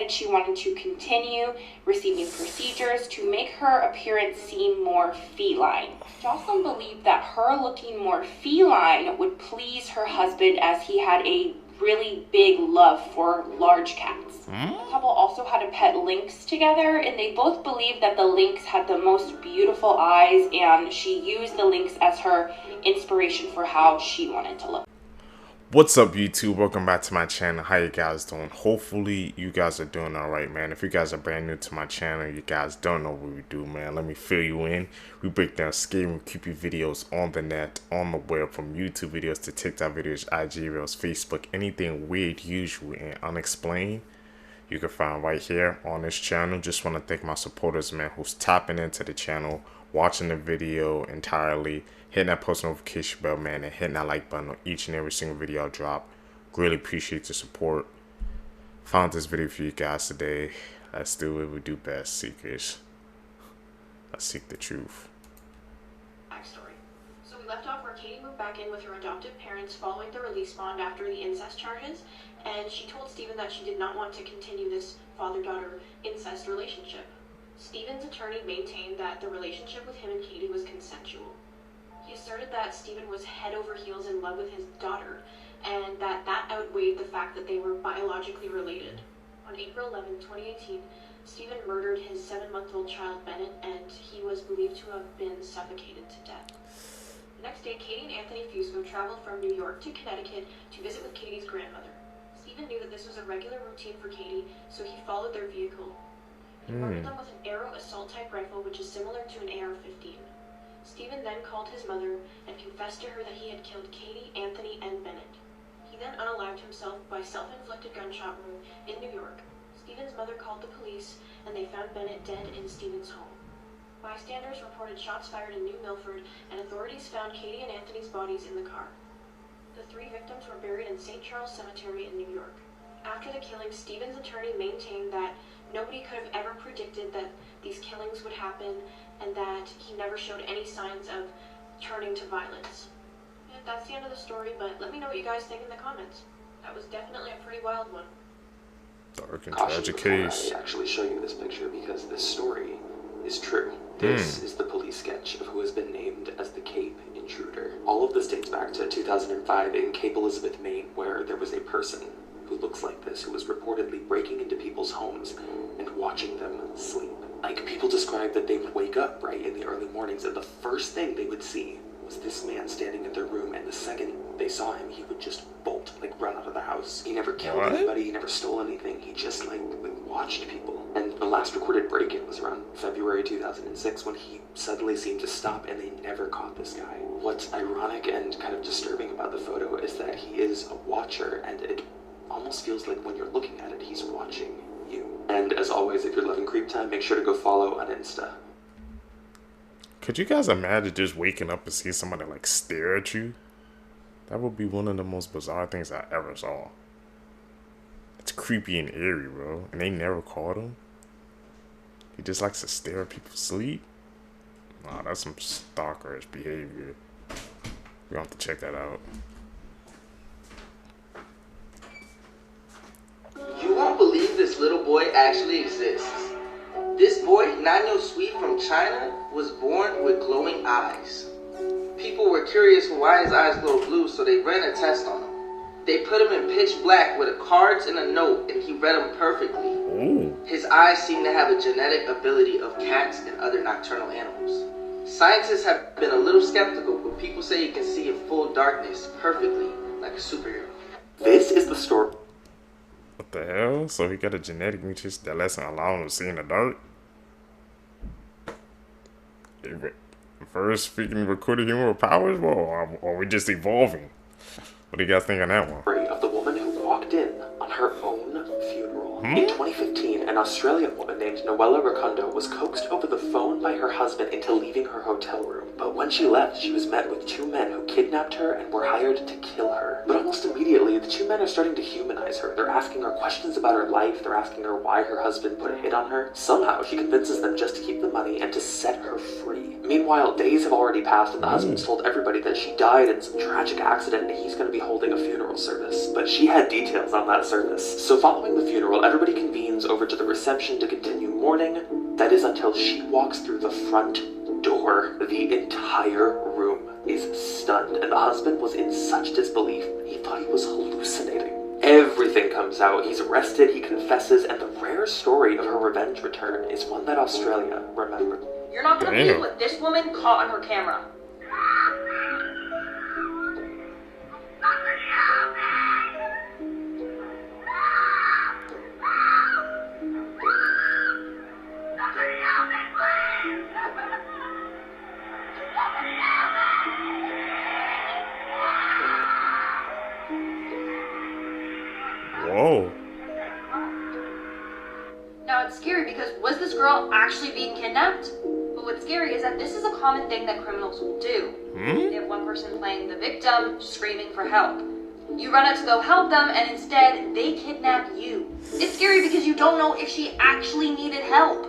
decided she wanted to continue receiving procedures to make her appearance seem more feline. Jocelyn believed that her looking more feline would please her husband, as he had a really big love for large cats. The couple also had a pet lynx together, and they both believed that the lynx had the most beautiful eyes, and she used the lynx as her inspiration for how she wanted to look. What's up, YouTube? Welcome back to my channel. How you guys doing? Hopefully you guys are doing all right, man. If you guys are brand new to my channel, you guys don't know what we do, man, let me fill you in. We break down scary and creepy videos on the net, on the web, from YouTube videos to TikTok videos, IG reels, Facebook, anything weird, usual, and unexplained, you can find right here on this channel. Just want to thank my supporters, man, who's tapping into the channel, watching the video entirely, hitting that post notification bell, man, and hitting that like button on each and every single video I drop. Really appreciate the support. Found this video for you guys today. Let's do what we do best, seekers. Let's seek the truth. Backstory. So we left off where Katie moved back in with her adoptive parents following the release bond after the incest charges, and she told Stephen that she did not want to continue this father-daughter incest relationship. Stephen's attorney maintained that the relationship with him and Katie was consensual. He asserted that Stephen was head over heels in love with his daughter, and that outweighed the fact that they were biologically related. On April 11, 2018, Stephen murdered his 7-month-old child Bennett, and he was believed to have been suffocated to death. The next day, Katie and Anthony Fusco traveled from New York to Connecticut to visit with Katie's grandmother. Stephen knew that this was a regular routine for Katie, so he followed their vehicle. He murdered them with an Arrow assault-type rifle, which is similar to an AR-15. Stephen then called his mother and confessed to her that he had killed Katie, Anthony, and Bennett. He then unalived himself by self-inflicted gunshot wound in New York. Stephen's mother called the police, and they found Bennett dead in Stephen's home. Bystanders reported shots fired in New Milford, and authorities found Katie and Anthony's bodies in the car. The 3 victims were buried in St. Charles Cemetery in New York. After the killing, Stephen's attorney maintained that nobody could have ever predicted that these killings would happen, and that he never showed any signs of turning to violence. And that's the end of the story, but let me know what you guys think in the comments. That was definitely a pretty wild one. Dark and tragic case. I actually show you this picture because this story is true. This is the police sketch of who has been named as the Cape Intruder. All of this dates back to 2005 in Cape Elizabeth, Maine, where there was a person who looks like this, who was reportedly breaking into people's homes and watching them sleep. Like, people described that they would wake up, right, in the early mornings, and the first thing they would see was this man standing in their room, and the second they saw him, he would just bolt, like, run out of the house. He never killed anybody, he never stole anything, he just, like watched people. And the last recorded break-in was around February 2006, when he suddenly seemed to stop, and they never caught this guy. What's ironic and kind of disturbing about the photo is that he is a watcher, and it almost feels like when you're looking at it, he's watching you. And as always, if you're loving Creep Time, make sure to go follow on Insta. Could you guys imagine just waking up and seeing somebody like stare at you? That would be one of the most bizarre things I ever saw. It's creepy and eerie, bro. And they never caught him. He just likes to stare at people sleep. Nah, that's some stalkerish behavior. We have to check that out. You won't believe this little boy actually exists. This boy, Nanyo Sweet from China, was born with glowing eyes. People were curious why his eyes glow blue, so they ran a test on him. They put him in pitch black with cards and a note, and he read them perfectly. Ooh. His eyes seem to have a genetic ability of cats and other nocturnal animals. Scientists have been a little skeptical, but people say he can see in full darkness perfectly, like a superhero. This is the story. What the hell? So he got a genetic mutation that lets him allow him to see in the dark? First speaking recorded human powers? Well, or we just evolving? What do you guys think on that one? Of the woman who walked in on her own funeral. In 2015, an Australian woman named Noella Racondo was coaxed over the phone by her husband into leaving her hotel room. But when she left, she was met with 2 men who kidnapped her and were hired to kill her. But almost immediately, the 2 men are starting to humanize her. They're asking her questions about her life. They're asking her why her husband put a hit on her. Somehow, she convinces them just to keep the money and to set her free. Meanwhile, days have already passed, and the husband's told everybody that she died in some tragic accident and he's going to be holding a funeral service. But she had details on that service. So following the funeral, everybody convenes over over to the reception to continue mourning. That is until she walks through the front door. The entire room is stunned, and the husband was in such disbelief, he thought he was hallucinating. Everything comes out, he's arrested, he confesses, and the rare story of her revenge return is one that Australia remembered. You're not gonna believe what this woman caught on her camera. Whoa. Now it's scary because was this girl actually being kidnapped? But what's scary is that this is a common thing that criminals will do. They have one person playing the victim, screaming for help. You run out to go help them, and instead, they kidnap you. It's scary because you don't know if she actually needed help.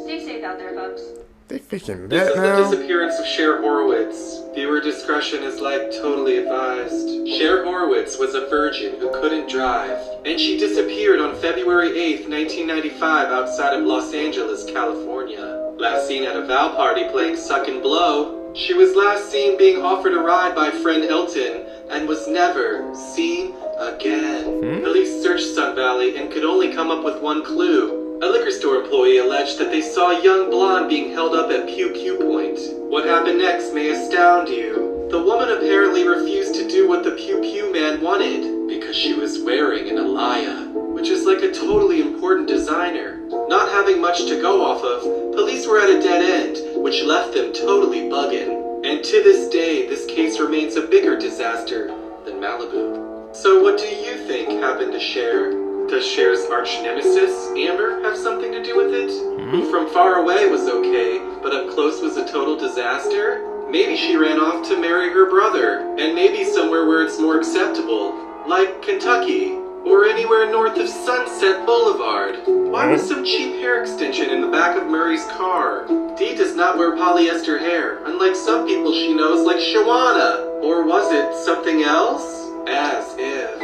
Stay safe out there, folks. They faking This that is now? the disappearance of Cher Horowitz. Viewer discretion is totally advised. Cher Horowitz was a virgin who couldn't drive, and she disappeared on February 8th, 1995 outside of Los Angeles, California. Last seen at a Val party playing Suck and Blow. She was last seen being offered a ride by friend Elton and was never seen again. Police searched Sun Valley and could only come up with one clue. A liquor store employee alleged that they saw a young blonde being held up at Pew Pew Point. What happened next may astound you. The woman apparently refused to do what the Pew Pew man wanted because she was wearing an Alaya, which is like a totally important designer. Not having much to go off of, police were at a dead end, which left them totally bugging. And to this day, this case remains a bigger disaster than Malibu. So what do you think happened to Cher? Does Cher's arch nemesis, Amber, have something to do with it? Who from far away was okay, but up close was a total disaster? Maybe she ran off to marry her brother, and maybe somewhere where it's more acceptable, like Kentucky, or anywhere north of Sunset Boulevard. Why was some cheap hair extension in the back of Murray's car? Dee does not wear polyester hair, unlike some people she knows like Shawana. Or was it something else? As if.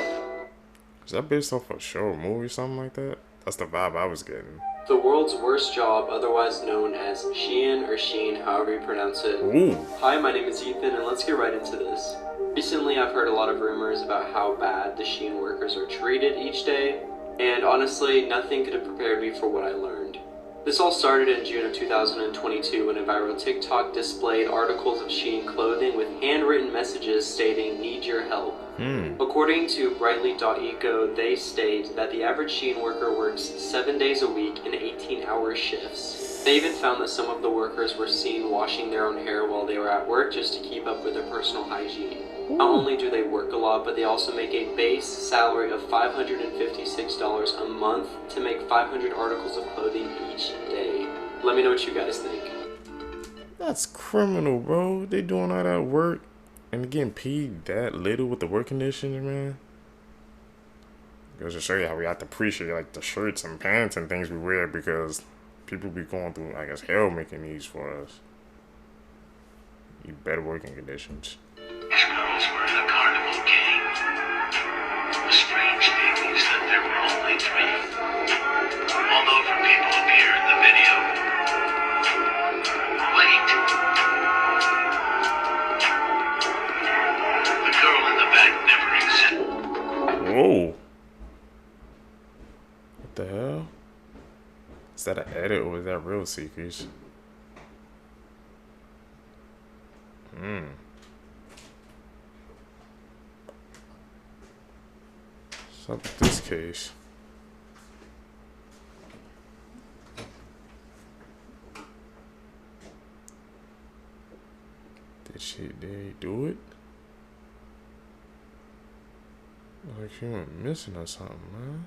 Is that based off a show or movie or something like that? That's the vibe I was getting. The world's worst job, otherwise known as Shein or Sheen, however you pronounce it. Ooh. Hi, my name is Ethan, and let's get right into this. Recently, I've heard a lot of rumors about how bad the Shein workers are treated each day, and honestly, nothing could have prepared me for what I learned. This all started in June of 2022 when a viral TikTok displayed articles of Shein clothing with handwritten messages stating, "Need your help." According to Brightly.eco, they state that the average Shein worker works 7 days a week in 18-hour shifts. They even found that some of the workers were seen washing their own hair while they were at work just to keep up with their personal hygiene. Not only do they work a lot, but they also make a base salary of $556 a month to make 500 articles of clothing each day. Let me know what you guys think. That's criminal, bro. They doing all that work and getting paid that little with the work conditions, man. Goes to show you how we have to appreciate like the shirts and pants and things we wear because people be going through, I guess, hell making these for us. Need better working conditions. These girls were in a carnival game. The strange thing is that there were only 3. Although from people who appear in the video. Wait. The girl in the back never existed. Whoa. What the hell? Is that an edit or is that real Seekers? What's up with this case? Did they do it? Like she went missing or something, man.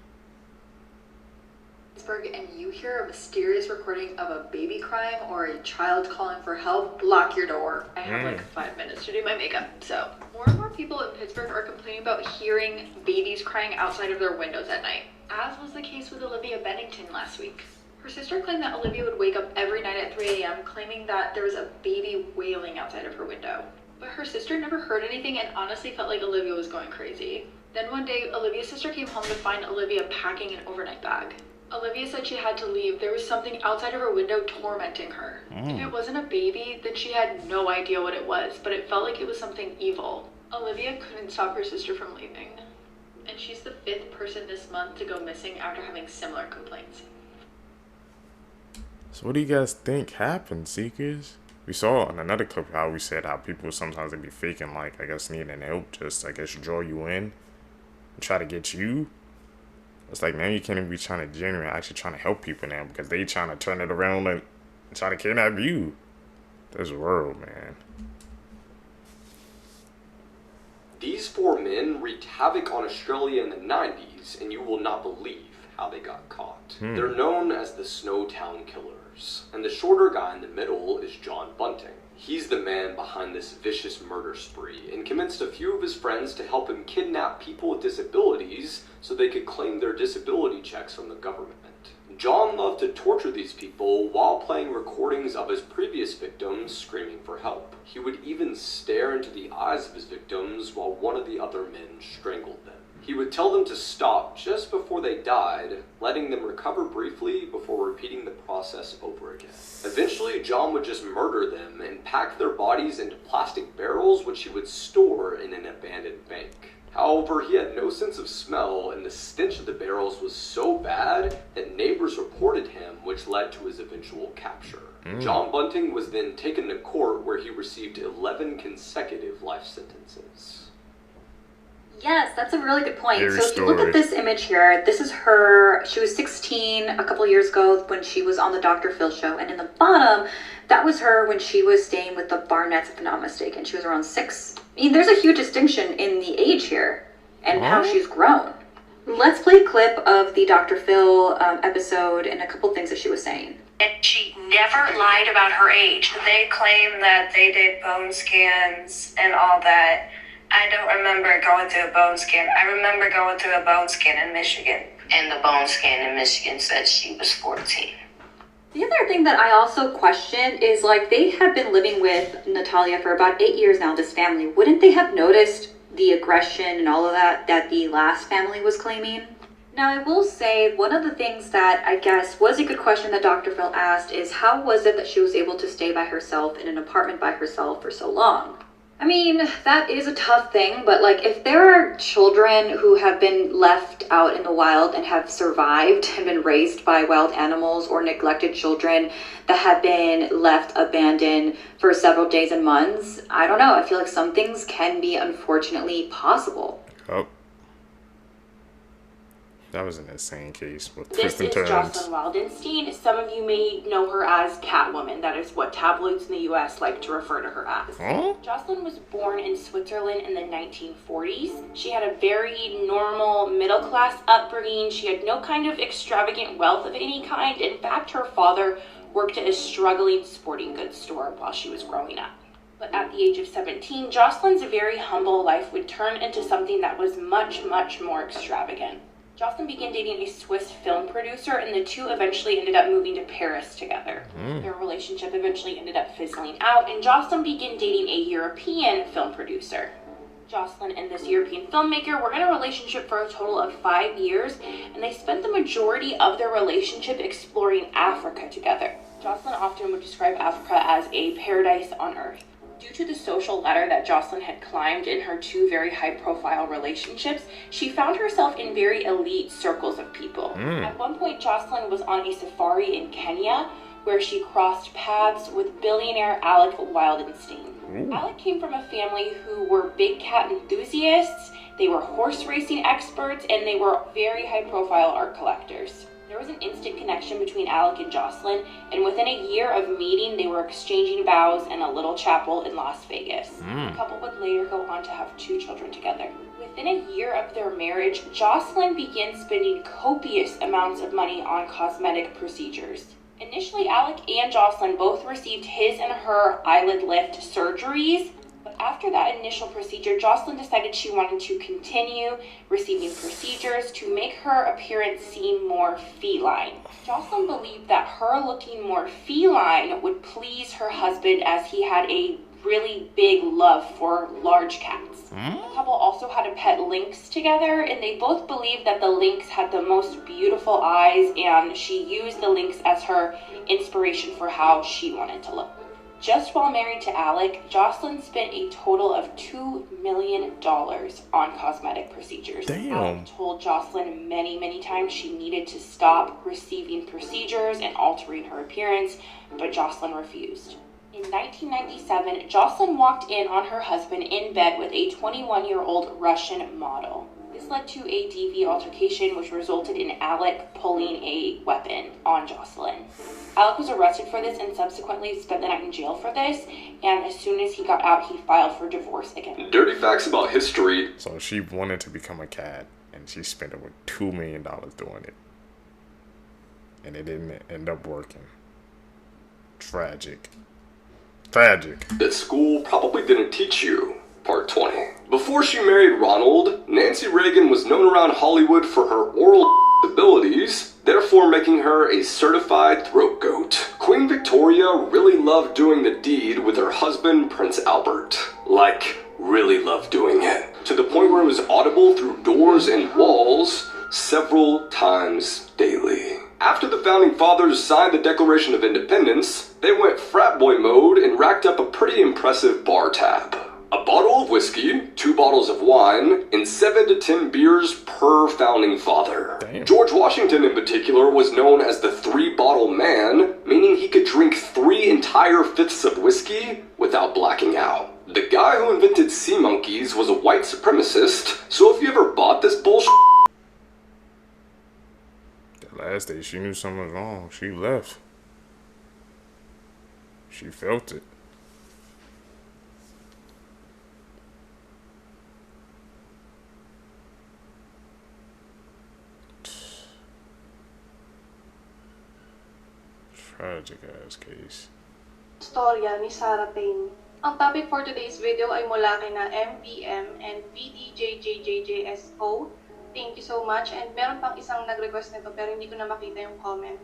And you hear a mysterious recording of a baby crying or a child calling for help, lock your door. I have like 5 minutes to do my makeup. So more and more people in Pittsburgh are complaining about hearing babies crying outside of their windows at night, as was the case with Olivia Bennington last week. Her sister claimed that Olivia would wake up every night at 3 a.m. claiming that there was a baby wailing outside of her window. But her sister never heard anything and honestly felt like Olivia was going crazy. Then one day, Olivia's sister came home to find Olivia packing an overnight bag. Olivia said she had to leave. There was something outside of her window tormenting her. If it wasn't a baby, then she had no idea what it was, but it felt like it was something evil. Olivia couldn't stop her sister from leaving. And she's the 5th person this month to go missing after having similar complaints. So what do you guys think happened, Seekers? We saw in another clip how we said how people sometimes they be faking, like, I guess needing help, just, I guess, draw you in and try to get you. It's like, man, you can't even be trying to genuinely actually trying to help people now because they trying to turn it around and try to kidnap you. This world, man. These 4 men wreaked havoc on Australia in the 90s, and you will not believe how they got caught. They're known as the Snowtown Killers, and the shorter guy in the middle is John Bunting. He's the man behind this vicious murder spree and convinced a few of his friends to help him kidnap people with disabilities so they could claim their disability checks from the government. John loved to torture these people while playing recordings of his previous victims screaming for help. He would even stare into the eyes of his victims while one of the other men strangled them. He would tell them to stop just before they died, letting them recover briefly before repeating the process over again. Eventually, John would just murder them and pack their bodies into plastic barrels which he would store in an abandoned bank. However, he had no sense of smell, and the stench of the barrels was so bad that neighbors reported him, which led to his eventual capture. John Bunting was then taken to court where he received 11 consecutive life sentences. Yes, that's a really good point. Scary So if you look at this image here, this is her. She was 16 a couple years ago when she was on the Dr. Phil show. And in the bottom, that was her when she was staying with the Barnetts, if I'm not mistaken. She was around 6. I mean, there's a huge distinction in the age here and how she's grown. Let's play a clip of the Dr. Phil episode and a couple things that she was saying. And she never lied about her age. They claim that they did bone scans and all that. I don't remember going to a bone scan. I remember going to a bone scan in Michigan. And the bone scan in Michigan said she was 14. The other thing that I also question is, like, they have been living with Natalia for about 8 years now, this family. Wouldn't they have noticed the aggression and all of that the last family was claiming? Now, I will say one of the things that I guess was a good question that Dr. Phil asked is how was it that she was able to stay by herself in an apartment by herself for so long? I mean, that is a tough thing, but like if there are children who have been left out in the wild and have survived and been raised by wild animals, or neglected children that have been left abandoned for several days and months, I don't know. I feel like some things can be unfortunately possible. Oh. That was an insane case with This twists and is turns. Jocelyn Wildenstein. Some of you may know her as Catwoman. That is what tabloids in the US like to refer to her as. Huh? Jocelyn was born in Switzerland in the 1940s. She had a very normal middle-class upbringing. She had no kind of extravagant wealth of any kind. In fact, her father worked at a struggling sporting goods store while she was growing up. But at the age of 17, Jocelyn's very humble life would turn into something that was much, much more extravagant. Jocelyn began dating a Swiss film producer, and the two eventually ended up moving to Paris together. Their relationship eventually ended up fizzling out, and Jocelyn began dating a European film producer. Jocelyn and this European filmmaker were in a relationship for a total of 5 years, and they spent the majority of their relationship exploring Africa together. Jocelyn often would describe Africa as a paradise on earth. Due to the social ladder that Jocelyn had climbed in her 2 very high-profile relationships, she found herself in very elite circles of people. At one point, Jocelyn was on a safari in Kenya, where she crossed paths with billionaire Alec Wildenstein. Alec came from a family who were big cat enthusiasts, they were horse racing experts, and they were very high-profile art collectors. There was an instant connection between Alec and Jocelyn, and within a year of meeting, they were exchanging vows in a little chapel in Las Vegas. The couple would later go on to have 2 children together. Within a year of their marriage, Jocelyn began spending copious amounts of money on cosmetic procedures. Initially, Alec and Jocelyn both received his and her eyelid lift surgeries. But after that initial procedure, Jocelyn decided she wanted to continue receiving procedures to make her appearance seem more feline. Jocelyn believed that her looking more feline would please her husband, as he had a really big love for large cats. The couple also had a pet lynx together, and they both believed that the lynx had the most beautiful eyes, and she used the lynx as her inspiration for how she wanted to look. Just while married to Alec, Jocelyn spent a total of $2 million on cosmetic procedures. Damn. Alec told Jocelyn many times she needed to stop receiving procedures and altering her appearance, but Jocelyn refused. In 1997, Jocelyn walked in on her husband in bed with a 21-year-old Russian model. This led to a DV altercation, which resulted in Alec pulling a weapon on Jocelyn. Alec was arrested for this and subsequently spent the night in jail for this, and as soon as he got out, he filed for divorce again. Dirty facts about history. So she wanted to become a cat, and she spent over $2 million doing it. And it didn't end up working. Tragic. That school probably didn't teach you. Part 20. Before she married Ronald, Nancy Reagan was known around Hollywood for her oral abilities, therefore making her a certified throat goat. Queen Victoria really loved doing the deed with her husband, Prince Albert. Like, really loved doing it. To the point where it was audible through doors and walls several times daily. After the Founding Fathers signed the Declaration of Independence, they went frat boy mode and racked up a pretty impressive bar tab. A bottle of whiskey, 2 bottles of wine, and 7 to 10 beers per Founding Father. Damn. George Washington in particular was known as the 3-bottle man, meaning he could drink 3 entire fifths of whiskey without blacking out. The guy who invented sea monkeys was a white supremacist, so if you ever bought this bullshit... The last day she knew something was wrong, she left. She felt it. Tragic ass case. Storya ni Sarah Payne. Ang topic for today's video ay mula kina MVM and VDJJJJSO. Thank you so much, and meron pang isang nag-request nito pero hindi ko na makita yung comment.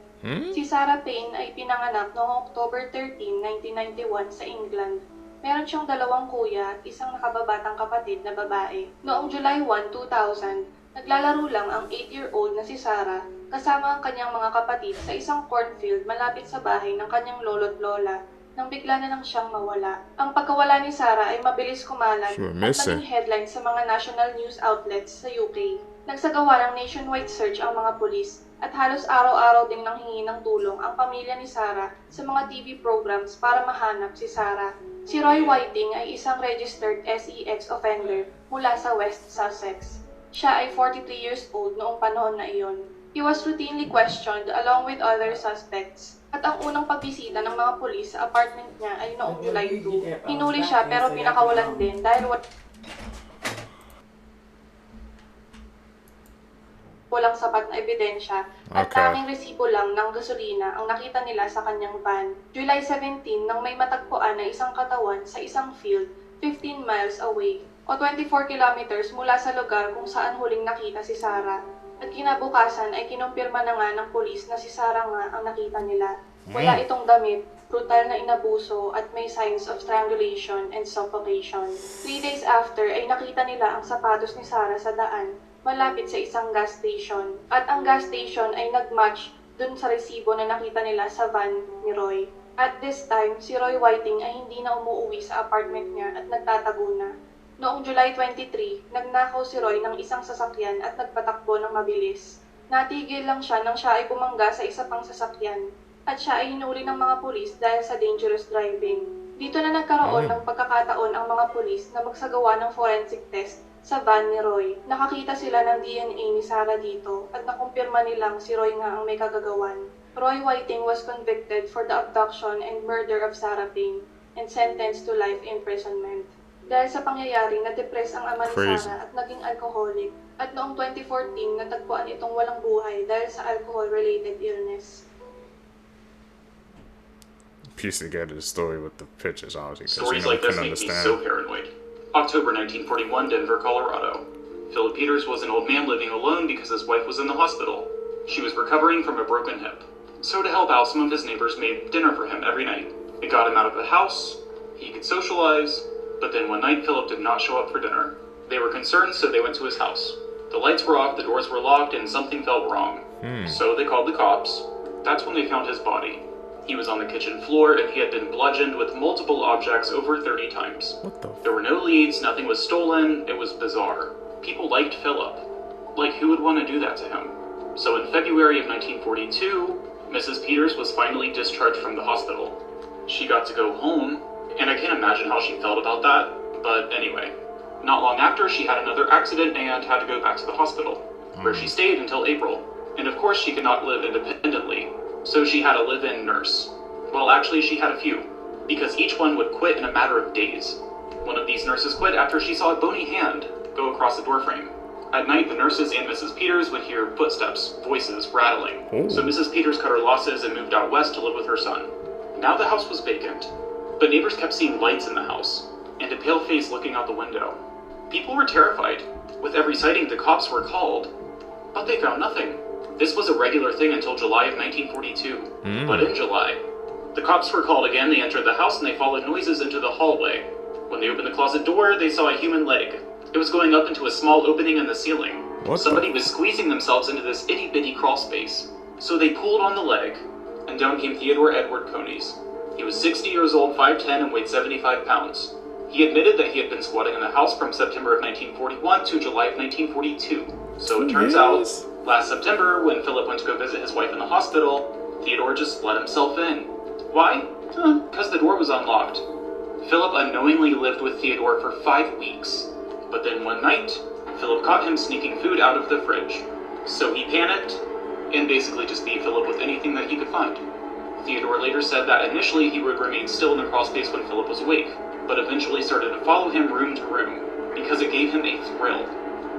Si Sarah Payne ay pinanganak noong October 13, 1991 sa England. Meron siyang 2 kuya at isang nakababatang kapatid na babae. Noong July 1, 2000, naglalaro lang ang 8-year-old na si Sarah kasama ang kanyang mga kapatid sa isang cornfield malapit sa bahay ng kanyang lolo't lola nang bigla na lang siyang mawala. Ang pagkawala ni Sarah ay mabilis kumalat at naging headline sa mga national news outlets sa UK. Nagsagawa ng nationwide search ang mga pulis at halos araw-araw ding nanghingi ng tulong ang pamilya ni Sarah sa mga TV programs para mahanap si Sarah. Si Roy Whiting ay isang registered SEX offender mula sa West Sussex. Siya ay 43 years old noong panahon na iyon. He was routinely questioned along with other suspects. At ang unang pagbisita ng mga pulis sa apartment niya ay noong July 2. Hinuli siya pero pinakawalan din dahil walang sapat na ebidensya at tanging resibo lang ng gasolina ang nakita nila sa kanyang van. July 17 nang may matagpuan na isang katawan sa isang field 15 miles away o 24 kilometers mula sa lugar kung saan huling nakita si Sarah. At kinabukasan ay kinumpirma na nga ng pulis na si Sarah nga ang nakita nila. Wala itong damit, brutal na inabuso at may signs of strangulation and suffocation. 3 days after ay nakita nila ang sapatos ni Sarah sa daan malapit sa isang gas station. At ang gas station ay nag-match dun sa resibo na nakita nila sa van ni Roy. At this time, si Roy Whiting ay hindi na umuwi sa apartment niya at nagtatago na. Noong July 23, nagnakaw si Roy ng isang sasakyan at nagpatakbo ng mabilis. Natigil lang siya nang siya ay bumangga sa isa pang sasakyan at siya ay hinuli ng mga pulis dahil sa dangerous driving. Dito na nagkaroon ng pagkakataon ang mga pulis na magsagawa ng forensic test sa van ni Roy. Nakakita sila ng DNA ni Sarah dito at nakumpirma nilang si Roy nga ang may kagagawan. Roy Whiting was convicted for the abduction and murder of Sarah Payne and sentenced to life imprisonment. Dahil sa pangyayari, na-depress ang ama ni Sarah at naging alcoholic. At noong 2014, natagpuan itong walang buhay dahil sa alcohol-related illness. Piece together the story with the pictures, obviously. Stories like this make me so paranoid. October 1941, Denver, Colorado. Philip Peters was an old man living alone because his wife was in the hospital. She was recovering from a broken hip. So to help out, some of his neighbors made dinner for him every night. It got him out of the house. He could socialize, but then one night Philip did not show up for dinner. They were concerned, so they went to his house. The lights were off, the doors were locked, and something felt wrong. So they called the cops. That's when they found his body. He was on the kitchen floor, and he had been bludgeoned with multiple objects over 30 times. What the? There were no leads, nothing was stolen, it was bizarre. People liked Philip. Like, who would want to do that to him? So in February of 1942, Mrs. Peters was finally discharged from the hospital. She got to go home, and I can't imagine how she felt about that, but anyway. Not long after, she had another accident and had to go back to the hospital, where she stayed until April. And of course, she could not live independently, so she had a live-in nurse. Well, actually, she had a few, because each one would quit in a matter of days. One of these nurses quit after she saw a bony hand go across the doorframe. At night, the nurses and Mrs. Peters would hear footsteps, voices, rattling. So Mrs. Peters cut her losses and moved out west to live with her son. Now the house was vacant, but neighbors kept seeing lights in the house, and a pale face looking out the window. People were terrified. With every sighting, the cops were called, but they found nothing. This was a regular thing until July of 1942. But in July, the cops were called again. They entered the house and they followed noises into the hallway. When they opened the closet door, they saw a human leg. It was going up into a small opening in the ceiling. Somebody was squeezing themselves into this itty-bitty crawl space. So they pulled on the leg, and down came Theodore Edward Conies. He was 60 years old, 5'10", and weighed 75 pounds. He admitted that he had been squatting in the house from September of 1941 to July of 1942. So it turns out, last September, when Philip went to go visit his wife in the hospital, Theodore just let himself in. Why? Because the door was unlocked. Philip unknowingly lived with Theodore for 5 weeks. But then one night, Philip caught him sneaking food out of the fridge. So he panicked, and basically just beat Philip with anything that he could find. Theodore later said that initially he would remain still in the crawl space when Philip was awake, but eventually started to follow him room to room, because it gave him a thrill.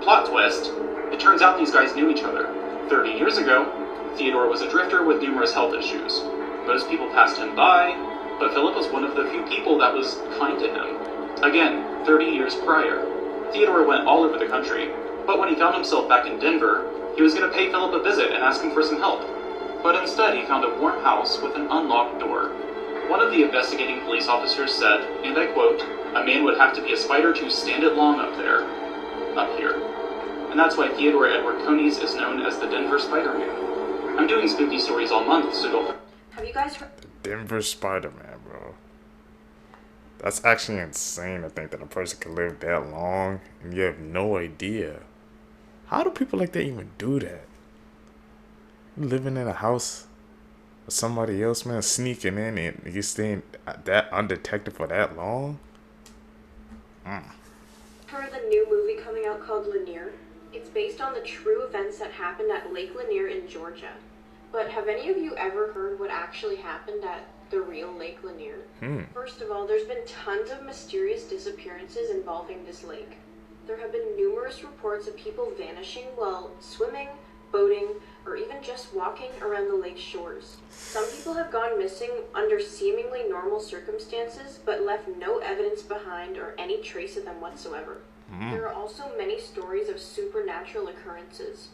Plot twist, it turns out these guys knew each other. 30 years ago, Theodore was a drifter with numerous health issues. Most people passed him by, but Philip was one of the few people that was kind to him. Again, 30 years prior. Theodore went all over the country, but when he found himself back in Denver, he was going to pay Philip a visit and ask him for some help. But instead, he found a warm house with an unlocked door. One of the investigating police officers said, and I quote, "A man would have to be a spider to stand it long up there." Up here. And that's why Theodore Edward Conies is known as the Denver Spider-Man. I'm doing spooky stories all month, so don't... Have you guys heard... The Denver Spider-Man, bro. That's actually insane to think that a person could live that long and you have no idea. How do people like that even do that? You living in a house with somebody else, man, sneaking in and you staying that undetected for that long? Heard the new movie coming out called Lanier? It's based on the true events that happened at Lake Lanier in Georgia. But have any of you ever heard what actually happened at the real Lake Lanier? First of all, there's been tons of mysterious disappearances involving this lake. There have been numerous reports of people vanishing while swimming, boating, or even just walking around the lake's shores. Some people have gone missing under seemingly normal circumstances, but left no evidence behind or any trace of them whatsoever. There are also many stories of supernatural occurrences.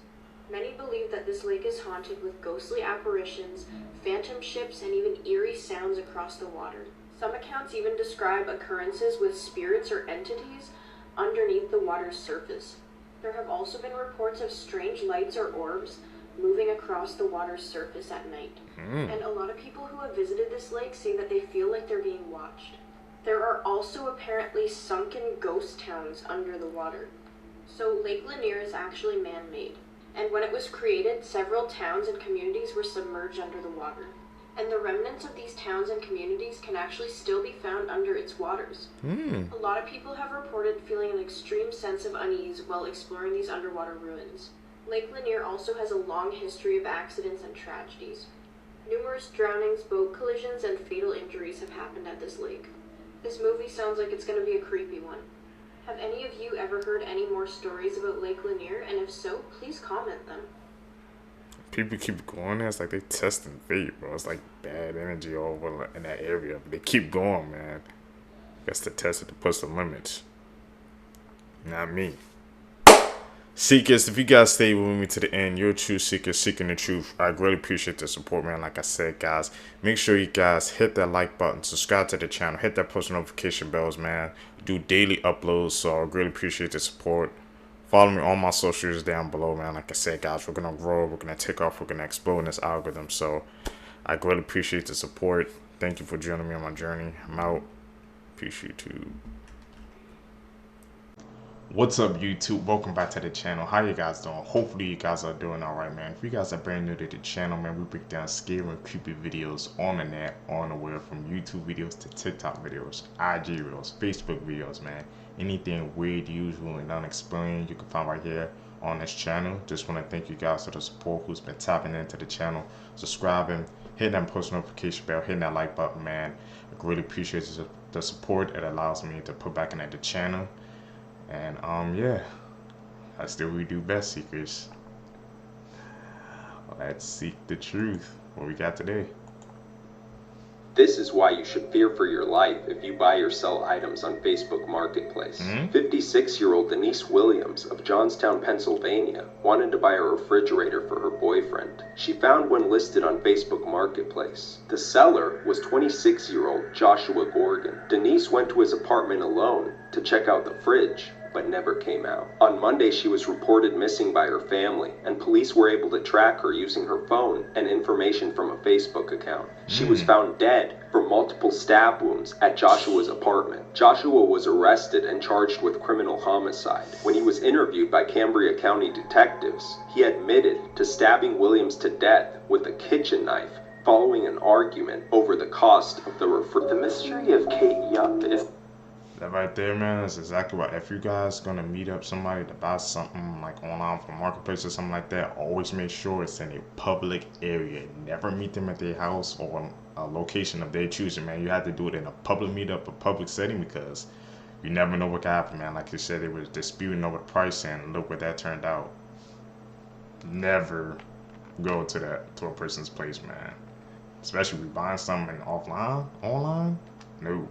Many believe that this lake is haunted with ghostly apparitions, phantom ships, and even eerie sounds across the water. Some accounts even describe occurrences with spirits or entities underneath the water's surface. There have also been reports of strange lights or orbs moving across the water's surface at night. And a lot of people who have visited this lake say that they feel like they're being watched. There are also apparently sunken ghost towns under the water. So Lake Lanier is actually man-made. And when it was created, several towns and communities were submerged under the water. And the remnants of these towns and communities can actually still be found under its waters. A lot of people have reported feeling an extreme sense of unease while exploring these underwater ruins. Lake Lanier also has a long history of accidents and tragedies. Numerous drownings, boat collisions, and fatal injuries have happened at this lake. This movie sounds like it's going to be a creepy one. Have any of you ever heard any more stories about Lake Lanier? And if so, please comment them. People keep going there. It's like they testing fate, bro. It's like bad energy over in that area. But they keep going, man. Guess to test it to put some limits. Not me. Seekers, if you guys stay with me to the end, you're a true seeker, seeking the truth. I really appreciate the support, man. Like I said, guys, make sure you guys hit that like button, subscribe to the channel, hit that post notification bells, man. Do daily uploads, so I really appreciate the support. Follow me on my socials down below, man. Like I said, guys, we're gonna grow, we're gonna take off, we're gonna explode in this algorithm. So I really appreciate the support. Thank you for joining me on my journey. I'm out. Peace, YouTube. What's up, YouTube? Welcome back to the channel. How you guys doing? Hopefully you guys are doing all right, man. If you guys are brand new to the channel, man, we break down scary and creepy videos on the net, on the web, from YouTube videos to TikTok videos, IG reels, Facebook videos, man. Anything weird, usual, and unexplained, you can find right here on this channel. Just want to thank you guys for the support who's been tapping into the channel, subscribing, hitting that post notification bell, hitting that like button, man. I really appreciate the support. It allows me to put back into the channel. And yeah, that's what we do best, seekers. Let's seek the truth. What we got today? This is why you should fear for your life if you buy or sell items on Facebook Marketplace. 56-year-old Denise Williams of Johnstown, Pennsylvania, wanted to buy a refrigerator for her boyfriend. She found one listed on Facebook Marketplace. The seller was 26-year-old Joshua Gorgon. Denise went to his apartment alone to check out the fridge, but never came out. On Monday, she was reported missing by her family, and police were able to track her using her phone and information from a Facebook account. She was found dead from multiple stab wounds at Joshua's apartment. Joshua was arrested and charged with criminal homicide. When he was interviewed by Cambria County detectives, he admitted to stabbing Williams to death with a kitchen knife following an argument over the cost of the refrigerator. The mystery of Kate Yup is... That right there, man, is exactly what. If you guys gonna meet up somebody to buy something like online from Marketplace or something like that, always make sure it's in a public area. Never meet them at their house or a location of their choosing, man. You have to do it in a public meetup, a public setting, because you never know what can happen, man. Like you said, they were disputing over the price, and look what that turned out. Never go to a person's place, man. Especially if you're buying something online. No.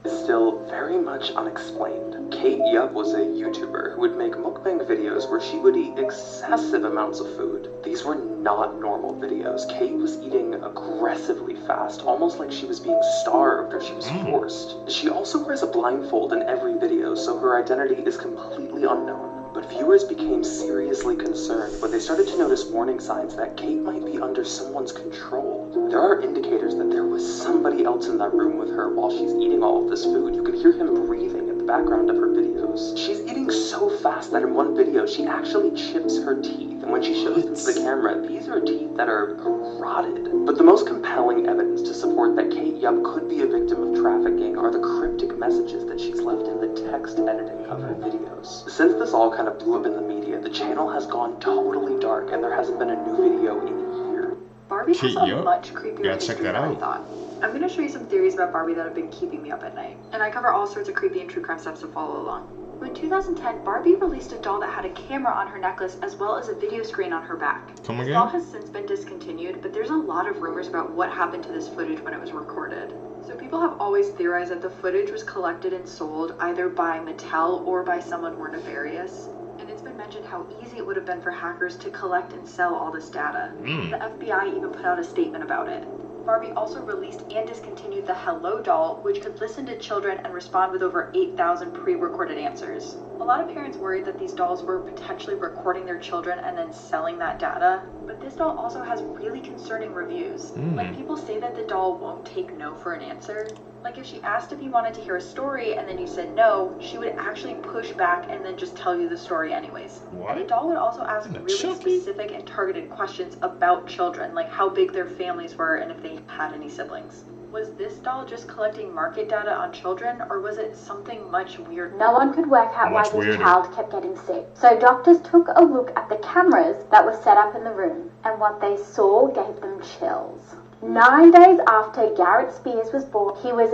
Still very much unexplained. Kate Yup was a YouTuber who would make mukbang videos where she would eat excessive amounts of food. These were not normal videos. Kate was eating aggressively fast, almost like she was being starved or she was forced. She also wears a blindfold in every video, so her identity is completely unknown. But viewers became seriously concerned when they started to notice warning signs that Kate might be under someone's control. There are indicators that there was somebody else in that room with her while she's eating all of this food. You could hear him breathing in the background of her videos. She's eating so fast that in one video she actually chips her teeth. And when she shows them to the camera, these are teeth that are rotted. But the most compelling evidence to support that Kate Yup could be a victim of trafficking are the cryptic messages that she's left in the text editing of her videos. Since this all kind of blew up in the media, the channel has gone totally dark and there hasn't been a new video in a year. Barbie has a much creepier history than I thought. I'm going to show you some theories about Barbie that have been keeping me up at night. And I cover all sorts of creepy and true crime stuff, so follow along. In 2010, Barbie released a doll that had a camera on her necklace as well as a video screen on her back. Come This again? doll has since been discontinued, but there's a lot of rumors about what happened to this footage when it was recorded. So people have always theorized that the footage was collected and sold either by Mattel or by someone more nefarious. And it's been mentioned how easy it would have been for hackers to collect and sell all this data. The FBI even put out a statement about it. Barbie also released and discontinued the Hello doll, which could listen to children and respond with over 8,000 pre-recorded answers. A lot of parents worried that these dolls were potentially recording their children and then selling that data, but this doll also has really concerning reviews. Like, people say that the doll won't take no for an answer. Like, if she asked if you wanted to hear a story and then you said no, she would actually push back and then just tell you the story anyways. What? And the doll would also ask really specific and targeted questions about children, like how big their families were and if they had any siblings. Was this doll just collecting market data on children, or was it something much weirder? No one could work out why Much this weirder. child kept getting sick. So doctors took a look at the cameras that were set up in the room, and what they saw gave them chills. 9 days after Garrett Spears was born, he was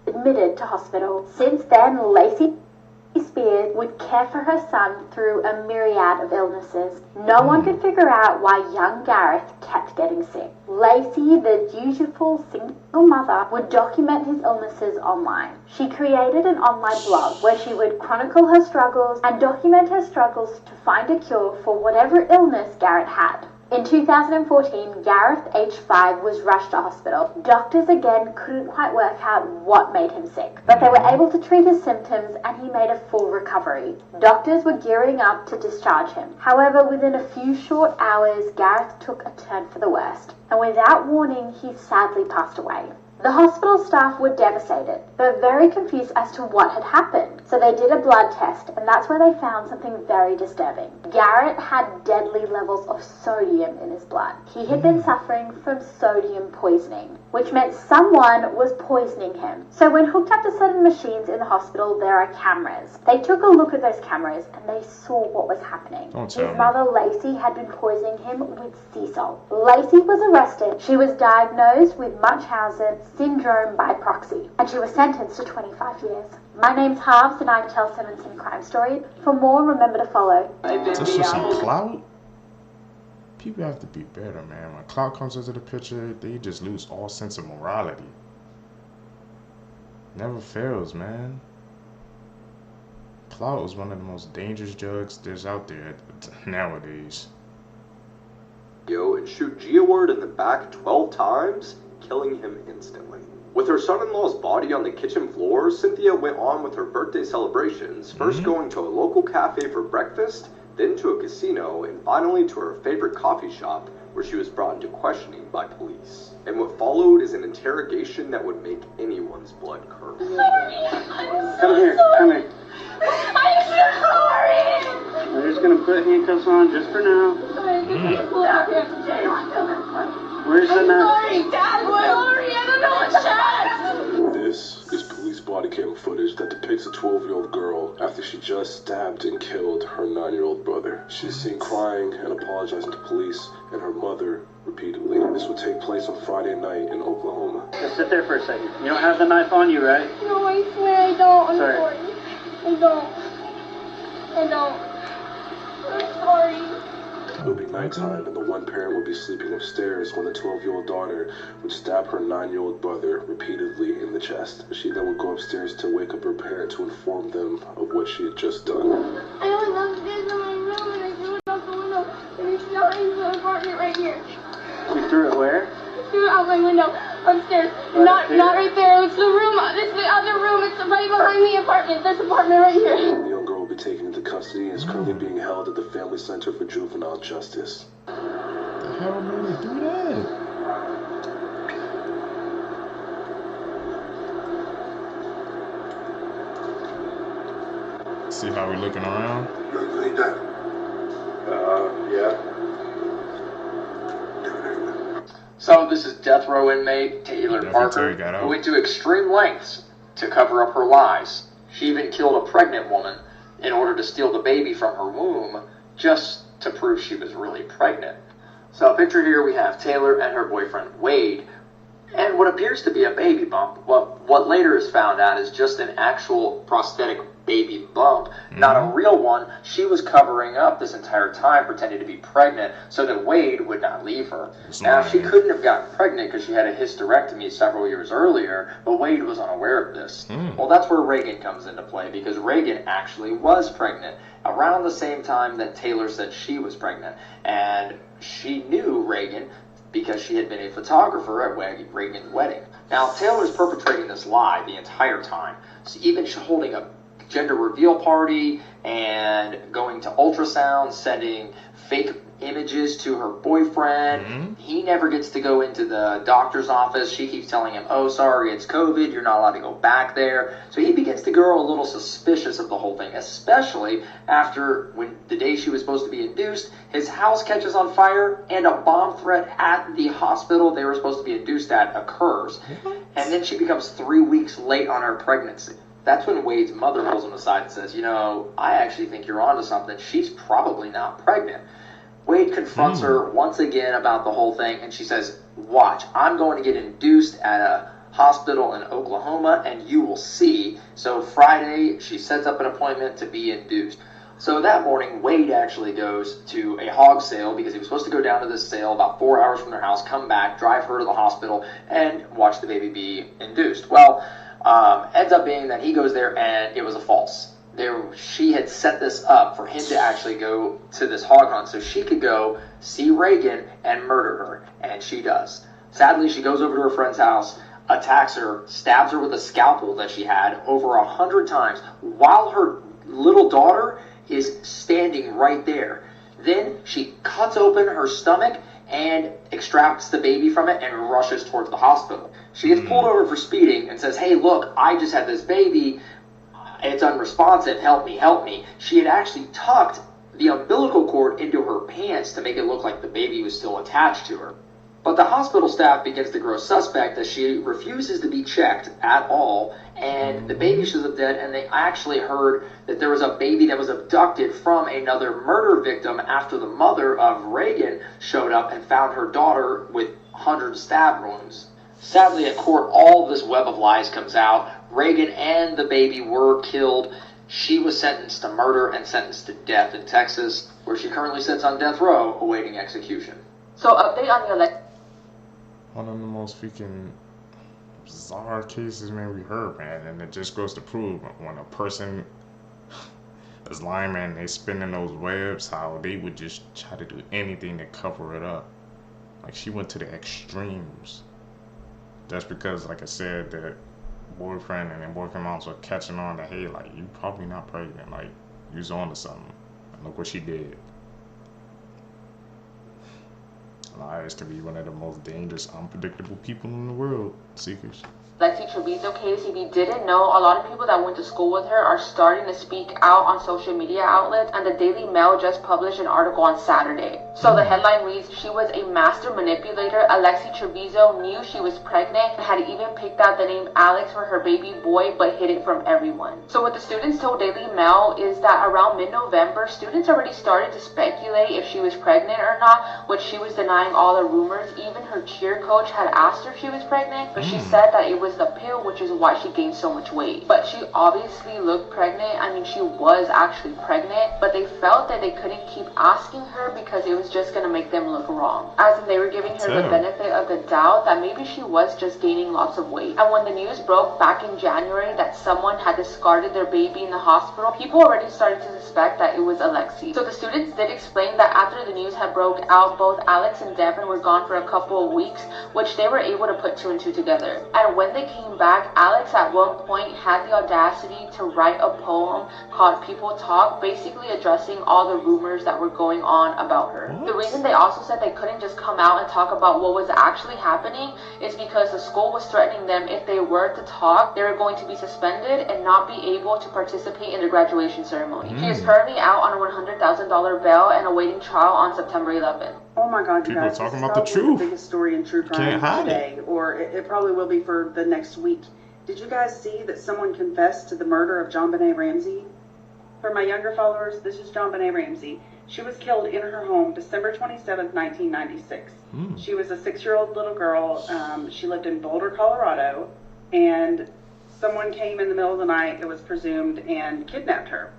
admitted to hospital. Since then, Lacey Spears would care for her son through a myriad of illnesses. No one could figure out why young Gareth kept getting sick. Lacey, the dutiful single mother, would document his illnesses online. She created an online blog where she would chronicle her struggles and document her struggles to find a cure for whatever illness Garrett had. In 2014, Gareth, age 5, was rushed to hospital. Doctors again couldn't quite work out what made him sick, but they were able to treat his symptoms and he made a full recovery. Doctors were gearing up to discharge him. However, within a few short hours, Gareth took a turn for the worst, and without warning, he sadly passed away. The hospital staff were devastated, but very confused as to what had happened. So they did a blood test, and that's where they found something very disturbing. Garrett had deadly levels of sodium in his blood. He had been suffering from sodium poisoning, which meant someone was poisoning him. So when hooked up to certain machines in the hospital, there are cameras. They took a look at those cameras, and they saw what was happening. His mother, Lacey, had been poisoning him with sea salt. Lacey was arrested. She was diagnosed with Munchausen syndrome by proxy, and she was sentenced to 25 years. My name's Harves, and I tell 17 Crime Story. For more, remember to follow. Just for some clout? People have to be better, man. When clout comes into the picture, they just lose all sense of morality. Never fails, man. Clout is one of the most dangerous drugs there's out there nowadays. Yo, and shoot Geoward in the back 12 times, killing him instantly. With her son-in-law's body on the kitchen floor, Cynthia went on with her birthday celebrations, first going to a local cafe for breakfast, then to a casino, and finally to her favorite coffee shop, where she was brought into questioning by police. And what followed is an interrogation that would make anyone's blood curdle. Come here. I'm so sorry! We're just gonna put handcuffs on just for now. Where's the knife? Sorry, Dad, I'm sorry, I don't know what's happened. This is police body cam footage that depicts a 12-year-old girl after she just stabbed and killed her 9-year-old brother. She's seen crying and apologizing to police and her mother repeatedly. This will take place on Friday night in Oklahoma. Just sit there for a second. You don't have the knife on you, right? No, I swear I don't. I'm Sorry. sorry. I don't. I'm sorry. It'll be nighttime, and the one parent will be sleeping upstairs when the 12-year-old daughter would stab her 9-year-old brother repeatedly in the chest. She then would go upstairs to wake up her parent to inform them of what she had just done. I went upstairs in my room and I threw it out the window and it's behind the apartment right here. You threw it where? I threw it out my window upstairs. Not right there. It's the room. It's the other room. It's right behind the apartment. This apartment right here. The young girl will be taken into custody and is currently being held at the Family Center for Juvenile Justice. The hell made me do that? See how we looking around? Yeah. So this is death row inmate Taylor Parker, who went to extreme lengths to cover up her lies. She even killed a pregnant woman in order to steal the baby from her womb, just to prove she was really pregnant. So picture here we have Taylor and her boyfriend Wade, and what appears to be a baby bump. What later is found out is just an actual prosthetic baby bump, not a real one. She was covering up this entire time, pretending to be pregnant so that Wade would not leave her. Now, she couldn't have gotten pregnant because she had a hysterectomy several years earlier, but Wade was unaware of this. Well, that's where Reagan comes into play, because Reagan actually was pregnant around the same time that Taylor said she was pregnant. And she knew Reagan because she had been a photographer at Reagan's wedding. Now, Taylor's perpetrating this lie the entire time. So even holding a gender reveal party and going to ultrasound, sending fake images to her boyfriend. He never gets to go into the doctor's office. She keeps telling him, oh, sorry, it's COVID. You're not allowed to go back there. So he begins to grow a little suspicious of the whole thing, especially after when the day she was supposed to be induced, his house catches on fire and a bomb threat at the hospital they were supposed to be induced at occurs. And then she becomes 3 weeks late on her pregnancy. That's when Wade's mother pulls him aside and says, you know, I actually think you're onto something. She's probably not pregnant. Wade confronts her once again about the whole thing, and she says, watch, I'm going to get induced at a hospital in Oklahoma, and you will see. So Friday, she sets up an appointment to be induced. So that morning, Wade actually goes to a hog sale because he was supposed to go down to this sale about 4 hours from their house, come back, drive her to the hospital, and watch the baby be induced. Well, ends up being that he goes there and it was a false. She had set this up for him to actually go to this hog hunt so she could go see Reagan and murder her, and she does. Sadly, she goes over to her friend's house, attacks her, stabs her with a scalpel that she had over 100 times while her little daughter is standing right there. Then she cuts open her stomach and extracts the baby from it and rushes towards the hospital. She gets pulled over for speeding and says, "Hey, look, I just had this baby. It's unresponsive. Help me, help me." She had actually tucked the umbilical cord into her pants to make it look like the baby was still attached to her. But the hospital staff begins to grow suspect as she refuses to be checked at all, and the baby shows up dead, and they actually heard that there was a baby that was abducted from another murder victim after the mother of Reagan showed up and found her daughter with 100 stab wounds. Sadly, at court, all of this web of lies comes out. Reagan and the baby were killed. She was sentenced to murder and sentenced to death in Texas, where she currently sits on death row awaiting execution. So update on your One of the most freaking bizarre cases, man, we heard, man. And it just goes to prove when a person is lying, man, they spinning those webs, how they would just try to do anything to cover it up. Like, she went to the extremes. That's because, like I said, the boyfriend and boyfriend moms were catching on that, hey, like, you probably not pregnant. Like, you's on to something. And look what she did. Liars can be one of the most dangerous, unpredictable people in the world, seekers. Lexi Treviso case, if you didn't know, a lot of people that went to school with her are starting to speak out on social media outlets, and the Daily Mail just published an article on Saturday. So the headline reads, "She was a master manipulator. Alexi Treviso knew she was pregnant and had even picked out the name Alex for her baby boy, but hid it from everyone." So what the students told Daily Mail is that around mid-November, students already started to speculate if she was pregnant or not, which she was denying all the rumors. Even her cheer coach had asked her if she was pregnant, but she said that it was the pill, which is why she gained so much weight. But she obviously looked pregnant. I mean, she was actually pregnant, but they felt that they couldn't keep asking her because it was just gonna make them look wrong. As in, they were giving her the benefit of the doubt that maybe she was just gaining lots of weight. And when the news broke back in January that someone had discarded their baby in the hospital, people already started to suspect that it was Alexi. So the students did explain that after the news had broke out, both Alex and Devin were gone for a couple of weeks, which they were able to put 2 and 2 together. And when they came back, Alex at one point had the audacity to write a poem called People Talk, basically addressing all the rumors that were going on about her. The reason they also said they couldn't just come out and talk about what was actually happening is because the school was threatening them if they were to talk, they were going to be suspended and not be able to participate in the graduation ceremony. She is currently out on a $100,000 bail and awaiting trial on September 11th. Oh my God, you People guys, talking this is about the probably truth. the biggest story in true crime Can't hide today, or it probably will be for the next week. Did you guys see that someone confessed to the murder of JonBenet Ramsey? For my younger followers, this is JonBenet Ramsey. She was killed in her home December 27th, 1996. She was a 6-year-old little girl. She lived in Boulder, Colorado, and someone came in the middle of the night, it was presumed, and kidnapped her.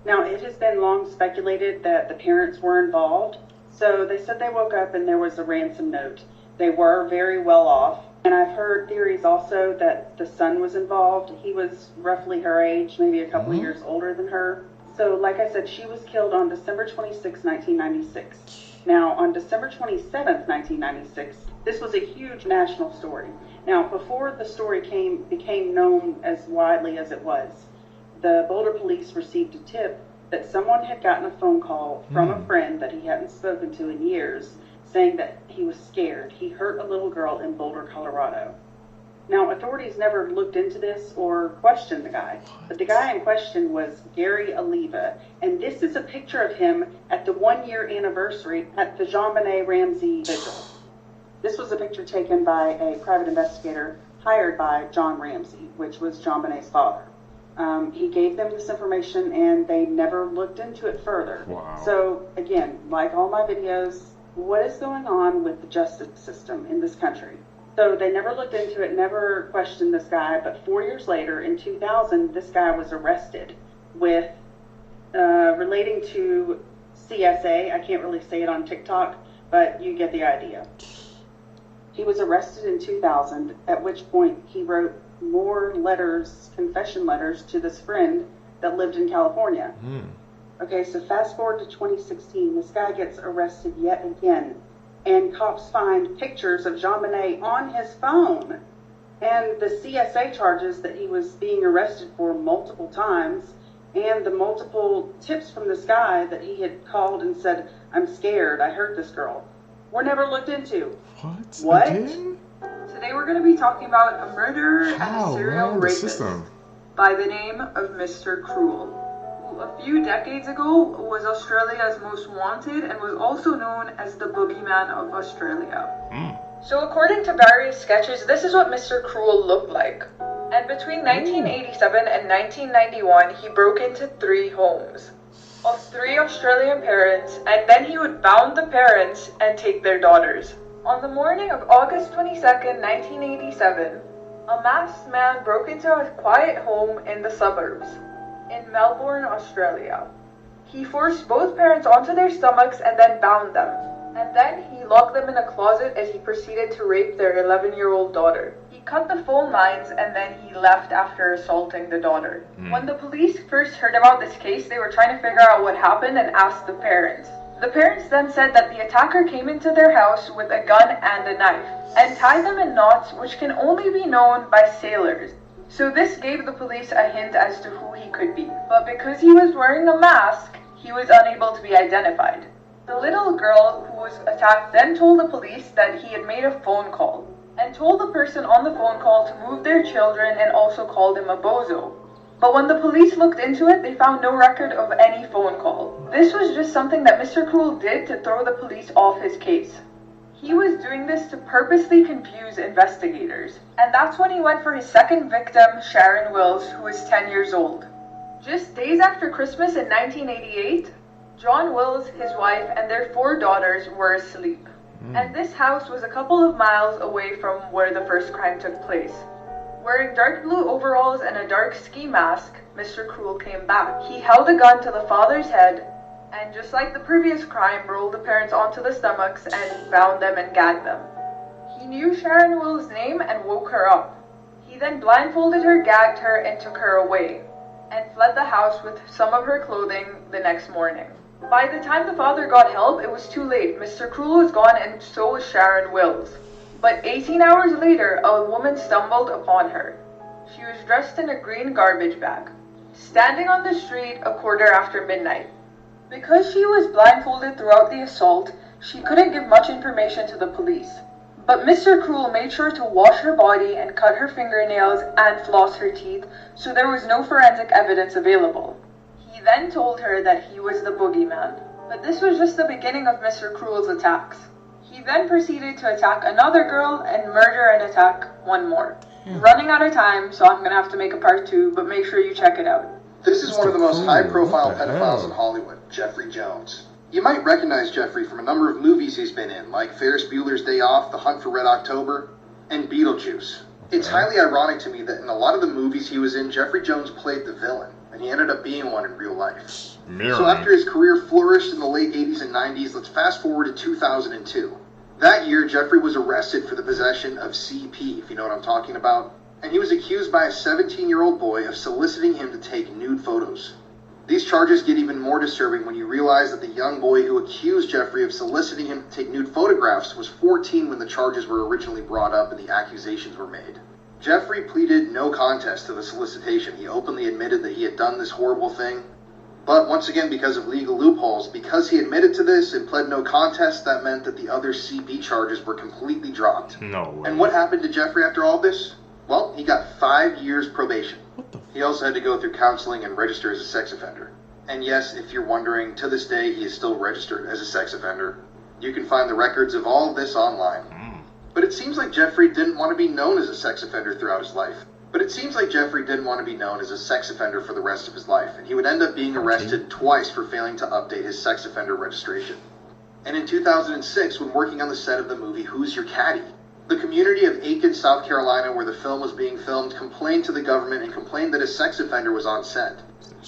Now, it has been long speculated that the parents were involved. So they said they woke up and there was a ransom note. They were very well off. And I've heard theories also that the son was involved. He was roughly her age, maybe a couple of years older than her. So like I said, she was killed on December 26, 1996. Now, on December 27th, 1996, this was a huge national story. Now, before the story became known as widely as it was, the Boulder police received a tip that someone had gotten a phone call from a friend that he hadn't spoken to in years, saying that he was scared. He hurt a little girl in Boulder, Colorado. Now, authorities never looked into this or questioned the guy, but the guy in question was Gary Oliva, and this is a picture of him at the 1-year anniversary at the JonBenet Ramsey vigil. This was a picture taken by a private investigator hired by John Ramsey, which was JonBenet's father. He gave them this information and they never looked into it further. Wow. So again, like all my videos, what is going on with the justice system in this country? So they never looked into it, never questioned this guy, but 4 years later, in 2000, this guy was arrested with relating to CSA. I can't really say it on TikTok, but you get the idea. He was arrested in 2000, at which point he wrote more letters, confession letters, to this friend that lived in California. Okay, so fast forward to 2016, this guy gets arrested yet again, and cops find pictures of JonBenet on his phone, and the CSA charges that he was being arrested for multiple times, and the multiple tips from this guy that he had called and said, I'm scared, I hurt this girl, were never looked into. What? Again? Today we're going to be talking about a murderer and a serial The rapist system. by the name of Mr. Cruel, who a few decades ago was Australia's most wanted and was also known as the boogeyman of Australia. So according to various sketches, this is what Mr. Cruel looked like. And between 1987 and 1991, he broke into 3 homes of 3 Australian parents, and then he would bound the parents and take their daughters. On the morning of August 22nd, 1987, a masked man broke into a quiet home in the suburbs in Melbourne, Australia. He forced both parents onto their stomachs and then bound them. And then he locked them in a closet as he proceeded to rape their 11-year-old daughter. He cut the phone lines and then he left after assaulting the daughter. When the police first heard about this case, they were trying to figure out what happened and asked the parents. The parents then said that the attacker came into their house with a gun and a knife and tied them in knots which can only be known by sailors. So this gave the police a hint as to who he could be. But because he was wearing a mask, he was unable to be identified. The little girl who was attacked then told the police that he had made a phone call and told the person on the phone call to move their children and also called him a bozo. But when the police looked into it, they found no record of any phone call. This was just something that Mr. Cruel did to throw the police off his case. He was doing this to purposely confuse investigators, and that's when he went for his second victim, Sharon Wills, who was 10 years old. Just days after Christmas in 1988, John Wills, his wife, and their 4 daughters were asleep. And this house was a couple of miles away from where the first crime took place. Wearing dark blue overalls and a dark ski mask, Mr. Cruel came back. He held a gun to the father's head, and just like the previous crime, rolled the parents onto the stomachs and bound them and gagged them. He knew Sharon Wills' name and woke her up. He then blindfolded her, gagged her, and took her away, and fled the house with some of her clothing the next morning. By the time the father got help, it was too late. Mr. Cruel was gone and so was Sharon Wills. But 18 hours later, a woman stumbled upon her. She was dressed in a green garbage bag, standing on the street a quarter after midnight. Because she was blindfolded throughout the assault, she couldn't give much information to the police. But Mr. Cruel made sure to wash her body and cut her fingernails and floss her teeth, so there was no forensic evidence available. He then told her that he was the boogeyman. But this was just the beginning of Mr. Cruel's attacks. He then proceeded to attack another girl and murder and attack one more. Running out of time, so I'm gonna have to make a part 2, but make sure you check it out. This is one of the most high-profile pedophiles in Hollywood, Jeffrey Jones. You might recognize Jeffrey from a number of movies he's been in, like Ferris Bueller's Day Off, The Hunt for Red October, and Beetlejuice. It's highly ironic to me that in a lot of the movies he was in, Jeffrey Jones played the villain, and he ended up being one in real life. So after his career flourished in the late 80s and 90s, let's fast forward to 2002. That year, Jeffrey was arrested for the possession of CP, if you know what I'm talking about, and he was accused by a 17-year-old boy of soliciting him to take nude photos. These charges get even more disturbing when you realize that the young boy who accused Jeffrey of soliciting him to take nude photographs was 14 when the charges were originally brought up and the accusations were made. Jeffrey pleaded no contest to the solicitation. He openly admitted that he had done this horrible thing. But once again, because of legal loopholes, because he admitted to this and pled no contest, that meant that the other CP charges were completely dropped. No way. And what happened to Jeffrey after all this? Well, he got 5 years probation. He also had to go through counseling and register as a sex offender. And yes, if you're wondering, to this day he is still registered as a sex offender. You can find the records of all of this online. But it seems like Jeffrey didn't want to be known as a sex offender throughout his life. for the rest of his life, and he would end up being arrested twice for failing to update his sex offender registration. And in 2006, when working on the set of the movie Who's Your Caddy?, the community of Aiken, South Carolina, where the film was being filmed, complained to the government and complained that a sex offender was on set.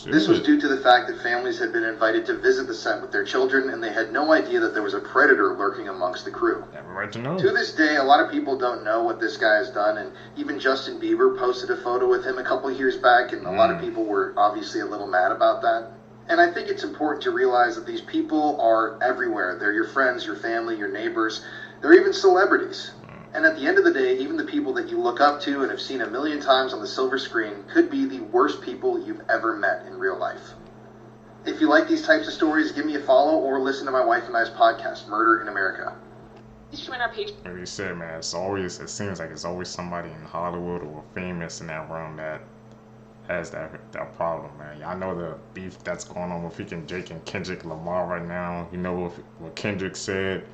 This was due to the fact that families had been invited to visit the set with their children, and they had no idea that there was a predator lurking amongst the crew. Right to know. To this day, a lot of people don't know what this guy has done, and even Justin Bieber posted a photo with him a couple years back, and a lot of people were obviously a little mad about that. And I think it's important to realize that these people are everywhere. They're your friends, your family, your neighbors. They're even celebrities. And at the end of the day, even the people that you look up to and have seen a million times on the silver screen could be the worst people you've ever met in real life. If you like these types of stories, give me a follow or listen to my wife and I's podcast, Murder in America. Like you said, man, it seems like it's always somebody in Hollywood or famous in that realm that has that problem, man. Y'all know the beef that's going on with freaking Jake and Kendrick Lamar right now. You know what Kendrick said,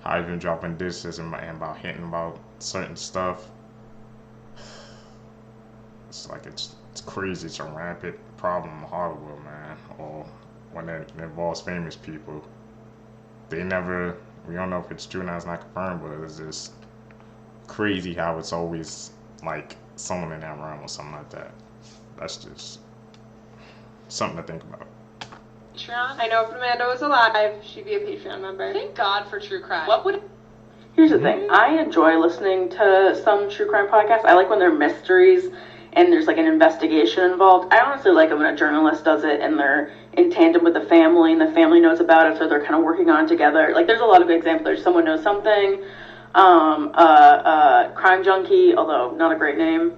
how he's been dropping disses and about hinting about certain stuff. It's like it's crazy. It's a rampant problem in Hollywood, man. Or when it involves famous people, we don't know if it's true now. It's not confirmed, but it's just crazy how it's always like someone in that realm or something like that. That's just something to think about. Patreon. I know if Amanda was alive, she'd be a Patreon member. Thank God for true crime. What would... Here's the thing. I enjoy listening to some true crime podcasts. I like when they're mysteries and there's like an investigation involved. I honestly like it when a journalist does it and they're in tandem with the family and the family knows about it, so they're kind of working on it together. Like, there's a lot of good examples. There's Someone Knows Something, Crime Junkie, although not a great name.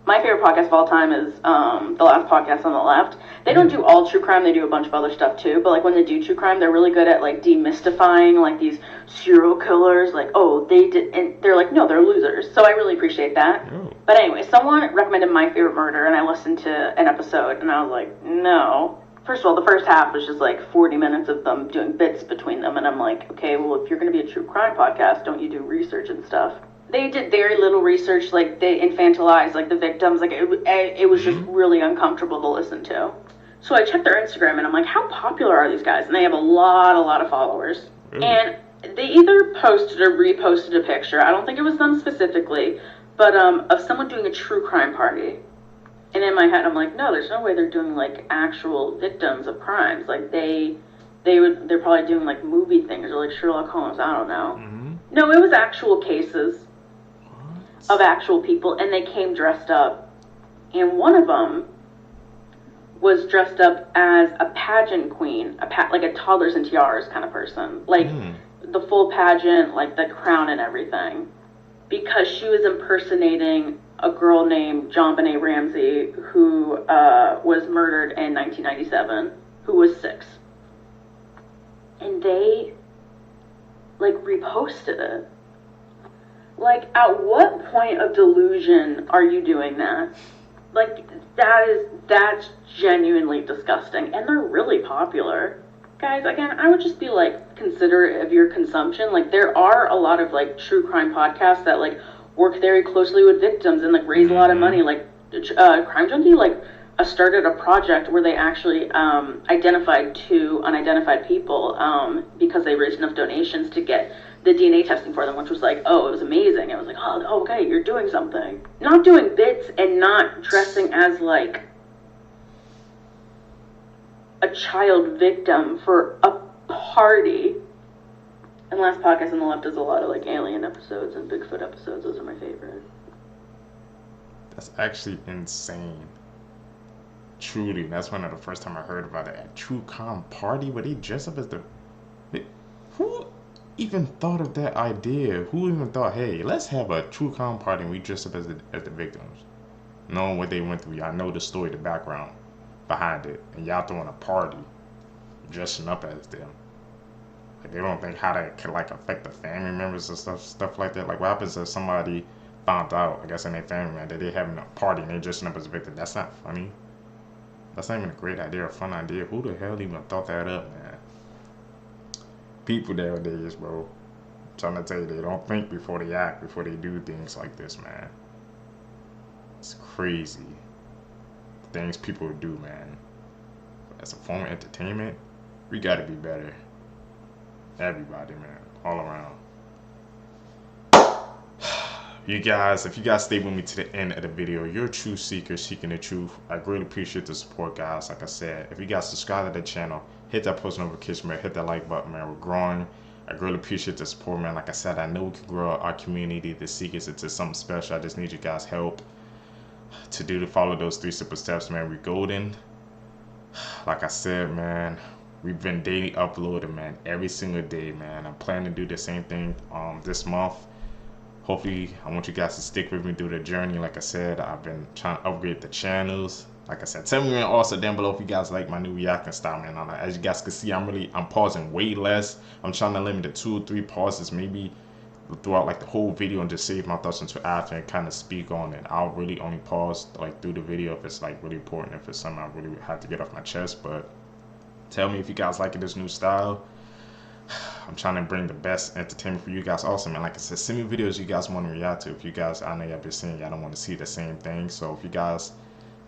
My favorite podcast of all time is The Last Podcast on the Left. They don't do all true crime, they do a bunch of other stuff too, but like when they do true crime, they're really good at like demystifying like these serial killers, like, oh, they did, and they're like, no, they're losers. So I really appreciate that. But anyway, someone recommended My Favorite Murder, and I listened to an episode, and I was like, no. First of all, the first half was just like 40 minutes of them doing bits between them, and I'm like, okay, well, if you're going to be a true crime podcast, don't you do research and stuff? They did very little research, like they infantilized like the victims, like it was just really uncomfortable to listen to. So I checked their Instagram and I'm like, how popular are these guys? And they have a lot of followers. Really? And they either posted or reposted a picture, I don't think it was them specifically, but of someone doing a true crime party. And in my head I'm like, no, there's no way they're doing like actual victims of crimes. Like they're probably doing like movie things or like Sherlock Holmes, I don't know. No, it was actual cases of actual people, and they came dressed up. And one of them was dressed up as a pageant queen, like a toddlers and tiaras kind of person. Like the full pageant, like the crown and everything. Because she was impersonating a girl named JonBenet Ramsey who was murdered in 1997, who was 6. And they, like, reposted it. Like, at what point of delusion are you doing that? Like, that's genuinely disgusting. And they're really popular. Guys, again, I would just be, like, considerate of your consumption. Like, there are a lot of, like, true crime podcasts that, like, work very closely with victims and, like, raise a lot of money. Like, Crime Junkie, like, started a project where they actually identified 2 unidentified people because they raised enough donations to get the DNA testing for them, which was like, oh, it was amazing. I was like, oh, okay, you're doing something. Not doing bits and not dressing as like a child victim for a party. And Last Podcast on the Left does a lot of like alien episodes and Bigfoot episodes. Those are my favorite. That's actually insane. Truly, that's one of the first time I heard about it. A true crime party where they dress up as the... Who even thought of that idea? Who even thought, hey, let's have a true crime party and we dress up as the victims? Knowing what they went through, y'all know the story, the background behind it, and y'all throwing a party, dressing up as them. Like, they don't think how that could like affect the family members and stuff like that. Like, what happens if somebody found out, I guess, in their family man, that they're having a party and they're dressing up as a victim? That's not funny. That's not even a great idea or fun idea. Who the hell even thought that up, man? People nowadays, bro, I'm trying to tell you, they don't think before they act, before they do things like this, man. It's crazy. The things people do, man. As a form of entertainment, we gotta be better. Everybody, man. All around. You guys, if you guys stay with me to the end of the video, you're a true seeker seeking the truth. I greatly appreciate the support, guys. Like I said, if you guys subscribe to the channel, hit that post notification bell, hit that like button, man. We're growing. I greatly appreciate the support, man. Like I said, I know we can grow our community, the seekers, into something special. I just need you guys' help to follow those 3 simple steps, man. We're golden. Like I said, man, we've been daily uploading, man, every single day, man. I'm planning to do the same thing this month. Hopefully, I want you guys to stick with me through the journey. Like I said, I've been trying to upgrade the channels. Like I said, tell me also down below if you guys like my new reacting style, man. As you guys can see, I'm pausing way less. I'm trying to limit it to 2 or 3 pauses, maybe throughout like the whole video, and just save my thoughts until after and kind of speak on it. I'll really only pause like through the video if it's like really important, if it's something I really have to get off my chest. But tell me if you guys like this new style. I'm trying to bring the best entertainment for you guys also, man. Like I said, send me videos you guys want to react to. If you guys, I know y'all been saying y'all don't want to see the same thing. So if you guys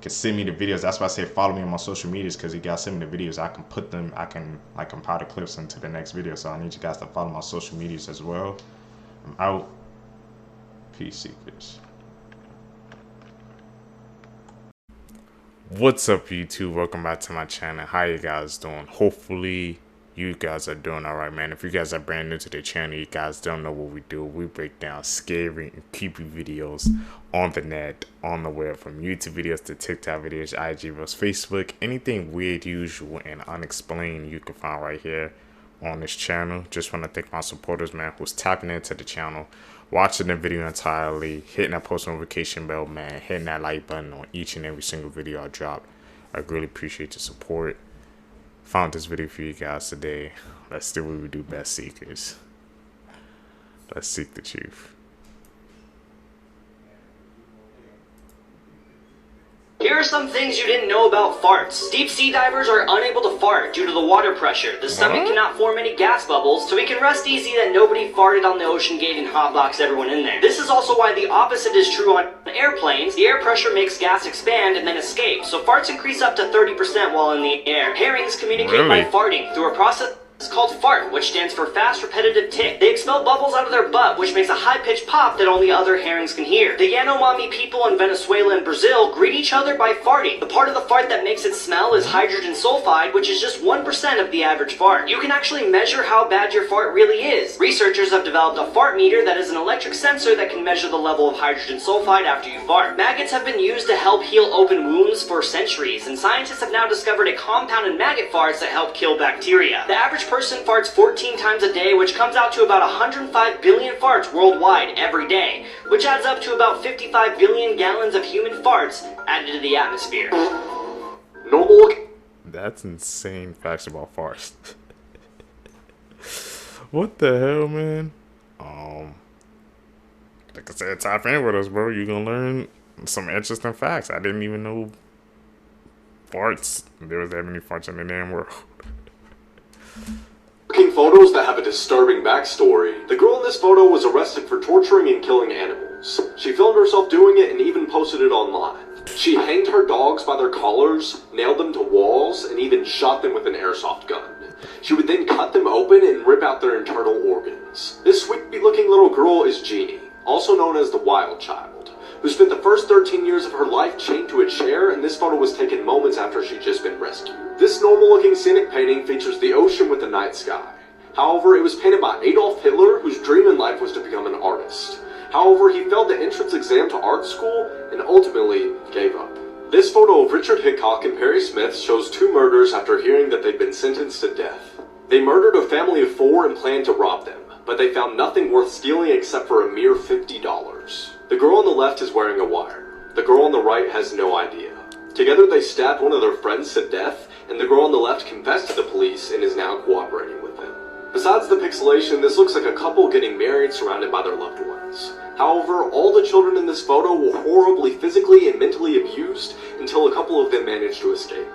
can send me the videos, that's why I say follow me on my social medias, because you guys send me the videos, I can put them, I can like compile the clips into the next video. So I need you guys to follow my social medias as well. I'm out. Peace, seekers. What's up, YouTube? Welcome back to my channel. How you guys doing? Hopefully you guys are doing all right, man. If you guys are brand new to the channel, you guys don't know what we do. We break down scary and creepy videos on the net, on the web, from YouTube videos to TikTok videos, IG videos, Facebook, anything weird, usual, and unexplained you can find right here on this channel. Just want to thank my supporters, man, who's tapping into the channel, watching the video entirely, hitting that post notification bell, man, hitting that like button on each and every single video I drop. I really appreciate your support. Found this video for you guys today. Let's do what we do best, seekers. Let's seek the truth. Here are some things you didn't know about farts. Deep sea divers are unable to fart due to the water pressure. The stomach cannot form any gas bubbles, so we can rest easy that nobody farted on the ocean gate and hotboxed everyone in there. This is also why the opposite is true on airplanes. The air pressure makes gas expand and then escape, so farts increase up to 30% while in the air. Herrings communicate by farting through a process called fart, which stands for fast repetitive tick. They expel bubbles out of their butt, which makes a high-pitched pop that only other herrings can hear. The Yanomami people in Venezuela and Brazil greet each other by farting. The part of the fart that makes it smell is hydrogen sulfide, which is just 1% of the average fart. You can actually measure how bad your fart really is. Researchers have developed a fart meter that is an electric sensor that can measure the level of hydrogen sulfide after you fart. Maggots have been used to help heal open wounds for centuries, and scientists have now discovered a compound in maggot farts that help kill bacteria. The average person farts 14 times a day, which comes out to about 105 billion farts worldwide every day, which adds up to about 55 billion gallons of human farts added to the atmosphere. That's insane facts about farts. What the hell, man? Like I said, tap in with us, bro. You're gonna learn some interesting facts. I didn't even know farts. There was that many farts in the damn world. Looking photos that have a disturbing backstory. The girl in this photo was arrested for torturing and killing animals. She filmed herself doing it and even posted it online. She hanged her dogs by their collars, nailed them to walls, and even shot them with an airsoft gun. She would then cut them open and rip out their internal organs. This sweet-looking little girl is Jeannie, also known as the Wild Child, who spent the first 13 years of her life chained to a chair, and this photo was taken moments after she'd just been rescued. This normal-looking scenic painting features the ocean with the night sky. However, it was painted by Adolf Hitler, whose dream in life was to become an artist. However, he failed the entrance exam to art school and ultimately gave up. This photo of Richard Hickok and Perry Smith shows 2 murders after hearing that they'd been sentenced to death. They murdered a family of 4 and planned to rob them, but they found nothing worth stealing except for a mere $50. The girl on the left is wearing a wire. The girl on the right has no idea. Together they stabbed one of their friends to death, and the girl on the left confessed to the police and is now cooperating with them. Besides the pixelation, this looks like a couple getting married surrounded by their loved ones. However, all the children in this photo were horribly physically and mentally abused until a couple of them managed to escape.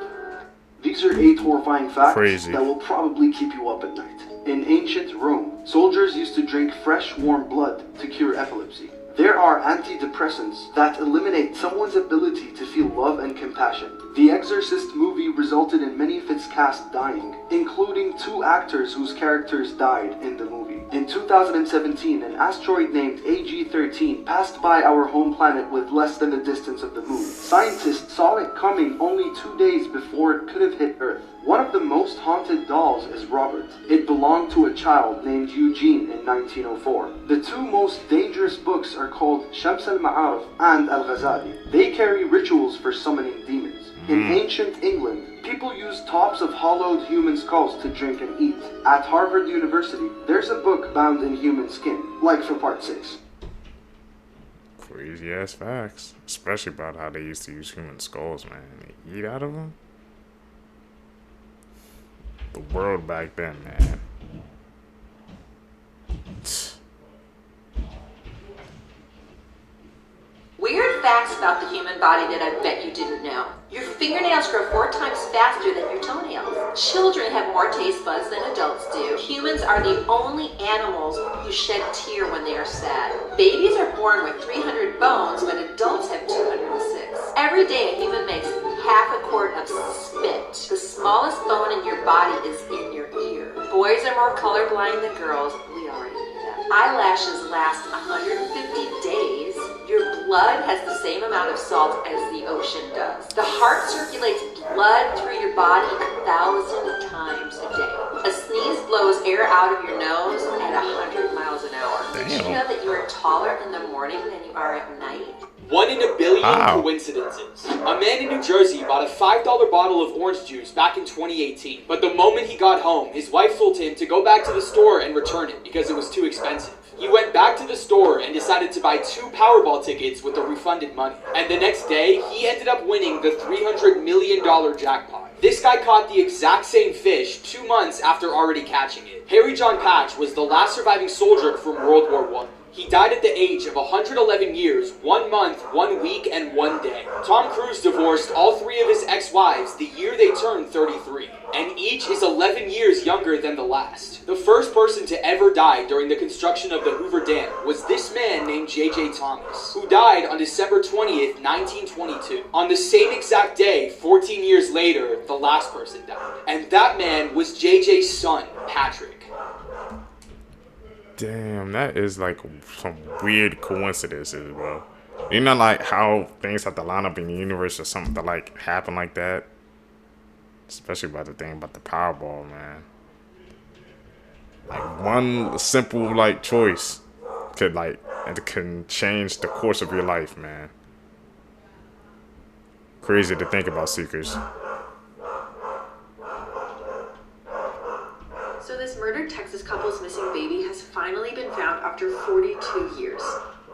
These are 8 horrifying facts that will probably keep you up at night. In ancient Rome, soldiers used to drink fresh, warm blood to cure epilepsy. There are antidepressants that eliminate someone's ability to feel love and compassion. The Exorcist movie resulted in many of its cast dying, including 2 actors whose characters died in the movie. In 2017, an asteroid named AG-13 passed by our home planet with less than the distance of the moon. Scientists saw it coming only 2 days before it could have hit Earth. One of the most haunted dolls is Robert. It belonged to a child named Eugene in 1904. The 2 most dangerous books are called Shams al-Ma'arif and Al-Ghazali. They carry rituals for summoning demons. In ancient England, people used tops of hollowed human skulls to drink and eat. At Harvard University, there's a book bound in human skin, like for part 6. Crazy ass facts. Especially about how they used to use human skulls, man. They eat out of them? The world back then, man. Weird facts about the human body that I bet you didn't know. Your fingernails grow 4 times faster than your toenails. Children have more taste buds than adults do. Humans are the only animals who shed tear when they are sad. Babies are born with 300 bones, but adults have 206. Every day a human makes half a quart of spit. The smallest bone in your body is in your ear. Boys are more colorblind than girls. We already knew that. Eyelashes last 150 days. Your blood has the same amount of salt as the ocean does. The heart circulates blood through your body 1,000 times a day. A sneeze blows air out of your nose at 100 miles an hour. Did you know that you are taller in the morning than you are at night? 1 in a billion coincidences. A man in New Jersey bought a $5 bottle of orange juice back in 2018. But the moment he got home, his wife told him to go back to the store and return it because it was too expensive. He went back to the store and decided to buy 2 Powerball tickets with the refunded money. And the next day, he ended up winning the $300 million jackpot. This guy caught the exact same fish 2 months after already catching it. Harry John Patch was the last surviving soldier from World War I. He died at the age of 111 years, 1 month, 1 week, and 1 day. Tom Cruise divorced all 3 of his ex-wives the year they turned 33, and each is 11 years younger than the last. The first person to ever die during the construction of the Hoover Dam was this man named J.J. Thomas, who died on December 20th, 1922. On the same exact day, 14 years later, the last person died. And that man was J.J.'s son, Patrick. Damn, that is like some weird coincidences, bro. You know, like how things have to line up in the universe or something to like happen like that. Especially about the thing about the Powerball, man. Like one simple like choice can change the course of your life, man. Crazy to think about, Seekers. So this murdered Texas couple's missing baby has finally been found after 42 years.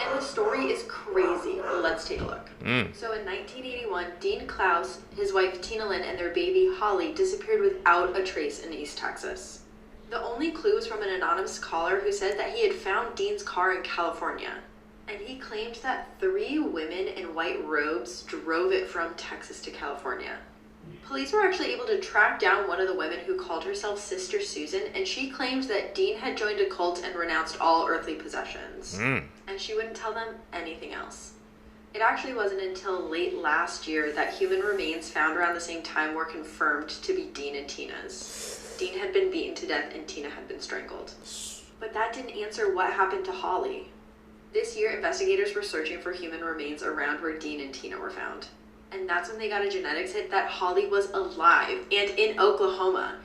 And the story is crazy. Let's take a look. So in 1981, Dean Klaus, his wife Tina Lynn, and their baby Holly disappeared without a trace in East Texas. The only clue was from an anonymous caller who said that he had found Dean's car in California. And he claimed that 3 women in white robes drove it from Texas to California. Police were actually able to track down one of the women who called herself Sister Susan, and she claimed that Dean had joined a cult and renounced all earthly possessions. And she wouldn't tell them anything else. It actually wasn't until late last year that human remains found around the same time were confirmed to be Dean and Tina's. Dean had been beaten to death and Tina had been strangled. But that didn't answer what happened to Holly. This year, investigators were searching for human remains around where Dean and Tina were found. And that's when they got a genetics hit that Holly was alive and in Oklahoma.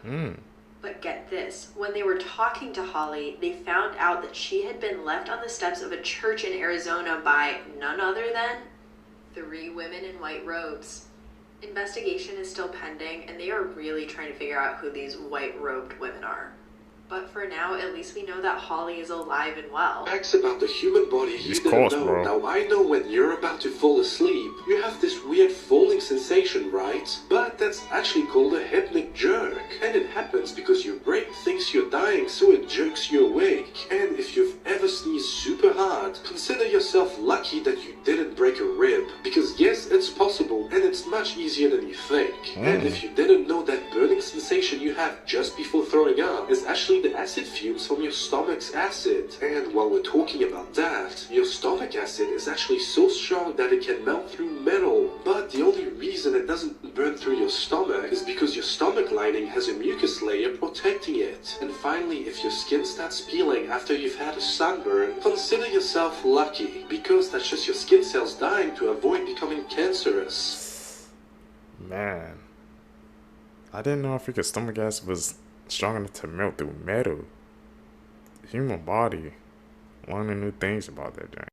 But get this, when they were talking to Holly, they found out that she had been left on the steps of a church in Arizona by none other than 3 women in white robes. Investigation is still pending, and they are really trying to figure out who these white-robed women are. But for now, at least we know that Holly is alive and well. Facts about the human body you didn't know. Bro. Now I know when you're about to fall asleep, you have this weird falling sensation, right? But that's actually called a hypnic jerk. And it happens because your brain thinks you're dying, so it jerks you awake. And if you've ever sneezed super hard, consider yourself lucky that you didn't break a rib. Because yes, it's possible, and it's much easier than you think. And if you didn't know, that burning sensation you have just before throwing up is actually actually the acid fumes from your stomach's acid. And while we're talking about that, your stomach acid is actually so strong that it can melt through metal. But the only reason it doesn't burn through your stomach is because your stomach lining has a mucus layer protecting it. And finally, if your skin starts peeling after you've had a sunburn, consider yourself lucky, because that's just your skin cells dying to avoid becoming cancerous. Man, I didn't know if your stomach acid was strong enough to melt through metal. The human body, learning new things about that thing.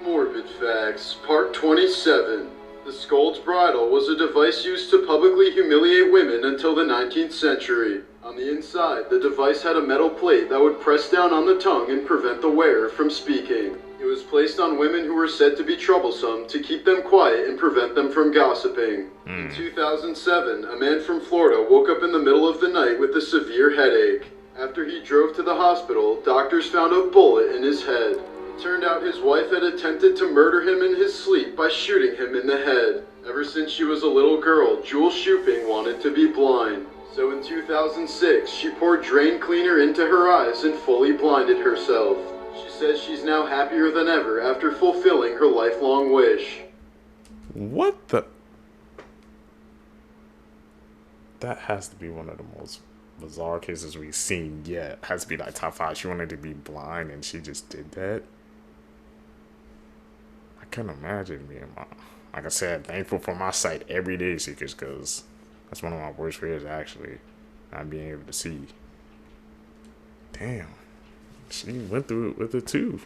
Morbid Facts, Part 27. The Scold's Bridle was a device used to publicly humiliate women until the 19th century. On the inside, the device had a metal plate that would press down on the tongue and prevent the wearer from speaking. It was placed on women who were said to be troublesome to keep them quiet and prevent them from gossiping. In 2007, a man from Florida woke up in the middle of the night with a severe headache. After he drove to the hospital, doctors found a bullet in his head. It turned out his wife had attempted to murder him in his sleep by shooting him in the head. Ever since she was a little girl, Jewel Shuping wanted to be blind. So in 2006, she poured drain cleaner into her eyes and fully blinded herself. She says she's now happier than ever after fulfilling her lifelong wish. What the? That has to be one of the most bizarre cases we've seen yet. Has to be like top 5. She wanted to be blind and she just did that. I couldn't imagine being like I said, thankful for my sight every day, Seekers, because that's one of my worst fears, actually, not being able to see. Damn, she went through it with it too.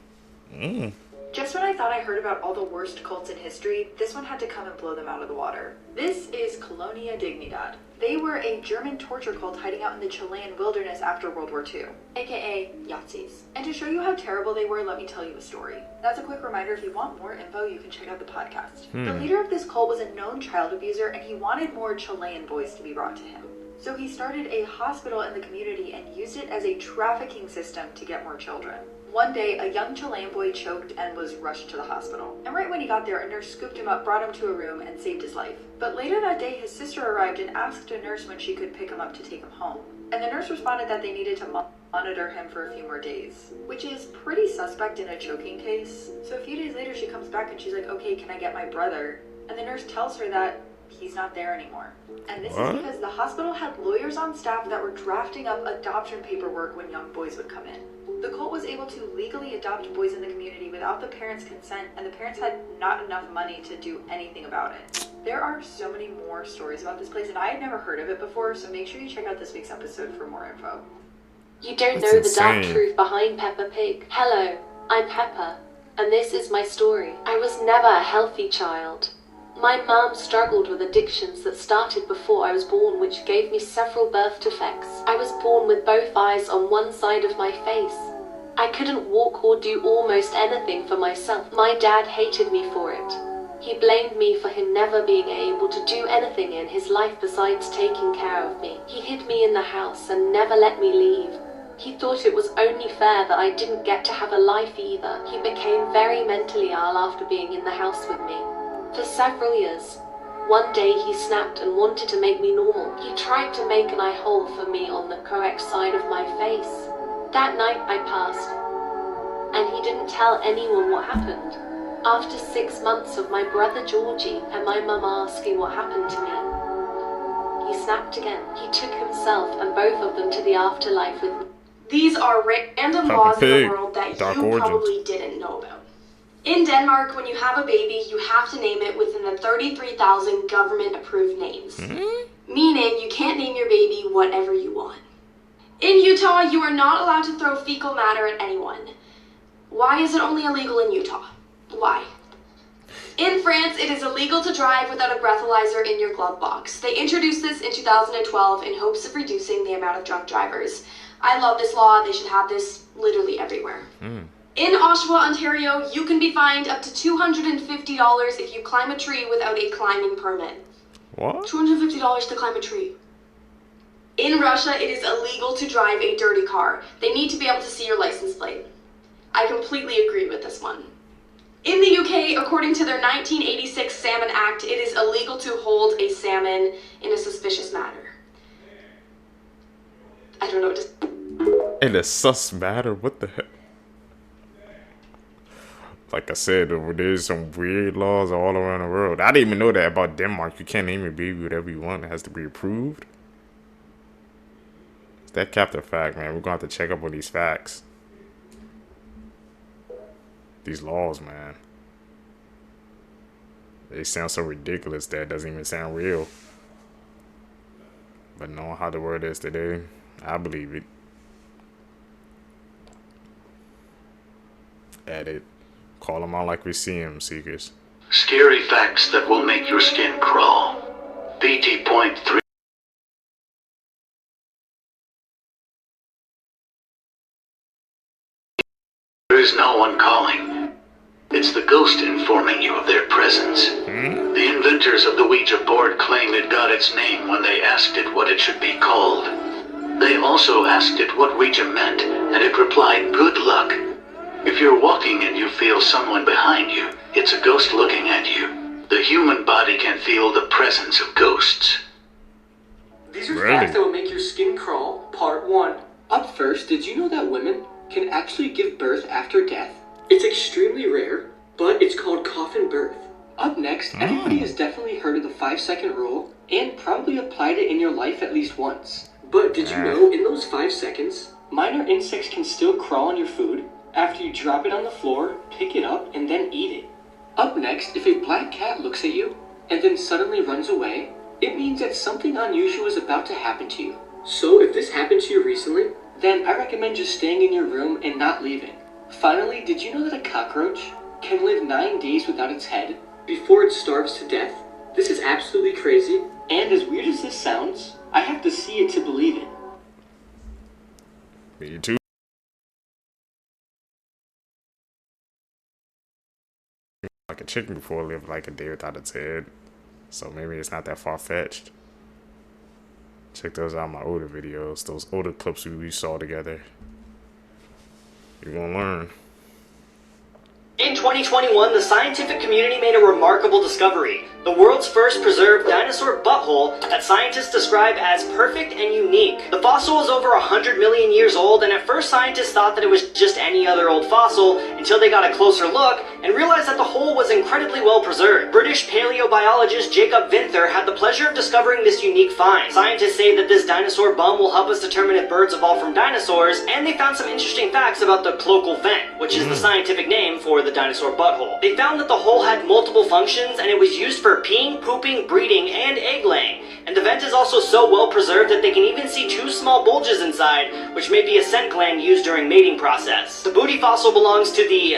Just when I thought I heard about all the worst cults in history, this one had to come and blow them out of the water. This is Colonia Dignidad. They were a German torture cult hiding out in the Chilean wilderness after World War II, aka Yazis. And to show you how terrible they were, let me tell you a story. That's a quick reminder, if you want more info, you can check out the podcast. The leader of this cult was a known child abuser, and he wanted more Chilean boys to be brought to him. So he started a hospital in the community and used it as a trafficking system to get more children. One day, a young Chilean boy choked and was rushed to the hospital. And right when he got there, a nurse scooped him up, brought him to a room, and saved his life. But later that day, his sister arrived and asked a nurse when she could pick him up to take him home. And the nurse responded that they needed to monitor him for a few more days, which is pretty suspect in a choking case. So a few days later, she comes back and she's like, okay, can I get my brother? And the nurse tells her that he's not there anymore. And this is because the hospital had lawyers on staff that were drafting up adoption paperwork when young boys would come in. The cult was able to legally adopt boys in the community without the parents' consent, and the parents had not enough money to do anything about it. There are so many more stories about this place, and I had never heard of it before, so make sure you check out this week's episode for more info. You don't know the dark truth behind Peppa Pig. Hello, I'm Peppa, and this is my story. I was never a healthy child. My mum struggled with addictions that started before I was born, which gave me several birth defects. I was born with both eyes on one side of my face. I couldn't walk or do almost anything for myself. My dad hated me for it. He blamed me for him never being able to do anything in his life besides taking care of me. He hid me in the house and never let me leave. He thought it was only fair that I didn't get to have a life either. He became very mentally ill after being in the house with me. For several years. One day he snapped and wanted to make me normal. He tried to make an eye hole for me on the correct side of my face. That night I passed, and he didn't tell anyone what happened. After 6 months of my brother Georgie and my mum asking what happened to me, he snapped again. He took himself and both of them to the afterlife with me. These are random laws in the world that you probably didn't know about. In Denmark, when you have a baby, you have to name it within the 33,000 government-approved names. Meaning, you can't name your baby whatever you want. In Utah, you are not allowed to throw fecal matter at anyone. Why is it only illegal in Utah? Why? In France, it is illegal to drive without a breathalyzer in your glove box. They introduced this in 2012 in hopes of reducing the amount of drunk drivers. I love this law. They should have this literally everywhere. In Oshawa, Ontario, you can be fined up to $250 if you climb a tree without a climbing permit. What? $250 to climb a tree. In Russia, it is illegal to drive a dirty car. They need to be able to see your license plate. I completely agree with this one. In the UK, according to their 1986 Salmon Act, it is illegal to hold a salmon in a suspicious manner. I don't know what to... In a sus matter? What the heck? Like I said, there's some weird laws all around the world. I didn't even know that about Denmark. You can't name your baby whatever you want. It has to be approved. That capped a fact, man. We're going to have to check up on these facts. These laws, man. They sound so ridiculous that it doesn't even sound real. But knowing how the world is today, I believe it. At it. Call them out like we see them, Seekers. Scary facts that will make your skin crawl. BT.3. There is no one calling. It's the ghost informing you of their presence. The inventors of the Ouija board claim it got its name when they asked it what it should be called. They also asked it what Ouija meant, and it replied, "Good luck." If you're walking and you feel someone behind you, it's a ghost looking at you. The human body can feel the presence of ghosts. These are facts that will make your skin crawl, part 1. Up first, did you know that women can actually give birth after death? It's extremely rare, but it's called coffin birth. Up next, everybody has definitely heard of the 5-second rule and probably applied it in your life at least once. But did you know in those 5 seconds, minor insects can still crawl on your food after you drop it on the floor, pick it up, and then eat it? Up next, if a black cat looks at you and then suddenly runs away, it means that something unusual is about to happen to you. So if this happened to you recently, then I recommend just staying in your room and not leaving. Finally, did you know that a cockroach can live 9 days without its head before it starves to death? This is absolutely crazy, and as weird as this sounds, I have to see it to believe it. Me too. Like a chicken before lived like a day without its head. So maybe it's not that far-fetched. Check those out, my older videos, those older clips we saw together. You're gonna learn. In 2021, the scientific community made a remarkable discovery. The world's first preserved dinosaur butthole that scientists describe as perfect and unique. The fossil is over 100 million years old, and at first scientists thought that it was just any other old fossil until they got a closer look and realized that the hole was incredibly well preserved. British paleobiologist Jacob Vinther had the pleasure of discovering this unique find. Scientists say that this dinosaur bum will help us determine if birds evolved from dinosaurs, and they found some interesting facts about the cloacal vent, which is the scientific name for the dinosaur butthole. They found that the hole had multiple functions, and it was used for peeing, pooping, breeding, and egg laying. And the vent is also so well preserved that they can even see 2 small bulges inside, which may be a scent gland used during mating process. The booty fossil belongs to the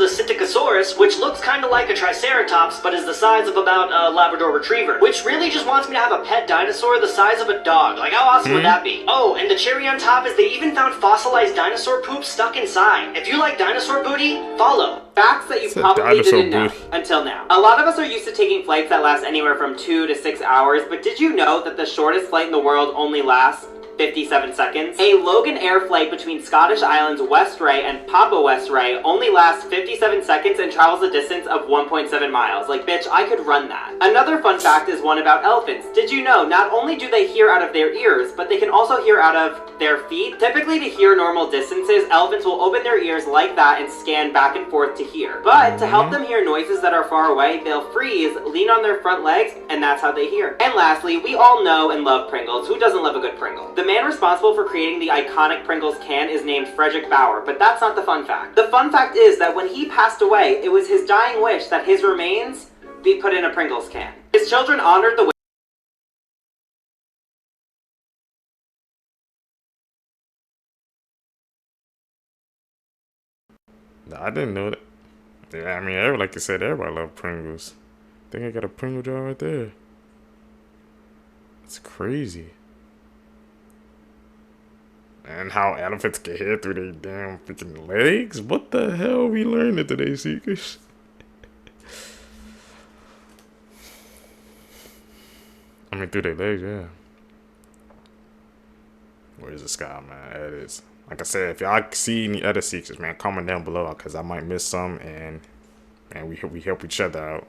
Psittacosaurus, which looks kind of like a Triceratops, but is the size of about a Labrador Retriever, which really just wants me to have a pet dinosaur the size of a dog. Like, how awesome would that be? Oh, and the cherry on top is they even found fossilized dinosaur poop stuck inside. If you like dinosaur booty, follow. Facts that you probably didn't know until now. A lot of us are used to taking flights that last anywhere from 2 to 6 hours, but did you know that the shortest flight in the world only lasts 57 seconds? A Logan Air flight between Scottish Islands Westray and Papa Westray only lasts 57 seconds and travels a distance of 1.7 miles. Like, bitch, I could run that. Another fun fact is one about elephants. Did you know not only do they hear out of their ears, but they can also hear out of their feet? Typically, to hear normal distances, elephants will open their ears like that and scan back and forth to hear. But to help them hear noises that are far away, they'll freeze, lean on their front legs, and that's how they hear. And lastly, we all know and love Pringles. Who doesn't love a good Pringle? The man responsible for creating the iconic Pringles can is named Frederick Bauer, but that's not the fun fact. The fun fact is that when he passed away, it was his dying wish that his remains be put in a Pringles can. His children honored the wish. I didn't know that. Yeah, I mean, like you said, everybody love Pringles. I think I got a Pringle jar right there. It's crazy. And how elephants can hear through their damn freaking legs? What the hell are we learning today, Seekers? I mean, through their legs, yeah. Where's the sky, man? It is. Like I said, if y'all see any other secrets, man, comment down below, because I might miss some, and we help each other out.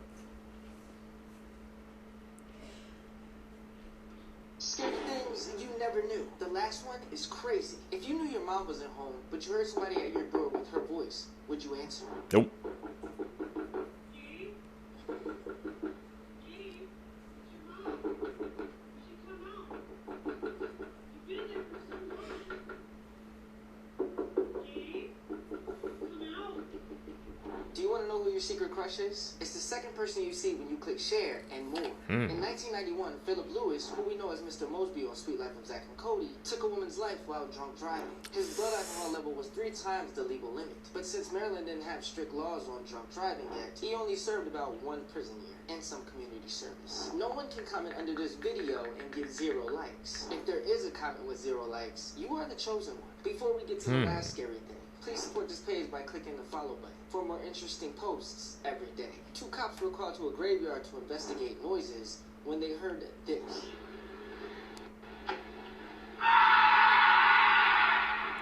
Things you never knew. The last one is crazy. If you knew your mom wasn't home, but you heard somebody at your door with her voice, would you answer? Nope. Do you want to know who your secret crush is? It's the second person you see when you click share and more. In 1991, Philip Lewis, who we know as Mr. Mosby on Sweet Life of Zack and Cody, took a woman's life while drunk driving. His blood alcohol level was 3 times the legal limit. But since Maryland didn't have strict laws on drunk driving yet, he only served about 1 prison year and some community service. No one can comment under this video and give 0 likes. If there is a comment with 0 likes, you are the chosen one. Before we get to the last scary thing, please support this page by clicking the follow button for more interesting posts every day. 2 cops were called to a graveyard to investigate noises when they heard this.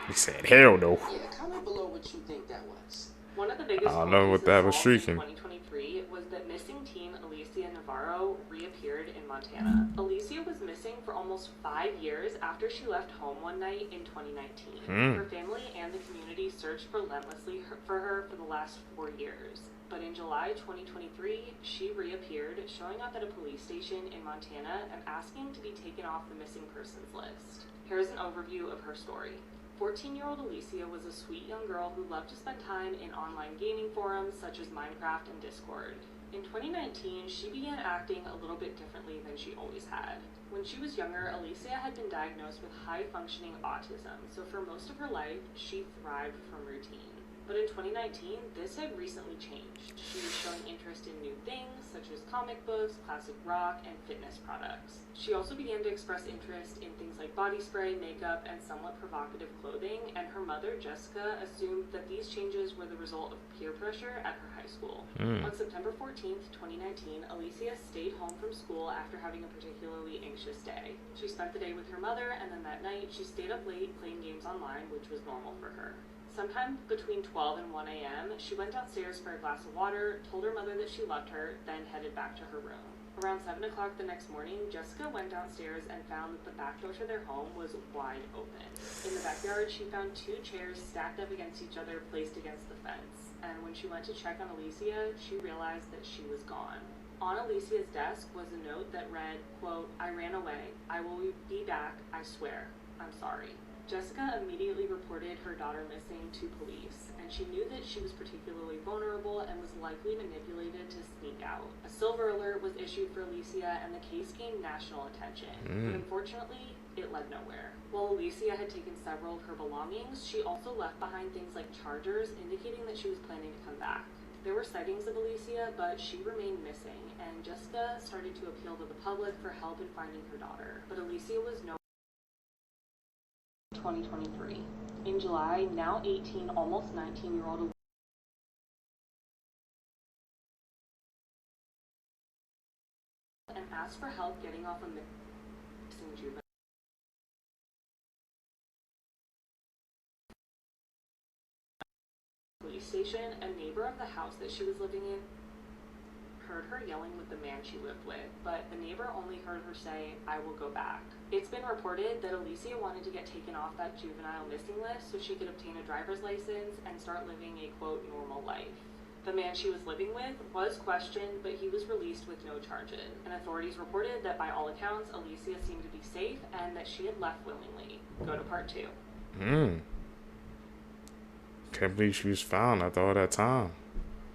He said, hell no. Yeah, comment below what you think that was. One of the biggest I don't know what that was shrieking. 2023 was that missing teen Alicia Navarro reappeared in Montana. Alicia was missing for almost 5 years after she left home one night in 2019. Her family and the community searched relentlessly for her for the last 4 years. But in July 2023, she reappeared, showing up at a police station in Montana and asking to be taken off the missing persons list. Here's an overview of her story. 14-year-old Alicia was a sweet young girl who loved to spend time in online gaming forums such as Minecraft and Discord. In 2019, she began acting a little bit differently than she always had. When she was younger, Alicia had been diagnosed with high-functioning autism, so for most of her life, she thrived from routine. But in 2019, this had recently changed. She was showing interest in new things, such as comic books, classic rock, and fitness products. She also began to express interest in things like body spray, makeup, and somewhat provocative clothing, and her mother, Jessica, assumed that these changes were the result of peer pressure at her high school. On September 14th, 2019, Alicia stayed home from school after having a particularly anxious day. She spent the day with her mother, and then that night, she stayed up late playing games online, which was normal for her. Sometime between 12 and 1 a.m., she went downstairs for a glass of water, told her mother that she loved her, then headed back to her room. Around 7 o'clock the next morning, Jessica went downstairs and found that the back door to their home was wide open. In the backyard, she found 2 chairs stacked up against each other, placed against the fence. And when she went to check on Alicia, she realized that she was gone. On Alicia's desk was a note that read, quote, "I ran away. I will be back, I swear. I'm sorry." Jessica immediately reported her daughter missing to police, and she knew that she was particularly vulnerable and was likely manipulated to sneak out. A silver alert was issued for Alicia, and the case gained national attention, but unfortunately, it led nowhere. While Alicia had taken several of her belongings, she also left behind things like chargers, indicating that she was planning to come back. There were sightings of Alicia, but she remained missing, and Jessica started to appeal to the public for help in finding her daughter. But Alicia was nowhere. 2023. In July, now 18, almost 19-year-old and asked for help getting off a missing juvenile police station. A neighbor of the house that she was living in heard her yelling with the man she lived with, but the neighbor only heard her say, "I will go back." It's been reported that Alicia wanted to get taken off that juvenile missing list so she could obtain a driver's license and start living a, quote, normal life. The man she was living with was questioned, but he was released with no charges, and authorities reported that by all accounts, Alicia seemed to be safe and that she had left willingly. Go to part 2. Can't believe she was found after all that time.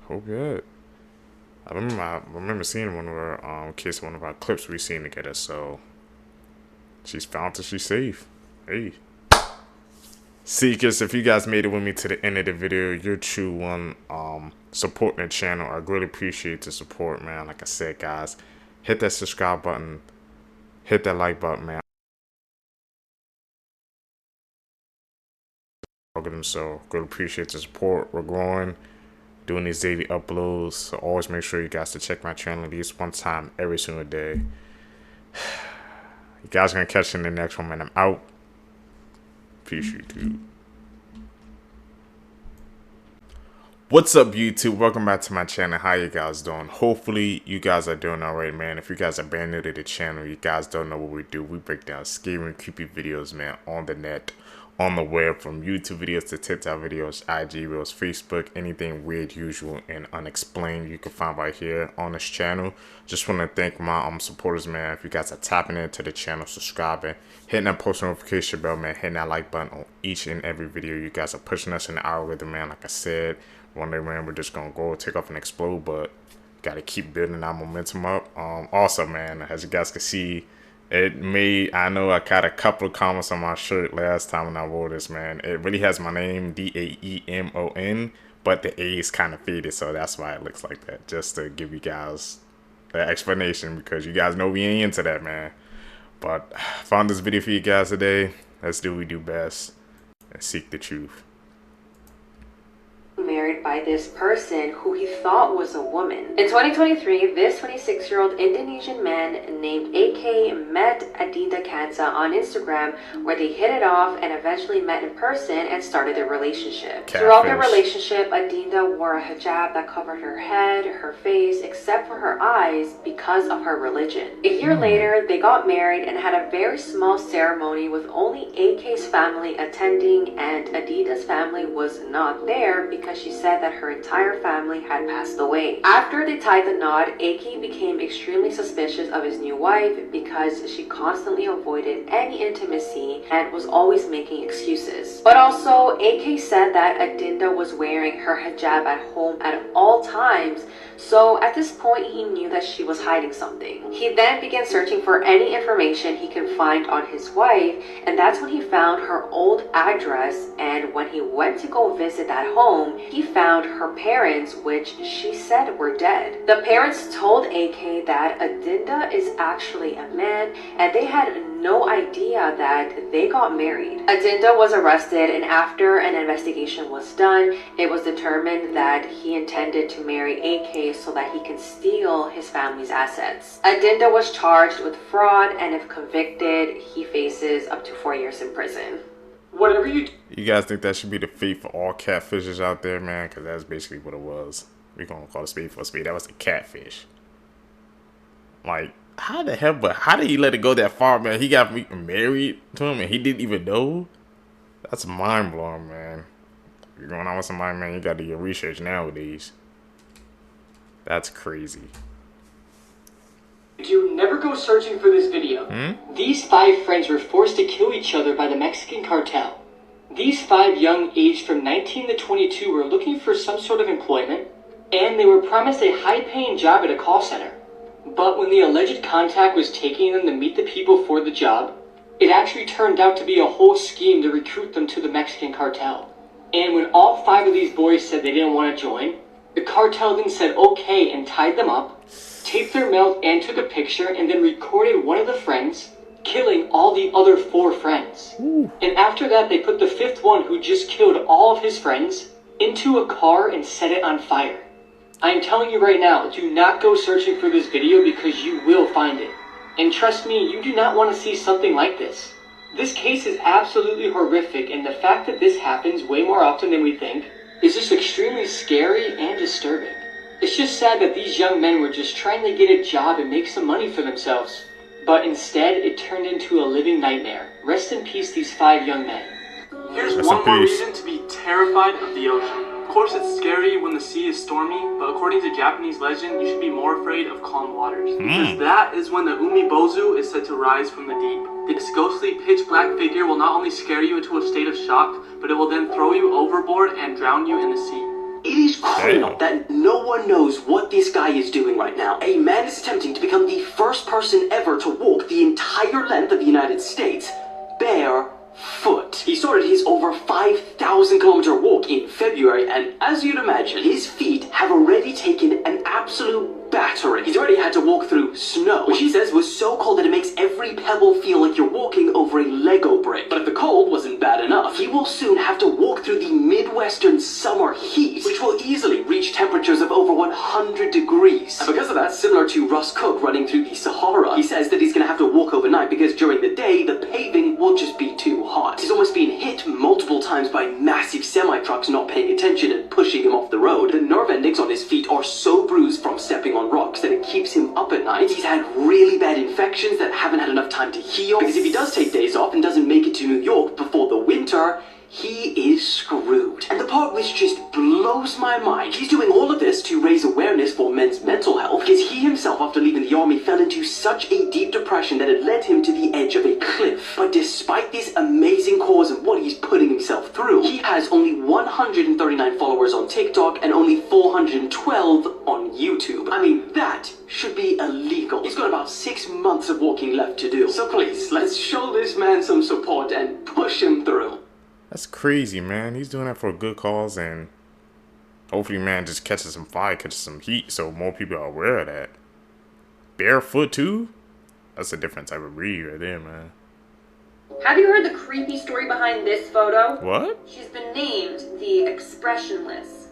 Hope good. I remember seeing one of her kids, one of our clips we seen together. So she's found till she's safe. Hey, Seekers, if you guys made it with me to the end of the video, you're true one. Supporting the channel, I really appreciate the support, man. Like I said, guys, hit that subscribe button, hit that like button, man. So really appreciate the support. We're growing, doing these daily uploads, so always make sure you guys to check my channel at least one time every single day. You guys are gonna catch you in the next one, man. I'm out. Peace, YouTube. What's up, YouTube? Welcome back to my channel. How you guys doing? Hopefully you guys are doing alright, man. If you guys are brand new to the channel, you guys don't know what we do. We break down scary and creepy videos, man, on the net, on the web, from YouTube videos to TikTok videos, IG reels, Facebook, anything weird, usual, and unexplained you can find right here on this channel. Just want to thank my supporters, man. If you guys are tapping into the channel, subscribing, hitting that post notification bell, man, hitting that like button on each and every video. You guys are pushing us in the algorithm, man. Like I said, one day, man, we're just gonna go take off and explode, but gotta keep building our momentum up. Also, man, as you guys can see, I know I got a couple of comments on my shirt last time when I wore this, man. It really has my name, Daemon, but the A is kind of faded, so that's why it looks like that. Just to give you guys the explanation, because you guys know we ain't into that, man. But I found this video for you guys today. Let's do what we do best and seek the truth. Married by this person who he thought was a woman. In 2023, this 26-year-old Indonesian man named AK met Adinda Kansa on Instagram, where they hit it off and eventually met in person and started a relationship. Throughout their relationship, Adinda wore a hijab that covered her head, her face, except for her eyes because of her religion. A year later, they got married and had a very small ceremony with only AK's family attending, and Adinda's family was not there because she said that her entire family had passed away. After they tied the knot, AK became extremely suspicious of his new wife because she constantly avoided any intimacy and was always making excuses. But also, AK said that Adinda was wearing her hijab at home at all times, so at this point he knew that she was hiding something. He then began searching for any information he could find on his wife, and that's when he found her old address, and when he went to go visit that home, he found her parents, which she said were dead. The parents told AK that Adinda is actually a man, and they had no idea that they got married. Adinda was arrested, and after an investigation was done, it was determined that he intended to marry AK so that he can steal his family's assets. Adinda was charged with fraud, and if convicted, he faces up to 4 years in prison. Whatever you do. You guys think that should be the fate for all catfishes out there, man? Because that's basically what it was. We're going to call a spade for a spade. That was a catfish. Like, how the hell, but how did he let it go that far, man? He got married to him and he didn't even know? That's mind-blowing, man. If you're going out with somebody, man, you got to do your research nowadays. That's crazy. You never go searching for this video. These 5 friends were forced to kill each other by the Mexican cartel. These 5 young, aged from 19 to 22, were looking for some sort of employment, and they were promised a high-paying job at a call center. But when the alleged contact was taking them to meet the people for the job, it actually turned out to be a whole scheme to recruit them to the Mexican cartel. And when all 5 of these boys said they didn't want to join, the cartel then said okay and tied them up, taped their mouth and took a picture, and then recorded one of the friends killing all the other 4 friends. And after that, they put the 5th one, who just killed all of his friends, into a car and set it on fire. I am telling you right now, do not go searching for this video because you will find it. And trust me, you do not want to see something like this. This case is absolutely horrific, and the fact that this happens way more often than we think is just extremely scary and disturbing. It's just sad that these young men were just trying to get a job and make some money for themselves. But instead, it turned into a living nightmare. Rest in peace, these 5 young men. Here's one more reason to be terrified of the ocean. Of course, it's scary when the sea is stormy, but according to Japanese legend, you should be more afraid of calm waters. Because that is when the umibozu is said to rise from the deep. This ghostly pitch-black figure will not only scare you into a state of shock, but it will then throw you overboard and drown you in the sea. It is criminal that no one knows what this guy is doing right now. A man is attempting to become the first person ever to walk the entire length of the United States barefoot. He started his over 5,000 kilometer walk in February, and as you'd imagine, his feet have already taken an absolute battering. He's already had to walk through snow, which he says was so cold that it makes every pebble feel like you're walking over a Lego brick. But if the cold wasn't bad enough, he will soon have to walk through the Midwestern summer heat, which will easily reach temperatures of over 100 degrees. And because of that, similar to Russ Cook running through the Sahara, he says that he's gonna gonna have to walk overnight because during the day, the paving will just be too hot. He's almost been hit multiple times by massive semi-trucks not paying attention and pushing him off the road. The nerve endings on his feet are so bruised from stepping on rocks that it keeps him up at night. He's had really bad infections that haven't had enough time to heal, because if he does take days off and doesn't make it to New York before the winter, he is screwed. And the part which just blows my mind, he's doing all of this to raise awareness for men's mental health, because he himself, after leaving the army, fell into such a deep depression that it led him to the edge of a cliff. But despite this amazing cause and what he's putting himself through, he has only 139 followers on TikTok and only 412 on YouTube. I mean, that should be illegal. He's got about 6 months of walking left to do. So please, let's show this man some support and push him through. That's crazy, man. He's doing that for a good cause, and hopefully, man, just catches some fire, catches some heat, so more people are aware of that. Barefoot, too? That's a different type of breed right there, man. Have you heard the creepy story behind this photo? What? She's been named the Expressionless.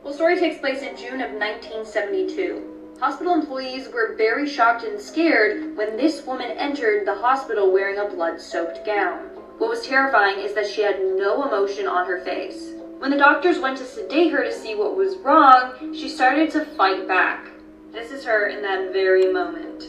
Well, the story takes place in June of 1972. Hospital employees were very shocked and scared when this woman entered the hospital wearing a blood-soaked gown. What was terrifying is that she had no emotion on her face. When the doctors went to sedate her to see what was wrong, she started to fight back. This is her in that very moment.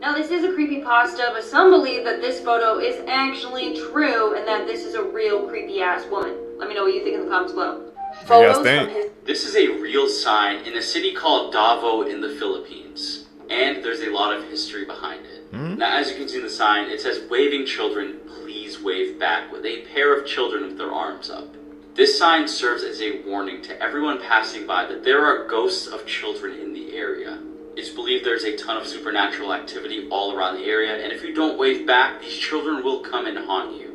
Now, this is a creepypasta, but some believe that this photo is actually true and that this is a real creepy-ass woman. Let me know what you think in the comments below. Photos from his... This is a real sign in a city called Davao in the Philippines, and there's a lot of history behind it. Now, as you can see in the sign, it says, "Waving children, please wave back," with a pair of children with their arms up. This sign serves as a warning to everyone passing by that there are ghosts of children in the area. It's believed there's a ton of supernatural activity all around the area, and if you don't wave back, these children will come and haunt you.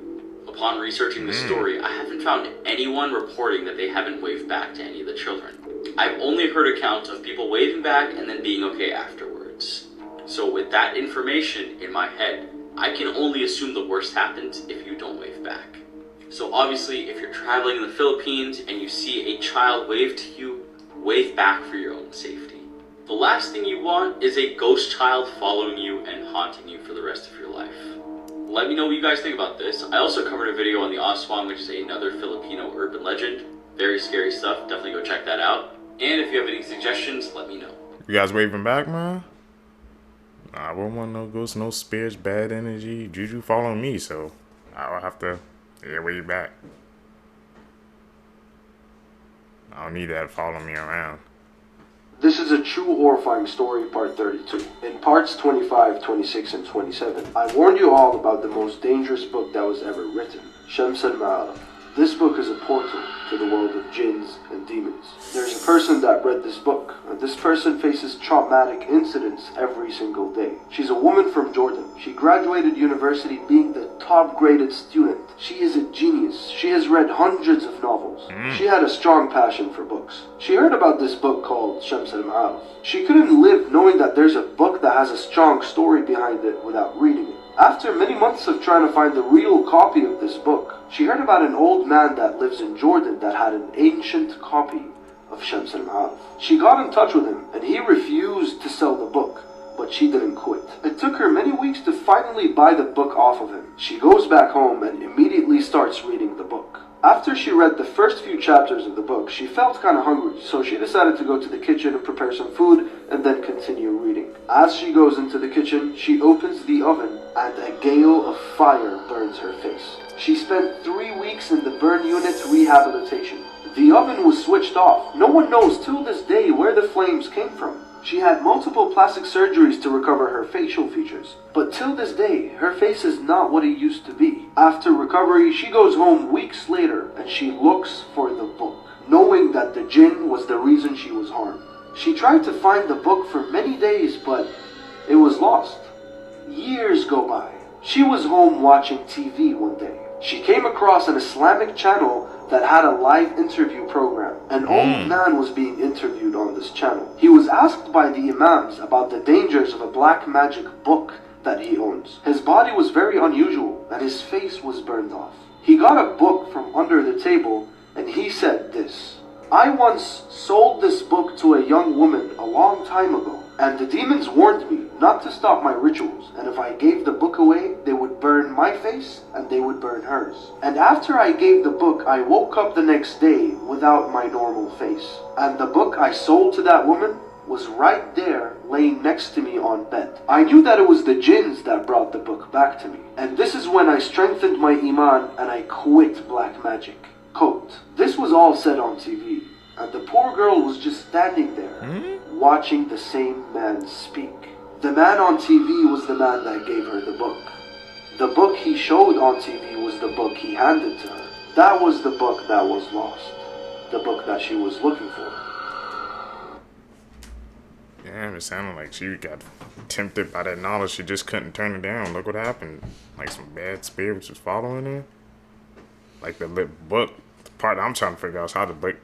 Upon researching the story, I haven't found anyone reporting that they haven't waved back to any of the children. I've only heard accounts of people waving back and then being okay afterwards. So with that information in my head, I can only assume the worst happens if you don't wave back. So obviously, if you're traveling in the Philippines and you see a child wave to you, wave back for your own safety. The last thing you want is a ghost child following you and haunting you for the rest of your life. Let me know what you guys think about this. I also covered a video on the Aswang, which is another Filipino urban legend. Very scary stuff, definitely go check that out. And if you have any suggestions, let me know. You guys waving back, man? I wouldn't want no ghosts, no spirits, bad energy, juju following me, so I'll have to wave back. I don't need that following me around. This is a true horrifying story, part 32. In parts 25, 26, and 27, I warned you all about the most dangerous book that was ever written, Shams al-Ma'arif. This book is a portal to the world of jinns and demons. There's a person that read this book, and this person faces traumatic incidents every single day. She's a woman from Jordan. She graduated university being the top graded student. She is a genius. She has read hundreds of novels. She had a strong passion for books. She heard about this book called Shams al-Ma'arif. She couldn't live knowing that there's a book that has a strong story behind it without reading it. After many months of trying to find the real copy of this book, she heard about an old man that lives in Jordan that had an ancient copy of Shams al-Ma'arif. She got in touch with him, and he refused to sell the book, but she didn't quit. It took her many weeks to finally buy the book off of him. She goes back home and immediately starts reading the book. After she read the first few chapters of the book, she felt kind of hungry, so she decided to go to the kitchen and prepare some food and then continue reading. As she goes into the kitchen, she opens the oven and a gale of fire burns her face. She spent 3 weeks in the burn unit rehabilitation. The oven was switched off. No one knows till this day where the flames came from. She had multiple plastic surgeries to recover her facial features, but till this day, her face is not what it used to be. After recovery, she goes home weeks later and she looks for the book, knowing that the jinn was the reason she was harmed. She tried to find the book for many days, but it was lost. Years go by. She was home watching TV one day. She came across an Islamic channel that had a live interview program. An old man was being interviewed on this channel. He was asked by the imams about the dangers of a black magic book that he owns. His body was very unusual and his face was burned off. He got a book from under the table and he said this: I once sold this book to a young woman a long time ago, and the demons warned me not to stop my rituals, and if I gave the book away, they would burn my face and they would burn hers. And after I gave the book, I woke up the next day without my normal face. And the book I sold to that woman was right there, laying next to me on bed. I knew that it was the jinns that brought the book back to me. And this is when I strengthened my iman and I quit black magic. Quote, this was all said on TV, and the poor girl was just standing there, watching the same man speak. The man on TV was the man that gave her the book. The book he showed on TV was the book he handed to her. That was the book that was lost. The book that she was looking for. Damn, it sounded like she got tempted by that knowledge. She just couldn't turn it down. Look what happened. Like some bad spirits was following her. Like the book, the part I'm trying to figure out is how the book,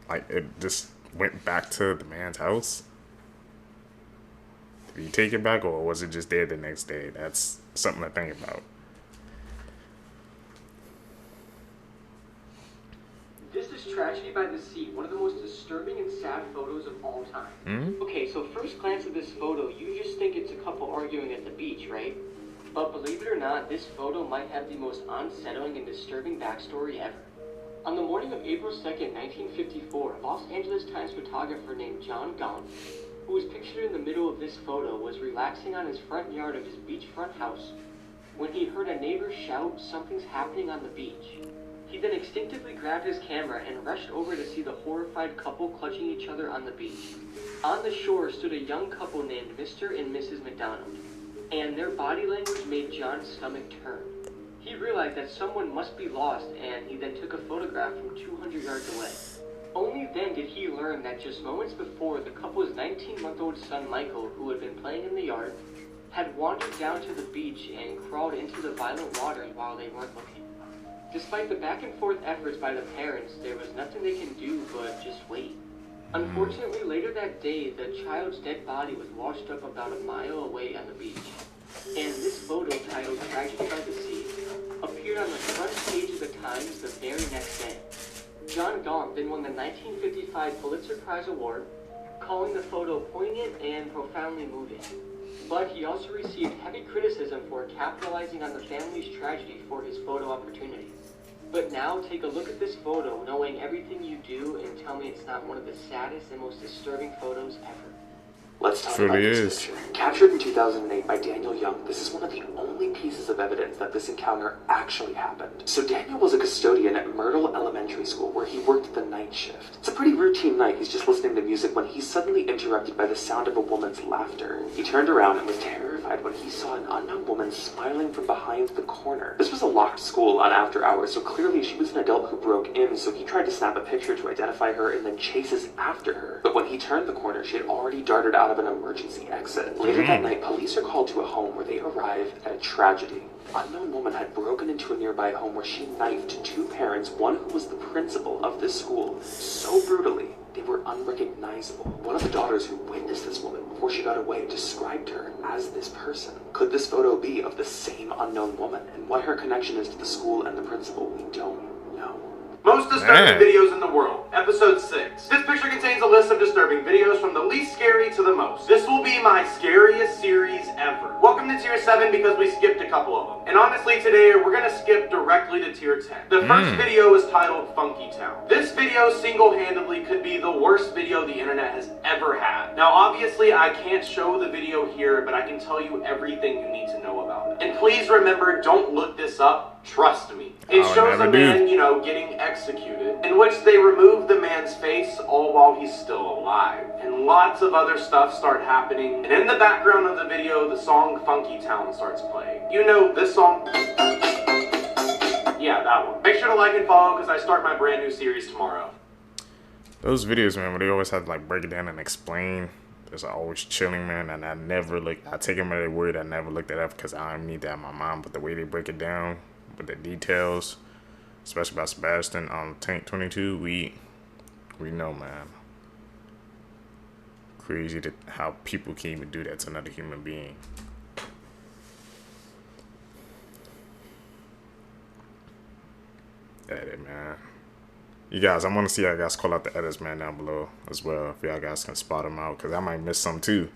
like it just went back to the man's house. Did he take it back, or was it just there the next day? That's something to think about. This is Tragedy by the Sea, one of the most disturbing and sad photos of all time. Okay, so first glance at this photo, you just think it's a couple arguing at the beach, right? But believe it or not, this photo might have the most unsettling and disturbing backstory ever. On the morning of April 2nd, 1954, Los Angeles Times photographer named John Gaunt, who was pictured in the middle of this photo, was relaxing on his front yard of his beachfront house when he heard a neighbor shout, "Something's happening on the beach." He then instinctively grabbed his camera and rushed over to see the horrified couple clutching each other on the beach. On the shore stood a young couple named Mr. and Mrs. McDonald, and their body language made John's stomach turn. He realized that someone must be lost, and he then took a photograph from 200 yards away. Only then did he learn that just moments before, the couple's 19-month-old son Michael, who had been playing in the yard, had wandered down to the beach and crawled into the violent waters while they weren't looking. Despite the back and forth efforts by the parents, there was nothing they can do but just wait. Unfortunately, later that day, the child's dead body was washed up about a mile away on the beach. And this photo, titled "Tragedy by the Sea," appeared on the front page of the Times the very next day. John Gaunt then won the 1955 Pulitzer Prize Award, calling the photo poignant and profoundly moving. But he also received heavy criticism for capitalizing on the family's tragedy for his photo opportunity. But now, take a look at this photo, knowing everything you do, and tell me it's not one of the saddest and most disturbing photos ever. Let's talk about this picture. Captured in 2008 by Daniel Young, this is one of the only pieces of evidence that this encounter actually happened. So Daniel was a custodian at Myrtle Elementary School, where he worked the night shift. It's a pretty routine night. He's just listening to music when he's suddenly interrupted by the sound of a woman's laughter. He turned around and was terrified when he saw an unknown woman smiling from behind the corner. This was a locked school on after hours, so clearly she was an adult who broke in, so he tried to snap a picture to identify her and then chases after her. But when he turned the corner, she had already darted out of an emergency exit. Later that night, police are called to a home where they arrive at a tragedy. An unknown woman had broken into a nearby home where she knifed two parents, one who was the principal of this school, so brutally they were unrecognizable. One of the daughters who witnessed this woman before she got away described her as this person. Could this photo be of the same unknown woman? And what her connection is to the school and the principal, we don't know. Most disturbing videos in the world, episode 6. This picture contains a list of disturbing videos from the least scary to the most. This will be my scariest series ever. Welcome to tier 7 because we skipped a couple of them. And honestly today we're gonna skip directly to tier 10. The first video is titled Funky Town. This video single-handedly could be the worst video the internet has ever had. Now obviously I can't show the video here, but I can tell you everything you need to know about it. And please remember, don't look this up, trust me. It shows a man, getting executed, in which they remove the man's face all while he's still alive. And lots of other stuff start happening, and in the background of the video, the song Funky Town starts playing. You know this song? Yeah, that one. Make sure to like and follow, because I start my brand new series tomorrow. Those videos, man, where they always have to like break it down and explain, it's always chilling, man. And I take them at their word. I never looked it up because I don't need that in my mind. But the way they break it down with the details, especially about Sebastian on Tank 22, we know, man. Crazy how people can even do that to another human being. That it, man. You guys, I want to see y'all guys call out the editors, man, down below as well. If y'all guys can spot them out, because I might miss some too.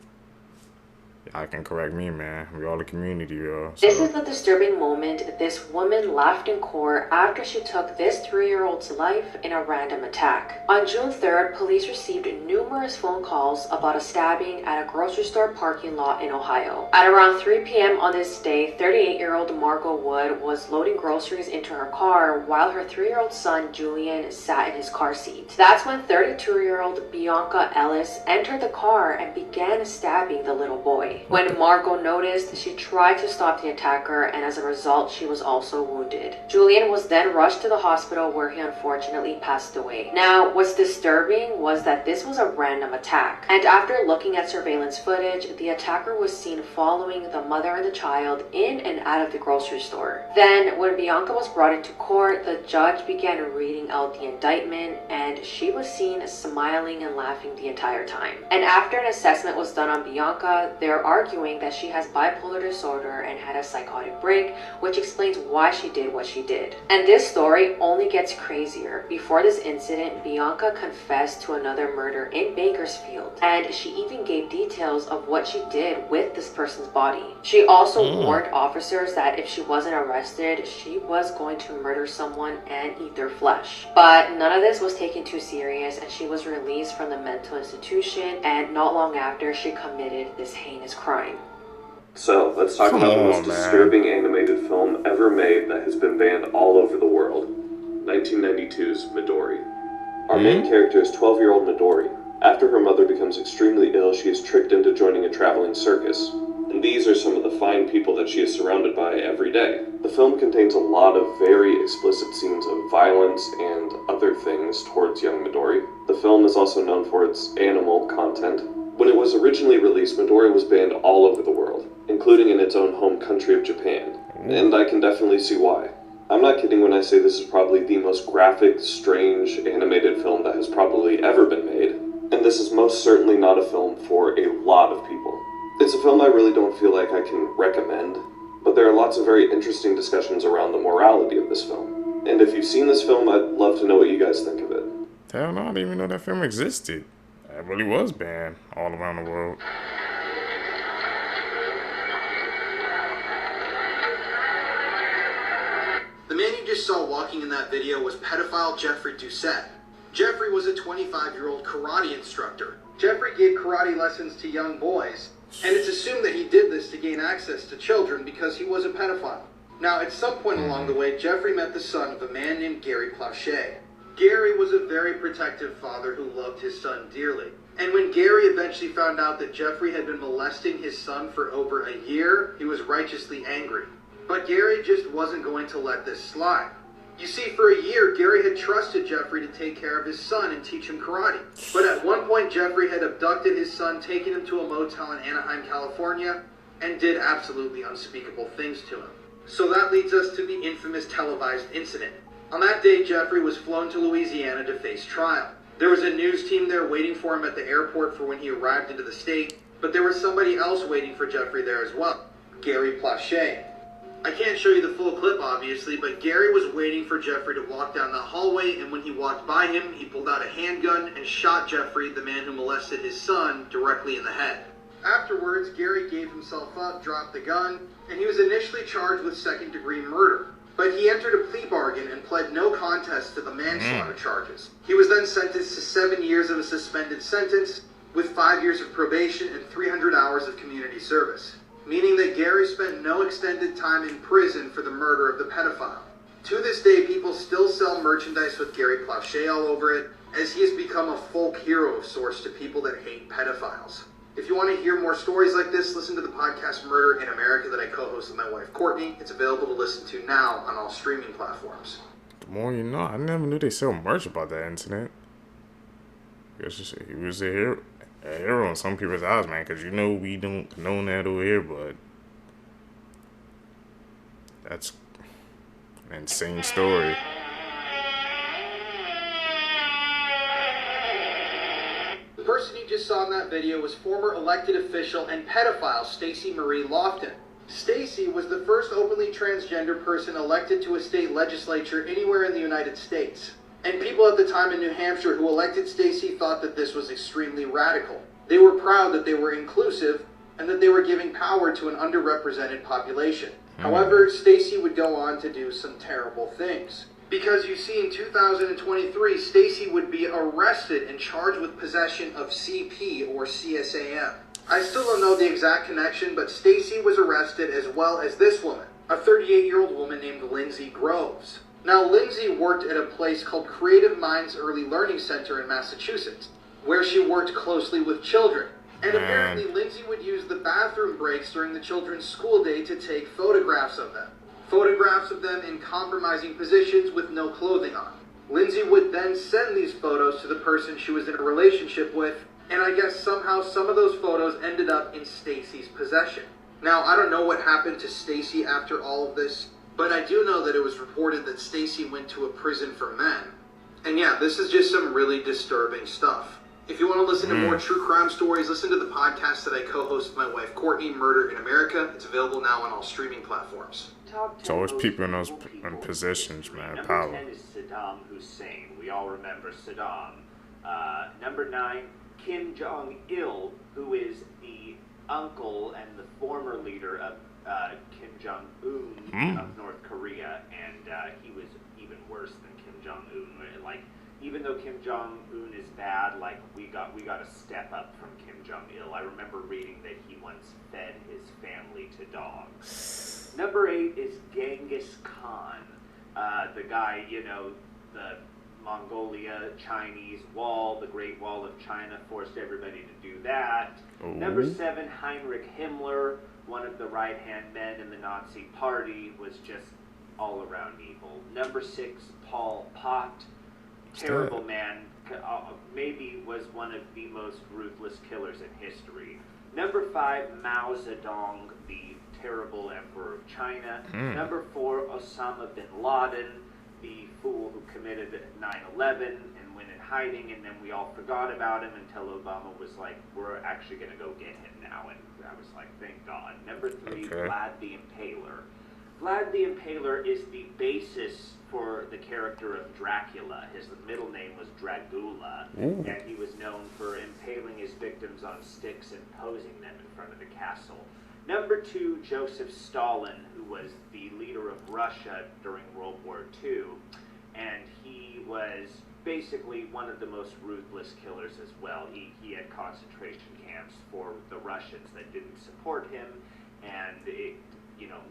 Y'all can correct me, man. We all the community, yo. So. This is the disturbing moment. This woman laughed in court after she took this 3-year-old's life in a random attack. On June 3rd, police received numerous phone calls about a stabbing at a grocery store parking lot in Ohio. At around 3 p.m. on this day, 38-year-old Margot Wood was loading groceries into her car while her 3-year-old son, Julian, sat in his car seat. That's when 32-year-old Bianca Ellis entered the car and began stabbing the little boy. When Margot noticed, she tried to stop the attacker, and as a result, she was also wounded. Julian was then rushed to the hospital where he unfortunately passed away. Now, what's disturbing was that this was a random attack, and after looking at surveillance footage, the attacker was seen following the mother and the child in and out of the grocery store. Then, when Bianca was brought into court, the judge began reading out the indictment, and she was seen smiling and laughing the entire time. And after an assessment was done on Bianca, they're arguing that she has bipolar disorder and had a psychotic break, which explains why she did what she did. And this story only gets crazier. Before this incident, Bianca confessed to another murder in Bakersfield, and she even gave details of what she did with this person's body. She also warned officers that if she wasn't arrested, she was going to murder someone and eat their flesh. But none of this was taken too serious, and she was released from the mental institution, and not long after, she committed this heinous crime. So, let's talk about the most disturbing animated film ever made that has been banned all over the world. 1992's Midori. Our main character is 12-year-old Midori. After her mother becomes extremely ill, she is tricked into joining a traveling circus. And these are some of the fine people that she is surrounded by every day. The film contains a lot of very explicit scenes of violence and other things towards young Midori. The film is also known for its animal content. When it was originally released, Midori was banned all over the world, including in its own home country of Japan. And I can definitely see why. I'm not kidding when I say this is probably the most graphic, strange, animated film that has probably ever been made. And this is most certainly not a film for a lot of people. It's a film I really don't feel like I can recommend, but there are lots of very interesting discussions around the morality of this film. And if you've seen this film, I'd love to know what you guys think of it. Hell no, I didn't even know that film existed. It really was banned all around the world. The man you just saw walking in that video was pedophile Jeffrey Doucette. Jeffrey was a 25-year-old karate instructor. Jeffrey gave karate lessons to young boys, and it's assumed that he did this to gain access to children because he was a pedophile. Now, at some point along the way, Jeffrey met the son of a man named Gary Plauché. Gary was a very protective father who loved his son dearly. And when Gary eventually found out that Jeffrey had been molesting his son for over a year, he was righteously angry. But Gary just wasn't going to let this slide. You see, for a year, Gary had trusted Jeffrey to take care of his son and teach him karate. But at one point, Jeffrey had abducted his son, taken him to a motel in Anaheim, California, and did absolutely unspeakable things to him. So that leads us to the infamous televised incident. On that day, Jeffrey was flown to Louisiana to face trial. There was a news team there waiting for him at the airport for when he arrived into the state, but there was somebody else waiting for Jeffrey there as well, Gary Plauché. I can't show you the full clip, obviously, but Gary was waiting for Jeffrey to walk down the hallway, and when he walked by him, he pulled out a handgun and shot Jeffrey, the man who molested his son, directly in the head. Afterwards, Gary gave himself up, dropped the gun, and he was initially charged with second-degree murder. But he entered a plea bargain and pled no contest to the manslaughter charges. He was then sentenced to 7 years of a suspended sentence, with 5 years of probation and 300 hours of community service, meaning that Gary spent no extended time in prison for the murder of the pedophile. To this day, people still sell merchandise with Gary Plauché all over it, as he has become a folk hero of sorts to people that hate pedophiles. If you want to hear more stories like this, listen to the podcast Murder in America that I co-host with my wife Courtney. It's available to listen to now on all streaming platforms. The more you know. I never knew they sell merch about that incident. I guess he was a hero in some people's eyes, man, because you know we don't condone that over here, but that's an insane story. The person you just saw in that video was former elected official and pedophile Stacey Marie Lofton. Stacey was the first openly transgender person elected to a state legislature anywhere in the United States. And people at the time in New Hampshire who elected Stacy thought that this was extremely radical. They were proud that they were inclusive and that they were giving power to an underrepresented population. However, Stacy would go on to do some terrible things. Because you see, in 2023, Stacy would be arrested and charged with possession of CP or CSAM. I still don't know the exact connection, but Stacy was arrested as well as this woman, a 38-year-old woman named Lindsay Groves. Now, Lindsay worked at a place called Creative Minds Early Learning Center in Massachusetts, where she worked closely with children. And apparently, Lindsay would use the bathroom breaks during the children's school day to take photographs of them. Photographs of them in compromising positions with no clothing on. Lindsay would then send these photos to the person she was in a relationship with, and I guess somehow some of those photos ended up in Stacy's possession. Now, I don't know what happened to Stacy after all of this, but I do know that it was reported that Stacy went to a prison for men. And yeah, this is just some really disturbing stuff. If you want to listen to more true crime stories, listen to the podcast that I co-host with my wife Courtney, Murder in America. It's available now on all streaming platforms. It's always people in those positions, man. Power. Number 10 is Saddam Hussein. We all remember Saddam. Number 9, Kim Jong-il, who is the uncle and the former leader of Kim Jong-un of North Korea, and he was even worse than Kim Jong-un. Like, even though Kim Jong-un is bad, like, we got to step up from Kim Jong-il. I remember reading that he once fed his family to dogs. Number 8 is Genghis Khan, the guy, you know, the Mongolia Chinese wall, the Great Wall of China, forced everybody to do that. Number 7, Heinrich Himmler, one of the right-hand men in the Nazi Party, was just all around evil. Number 6, Pol Pot, terrible man, maybe was one of the most ruthless killers in history. Number 5, Mao Zedong, the terrible emperor of China. Number 4, Osama bin Laden, the fool who committed 9/11 and went in hiding, and then we all forgot about him until Obama was like, we're actually going to go get him now, and I was like, thank God. Number 3, Vlad the Impaler. Vlad the Impaler is the basis for the character of Dracula. His middle name was Dragula, and he was known for impaling his victims on sticks and posing them in front of the castle. Number 2, Joseph Stalin, who was the leader of Russia during World War II, and he was basically one of the most ruthless killers as well. He had concentration camps for the Russians that didn't support him, and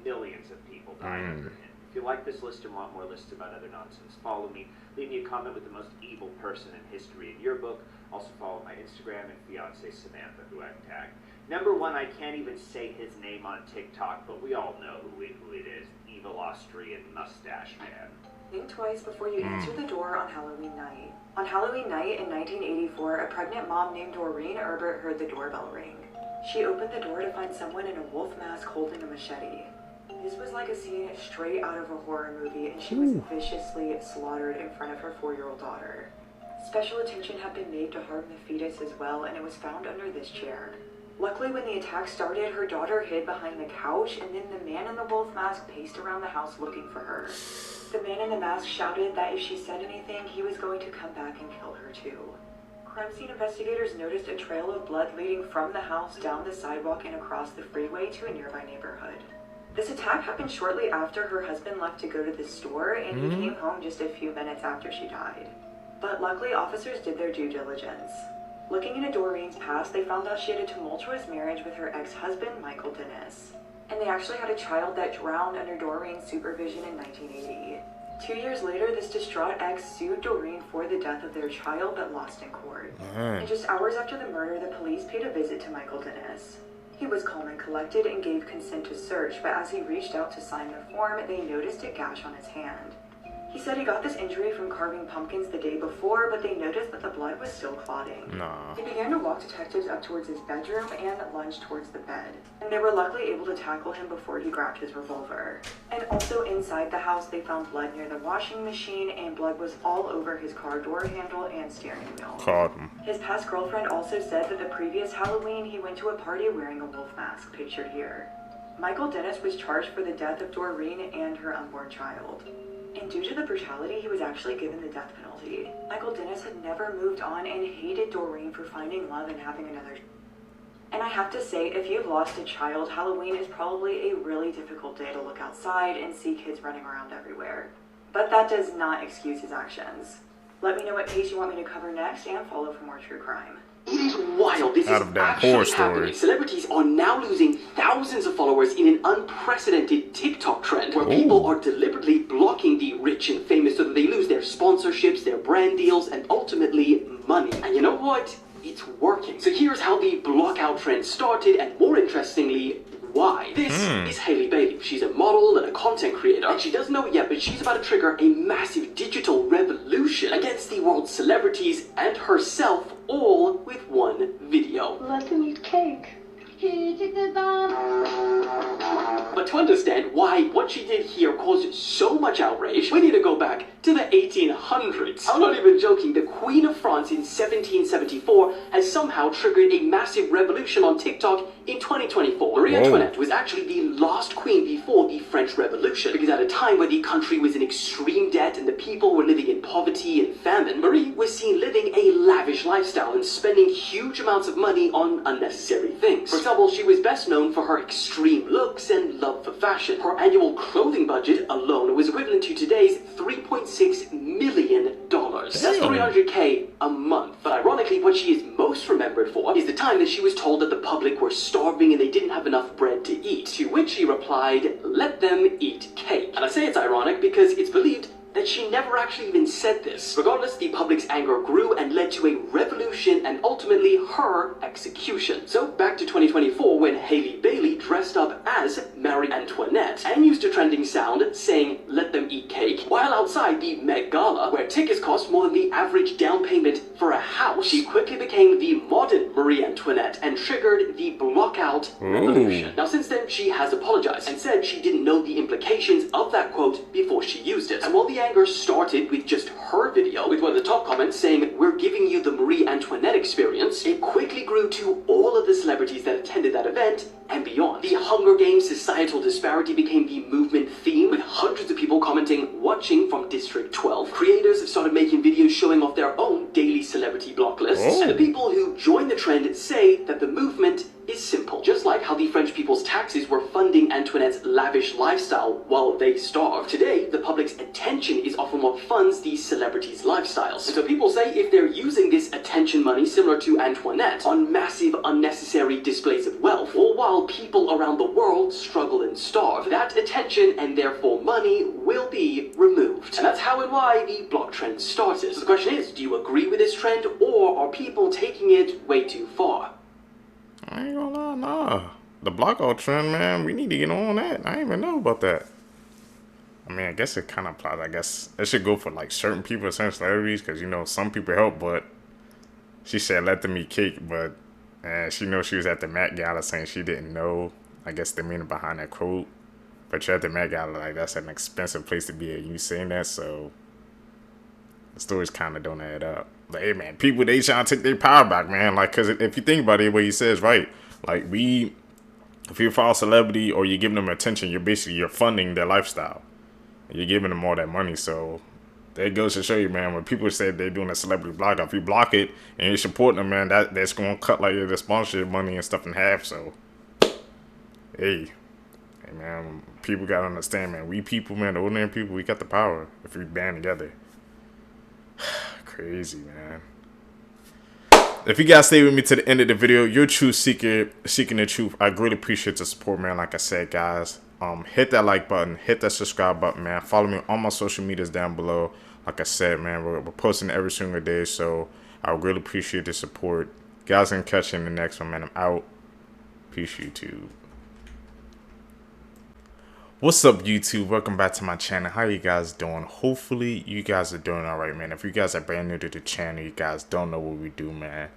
millions of people died under him. If you like this list and want more lists about other nonsense, follow me. Leave me a comment with the most evil person in history in your book. Also follow my Instagram and fiance Samantha, who I've tagged. Number 1, I can't even say his name on TikTok, but we all know who it is. Evil Austrian mustache man. Think twice before you answer the door on Halloween night. On Halloween night in 1984, a pregnant mom named Doreen Herbert heard the doorbell ring. She opened the door to find someone in a wolf mask holding a machete. This was like a scene straight out of a horror movie, and she was viciously slaughtered in front of her 4-year-old daughter. Special attention had been made to harm the fetus as well, and it was found under this chair. Luckily, when the attack started, her daughter hid behind the couch, and then the man in the wolf mask paced around the house looking for her. The man in the mask shouted that if she said anything, he was going to come back and kill her too. Crime scene investigators noticed a trail of blood leading from the house down the sidewalk and across the freeway to a nearby neighborhood. This attack happened shortly after her husband left to go to the store, and he came home just a few minutes after she died. But luckily, officers did their due diligence. Looking into Doreen's past, they found out she had a tumultuous marriage with her ex-husband, Michael Dennis. And they actually had a child that drowned under Doreen's supervision in 1980. 2 years later, this distraught ex sued Doreen for the death of their child, but lost in court. And just hours after the murder, the police paid a visit to Michael Dennis. He was calm and collected and gave consent to search, but as he reached out to sign the form, they noticed a gash on his hand. He said he got this injury from carving pumpkins the day before, but they noticed that the blood was still clotting. He began to walk detectives up towards his bedroom and lunged towards the bed. And they were luckily able to tackle him before he grabbed his revolver. And also inside the house, they found blood near the washing machine, and blood was all over his car door handle and steering wheel. Caught him. His past girlfriend also said that the previous Halloween, he went to a party wearing a wolf mask, pictured here. Michael Dennis was charged for the death of Doreen and her unborn child. And due to the brutality, he was actually given the death penalty. Michael Dennis had never moved on and hated Doreen for finding love and having another. And I have to say, if you've lost a child, Halloween is probably a really difficult day to look outside and see kids running around everywhere. But that does not excuse his actions. Let me know what case you want me to cover next and follow for more true crime. It is wild. This is actually happening. Celebrities are now losing thousands of followers in an unprecedented TikTok trend where people are deliberately blocking the rich and famous so that they lose their sponsorships, their brand deals, and ultimately money. And you know what? It's working. So here's how the blockout trend started, and more interestingly, why. This is Hailey Bailey. She's a model and a content creator, and she doesn't know it yet, but she's about to trigger a massive digital revolution against the world's celebrities and herself, all with one video. Let them eat cake. But to understand why what she did here caused so much outrage, we need to go back to the 1800s. I'm not even joking, the Queen of France in 1774 has somehow triggered a massive revolution on TikTok in 2024. Marie Antoinette was actually the last queen before the French Revolution, because at a time where the country was in extreme debt and the people were living in poverty and famine, Marie was seen living a lavish lifestyle and spending huge amounts of money on unnecessary things. For example, she was best known for her extreme looks and love for fashion. Her annual clothing budget alone was equivalent to today's $3.6 million. That's $300K a month. But ironically, what she is most remembered for is the time that she was told that the public were starving and they didn't have enough bread to eat, to which she replied, "Let them eat cake." And I say it's ironic because it's believed that she never actually even said this. Regardless, the public's anger grew and led to a revolution and ultimately her execution. So back to 2024 when Hailey Bailey dressed up as Marie Antoinette and used a trending sound saying "let them eat cake" while outside the Met Gala, where tickets cost more than the average down payment for a house. She quickly became the modern Marie Antoinette and triggered the blockout revolution. Now since then, she has apologized and said she didn't know the implications of that quote before she used it. And while the anger started with just her video, with one of the top comments saying "we're giving you the Marie Antoinette experience," it quickly grew to all of the celebrities that attended that event and beyond. The Hunger Games societal disparity became the movement theme, with hundreds of people commenting "watching from District 12." Creators have started making videos showing off their own daily celebrity block lists, and the people who join the trend say that the movement is simple. Just like how the French people's taxes were funding Antoinette's lavish lifestyle while they starved, today the public's attention is often what funds these celebrities' lifestyles. And so people say if they're using this attention money similar to Antoinette on massive unnecessary displays of wealth, or while people around the world struggle and starve, that attention and therefore money will be removed. And that's how and why the block trend started. So the question is, do you agree with this trend, or are people taking it way too far? I ain't gonna lie, nah. The blockout trend, man, we need to get on that. I didn't even know about that. I mean, I guess it kind of applies. I guess it should go for, like, certain people, certain celebrities, because, you know, some people help, but she said let them eat cake, but she knows she was at the Met Gala saying she didn't know, I guess, the meaning behind that quote. But you're at the Met Gala, like, that's an expensive place to be at. You saying that, so the stories kind of don't add up. Like, hey, man, people, they trying to take their power back, man. Like, because if you think about it, what he says, right? Like, if you follow a celebrity or you're giving them attention, you're funding their lifestyle. You're giving them all that money. So that goes to show you, man, when people say they're doing a celebrity block, if you block it and you're supporting them, man, that's going to cut, like, the sponsorship money and stuff in half. So, hey, man, people got to understand, man, we people, man, the ordinary people, we got the power if we band together. Crazy, man. If you guys stay with me to the end of the video, you're a true seeker, seeking the truth. I greatly appreciate the support, man. Like I said, guys, hit that like button, hit that subscribe button, man. Follow me on all my social medias down below. Like I said, man, we're posting every single day, so I really appreciate the support. Guys, can catch you in the next one, man. I'm out. Peace, YouTube. What's up, YouTube? Welcome back to my channel. How you guys doing? Hopefully you guys are doing all right, man. If you guys are brand new to the channel, you guys don't know what we do, man.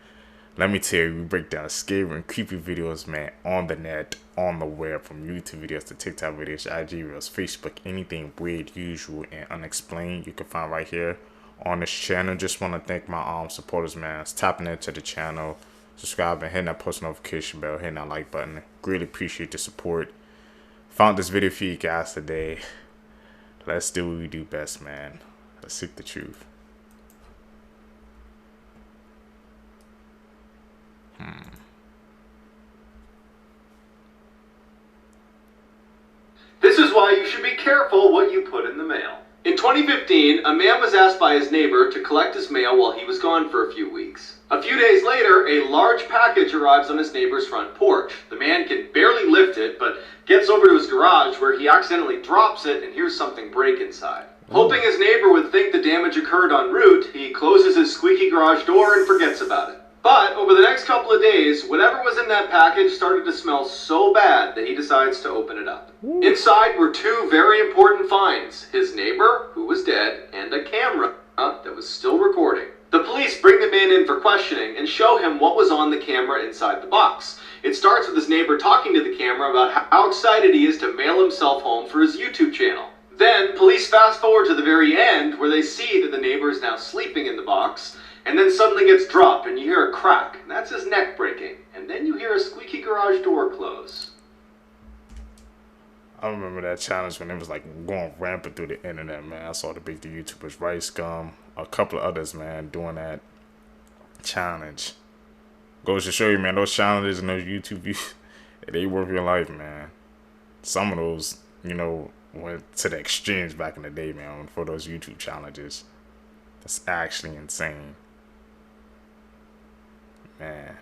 Let me tell you, we break down scary and creepy videos, man, on the net, on the web, from YouTube videos to TikTok videos, IG reels, Facebook, anything weird, usual, and unexplained you can find right here on this channel. Just want to thank my supporters, man. It's tapping into the channel, subscribing, hitting that post notification bell, hitting that like button. Really appreciate the support. Found this video for you guys today. Let's do what we do best, man. Let's seek the truth. This is why you should be careful what you put in the mail. In 2015, a man was asked by his neighbor to collect his mail while he was gone for a few weeks. A few days later, a large package arrives on his neighbor's front porch. The man can barely lift it, but gets over to his garage where he accidentally drops it and hears something break inside. Hoping his neighbor would think the damage occurred en route, he closes his squeaky garage door and forgets about it. But over the next couple of days, whatever was in that package started to smell so bad that he decides to open it up. Inside were two very important finds: his neighbor, who was dead, and a camera that was still recording. The police bring the man in for questioning and show him what was on the camera inside the box. It starts with his neighbor talking to the camera about how excited he is to mail himself home for his YouTube channel. Then, police fast forward to the very end where they see that the neighbor is now sleeping in the box, and then suddenly gets dropped and you hear a crack. And that's his neck breaking. And then you hear a squeaky garage door close. I remember that challenge when it was like going rampant through the internet, man. I saw the big YouTubers, Rice Gum, a couple of others, man, doing that challenge. Goes to show you, man, those challenges and those YouTube views, they worth your life, man. Some of those, you know, went to the extremes back in the day, man, for those YouTube challenges. That's actually insane. Man.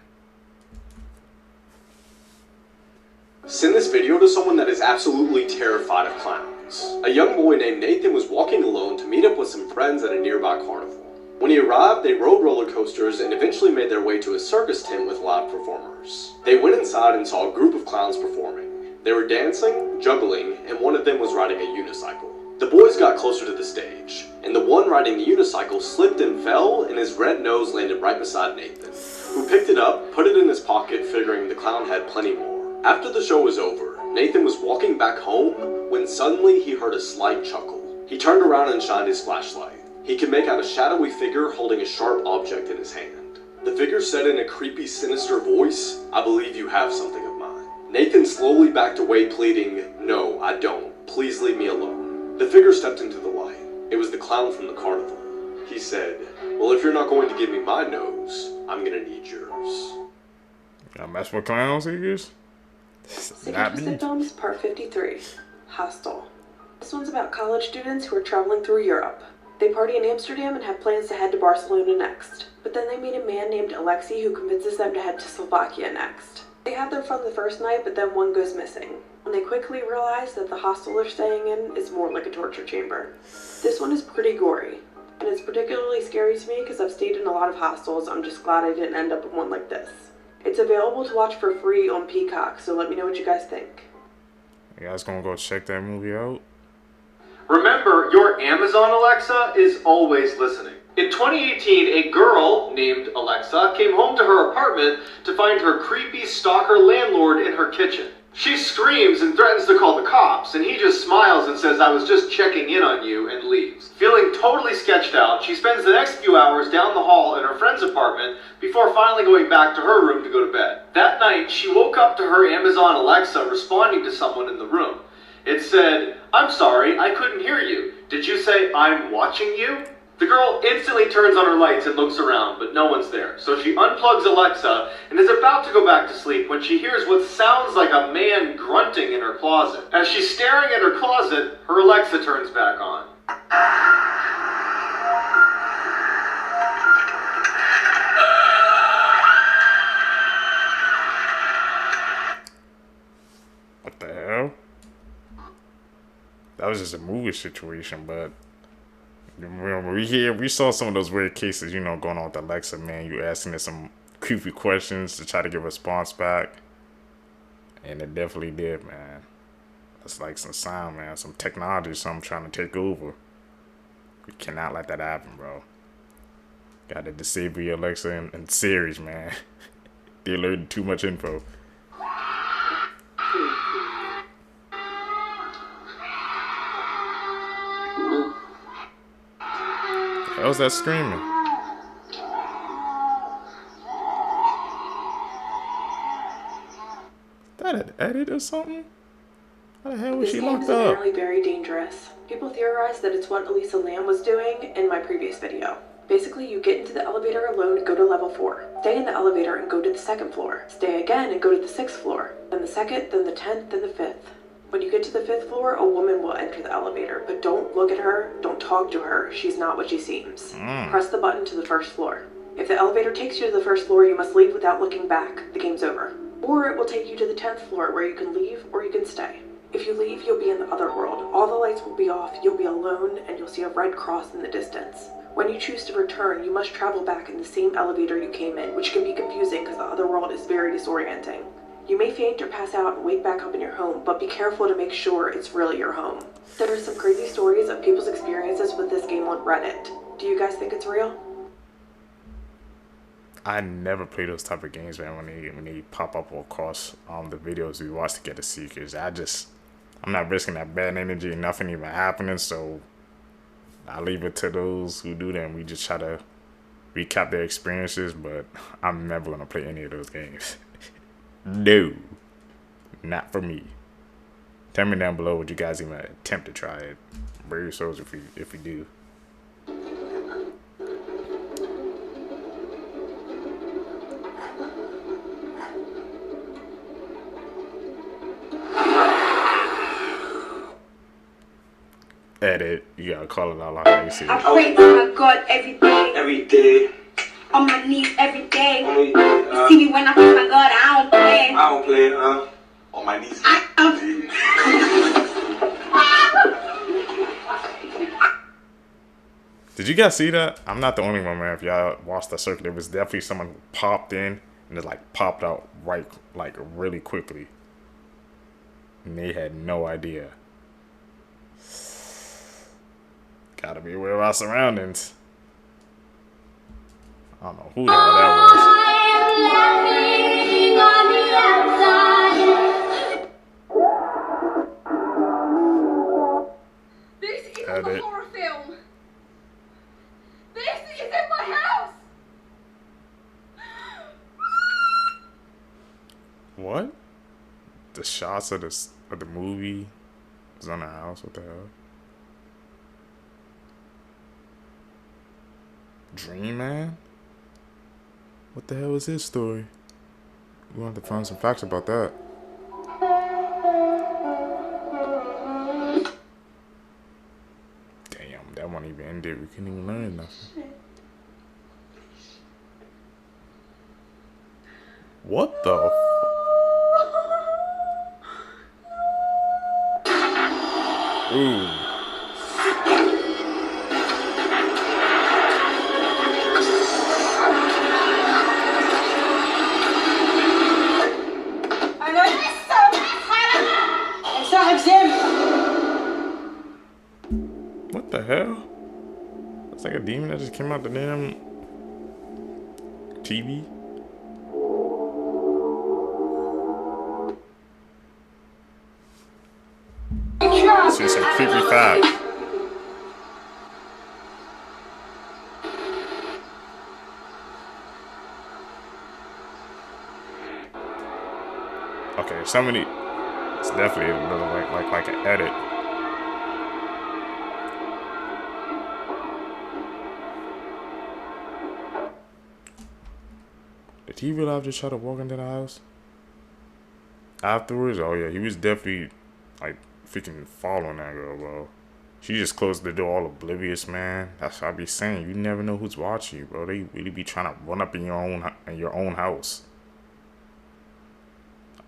Send this video to someone that is absolutely terrified of clowns. A young boy named Nathan was walking alone to meet up with some friends at a nearby carnival. When he arrived, they rode roller coasters and eventually made their way to a circus tent with live performers. They went inside and saw a group of clowns performing. They were dancing, juggling, and one of them was riding a unicycle. The boys got closer to the stage, and the one riding the unicycle slipped and fell, and his red nose landed right beside Nathan, who picked it up, put it in his pocket, figuring the clown had plenty more. After the show was over, Nathan was walking back home when suddenly he heard a slight chuckle. He turned around and shined his flashlight. He could make out a shadowy figure holding a sharp object in his hand. The figure said in a creepy, sinister voice, "I believe you have something of mine." Nathan slowly backed away, pleading, "No, I don't. Please leave me alone." The figure stepped into the light. It was the clown from the carnival. He said, "Well, if you're not going to give me my nose, I'm gonna need yours." Got mess with clowns, figures? Not me. Films, Part 53. Hostel. This one's about college students who are traveling through Europe. They party in Amsterdam and have plans to head to Barcelona next. But then they meet a man named Alexei who convinces them to head to Slovakia next. They have their fun the first night, but then one goes missing. And they quickly realize that the hostel they're staying in is more like a torture chamber. This one is pretty gory. And it's particularly scary to me because I've stayed in a lot of hostels. I'm just glad I didn't end up in one like this. It's available to watch for free on Peacock, so let me know what you guys think. You guys gonna go check that movie out? Remember, your Amazon Alexa is always listening. In 2018, a girl named Alexa came home to her apartment to find her creepy stalker landlord in her kitchen. She screams and threatens to call the cops, and he just smiles and says, "I was just checking in on you," and leaves. Feeling totally sketched out, she spends the next few hours down the hall in her friend's apartment before finally going back to her room to go to bed. That night, she woke up to her Amazon Alexa responding to someone in the room. It said, "I'm sorry, I couldn't hear you. Did you say I'm watching you?" The girl instantly turns on her lights and looks around, but no one's there. So she unplugs Alexa and is about to go back to sleep when she hears what sounds like a man grunting in her closet. As she's staring at her closet, her Alexa turns back on. What the hell? That was just a movie situation, but we saw some of those weird cases, you know, going on with Alexa, man. You asking her some creepy questions to try to get a response back. And it definitely did, man. That's like some sound, man. Some technology or something trying to take over. We cannot let that happen, bro. Gotta disable your Alexa and Siri's, man. They alerted too much info. How's that screaming? Is that an edit or something? How the hell was This she game locked is up? apparently very dangerous. People theorize that it's what Elisa Lam was doing in my previous video. Basically, you get into the elevator alone and go to level 4. Stay in the elevator and go to the 2nd floor. Stay again and go to the 6th floor. Then the 2nd, then the 10th, then the 5th. When you get to the 5th floor, a woman will enter the elevator, but don't look at her, don't talk to her, she's not what she seems. Press the button to the 1st floor. If the elevator takes you to the 1st floor, you must leave without looking back. The game's over. Or it will take you to the 10th floor where you can leave or you can stay. If you leave, you'll be in the other world. All the lights will be off, you'll be alone, and you'll see a red cross in the distance. When you choose to return, you must travel back in the same elevator you came in, which can be confusing because the other world is very disorienting. You may faint or pass out and wake back up in your home, but be careful to make sure it's really your home. There are some crazy stories of people's experiences with this game on Reddit. Do you guys think it's real? I never play those type of games, man, when they pop up across the videos we watch to get the secrets. I'm not risking that bad energy and nothing even happening, so I leave it to those who do that, and we just try to recap their experiences, but I'm never going to play any of those games. No. Not for me. Tell me down below, would you guys even attempt to try it? Brave your souls if you do. Edit. You gotta call it out like how you see it. I pray to my God every day. Every day. On my knees every day. You see me when I pray my God, I don't play. I don't play, on my knees. Did you guys see that? I'm not the only one, man. If y'all watched the circuit, there was definitely someone who popped in and it like popped out really quickly. And they had no idea. Gotta be aware of our surroundings. I don't know who the hell that was. This isn't a horror film. This is in my house. What? The shots of the movie is on the house. What the hell? Dream Man? What the hell is his story? We'll have to find some facts about that. Damn, that one even ended. We couldn't even learn nothing. What the Ooh. What the hell? It's like a demon that just came out the damn TV. This is some creepy fact. Okay, somebody. It's definitely a little like an edit. Did he really just try to walk into the house? Afterwards? Oh yeah, he was definitely like freaking following that girl, bro. She just closed the door all oblivious, man. That's what I be saying. You never know who's watching you, bro. They really be trying to run up in your own house.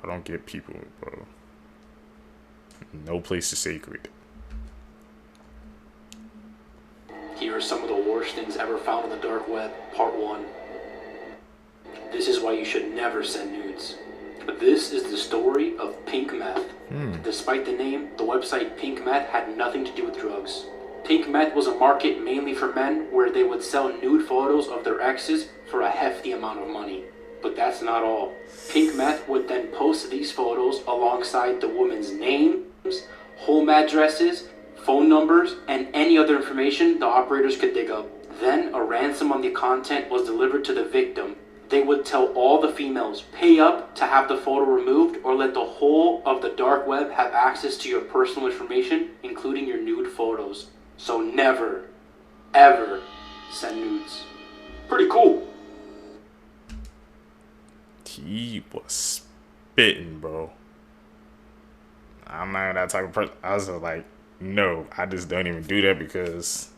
I don't get people, bro. No place is sacred. Here are some of the worst things ever found on the dark web, part 1. This is why you should never send nudes. This is the story of Pink Meth. Despite the name, the website Pink Meth had nothing to do with drugs. Pink Meth was a market mainly for men where they would sell nude photos of their exes for a hefty amount of money. But that's not all. Pink Meth would then post these photos alongside the woman's names, home addresses, phone numbers, and any other information the operators could dig up. Then a ransom on the content was delivered to the victim, They would tell all the females, pay up to have the photo removed or let the whole of the dark web have access to your personal information, including your nude photos. So never, ever send nudes. Pretty cool. He was spitting, bro. I'm not that type of person. I was just like, no, I just don't even do that because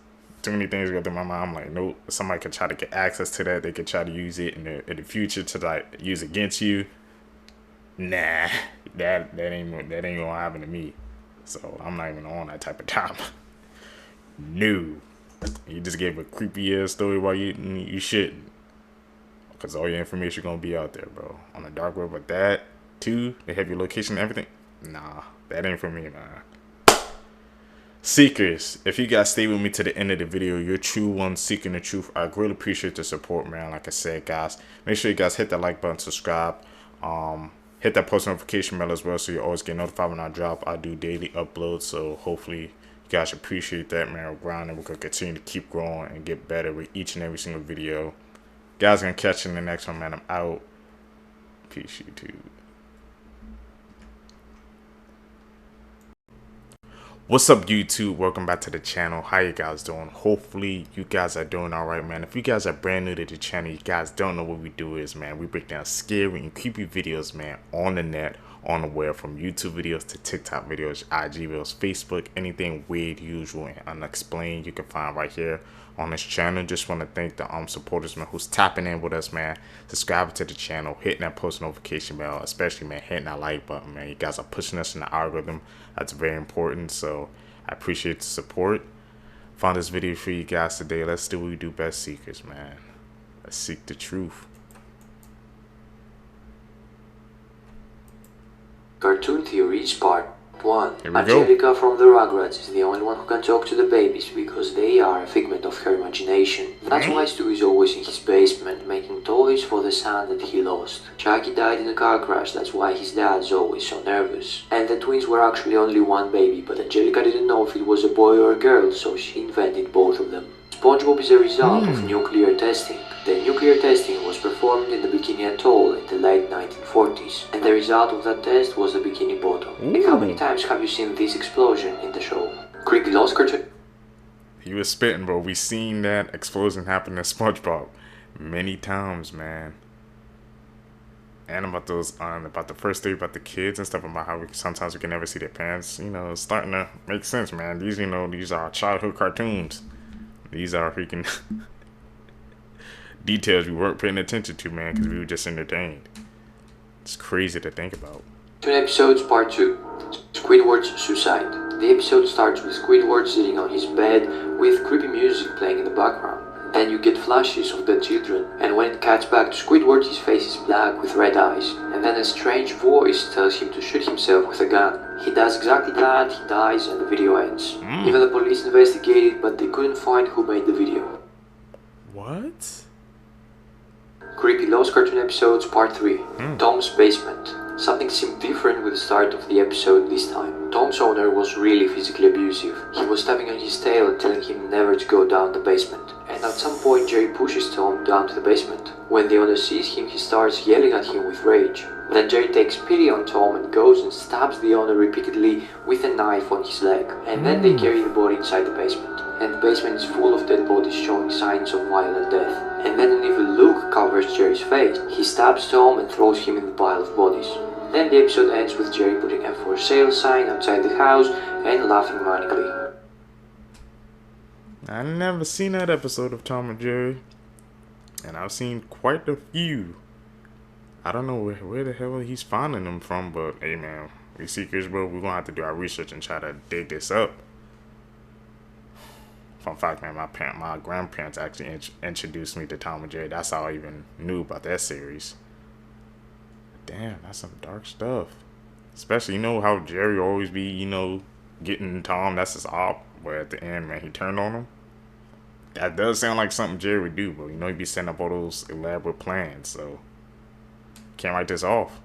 too many things go through my mind. I'm like, nope. Somebody could try to get access to that. They could try to use it in the future to like use against you. Nah, that ain't gonna happen to me. So I'm not even on that type of time. No, you just gave a creepy ass story while you shouldn't, because all your information gonna be out there, bro, on the dark web. But that too, they have your location and everything. Nah, that ain't for me, man. Seekers, if you guys stay with me to the end of the video, you're true ones seeking the truth. I greatly appreciate the support, man. Like I said, guys, make sure you guys hit that like button, subscribe, hit that post notification bell as well, so you always get notified when I drop. I do daily uploads, so hopefully you guys appreciate that, man. We're grinding. We're gonna continue to keep growing and get better with each and every single video. Guys, gonna catch you in the next one, man. I'm out. Peace, YouTube. What's up, YouTube? Welcome back to the channel. How you guys doing? Hopefully you guys are doing all right, man. If you guys are brand new to the channel, you guys don't know what we do is, man, we break down scary and creepy videos, man, on the net, on the web, from YouTube videos to TikTok videos, IG videos, Facebook, anything weird, usual, and unexplained you can find right here on this channel. Just want to thank the supporters, man, who's tapping in with us, man, subscribing to the channel, hitting that post notification bell, especially, man, hitting that like button, man. You guys are pushing us in the algorithm. That's very important, so I appreciate the support. Found this video for you guys today. Let's do what we do best, seekers, man. Let's seek the truth. Cartoon Theories Part 1. Here we Angelica go. from the Rugrats is the only one who can talk to the babies because they are a figment of her imagination. That's why Stu is always in his basement making toys for the son that he lost. Chucky died in a car crash, that's why his dad is always so nervous. And the twins were actually only one baby, but Angelica didn't know if it was a boy or a girl, so she invented both of them. SpongeBob is a result of nuclear testing. The nuclear testing was performed in the Bikini Atoll in the late 1940s, and the result of that test was a bikini bottom. And how many times have you seen this explosion in the show? Creepy Lost Cartoon. He was spitting, bro. We seen that explosion happen to SpongeBob many times, man. And about those, about the first theory about the kids and stuff, about how sometimes we can never see their parents. You know, it's starting to make sense, man. These, you know, these are childhood cartoons. These are freaking details we weren't paying attention to, man, because we were just entertained. It's crazy to think about. To episodes Part 2. Squidward's Suicide. The episode starts with Squidward sitting on his bed with creepy music playing in the background. Then you get flashes of the children, and when it cuts back to Squidward, his face is black with red eyes. And then a strange voice tells him to shoot himself with a gun. He does exactly that, he dies, and the video ends. Even the police investigated, but they couldn't find who made the video. What? Creepy Lost Cartoon Episodes Part 3. Tom's Basement. Something seemed different with the start of the episode this time. Tom's owner was really physically abusive. He was tapping on his tail and telling him never to go down the basement. And at some point Jerry pushes Tom down to the basement. When the owner sees him, he starts yelling at him with rage. Then Jerry takes pity on Tom and goes and stabs the owner repeatedly with a knife on his leg. And then they carry the body inside the basement. And the basement is full of dead bodies showing signs of violent death. And then an evil look covers Jerry's face. He stabs Tom and throws him in the pile of bodies. Then the episode ends with Jerry putting a for sale sign outside the house and laughing manically. I never seen that episode of Tom and Jerry, and I've seen quite a few. I don't know where the hell he's finding them from, but hey, man, we seekers, bro, we're gonna have to do our research and try to dig this up. Fun fact, man, my grandparents actually introduced me to Tom and Jerry. That's how I even knew about that series. Damn, that's some dark stuff. Especially, you know how Jerry always be, you know, getting Tom. That's his op. But at the end, man, he turned on him. That does sound like something Jerry would do, but you know, he'd be setting up all those elaborate plans. So, can't write this off.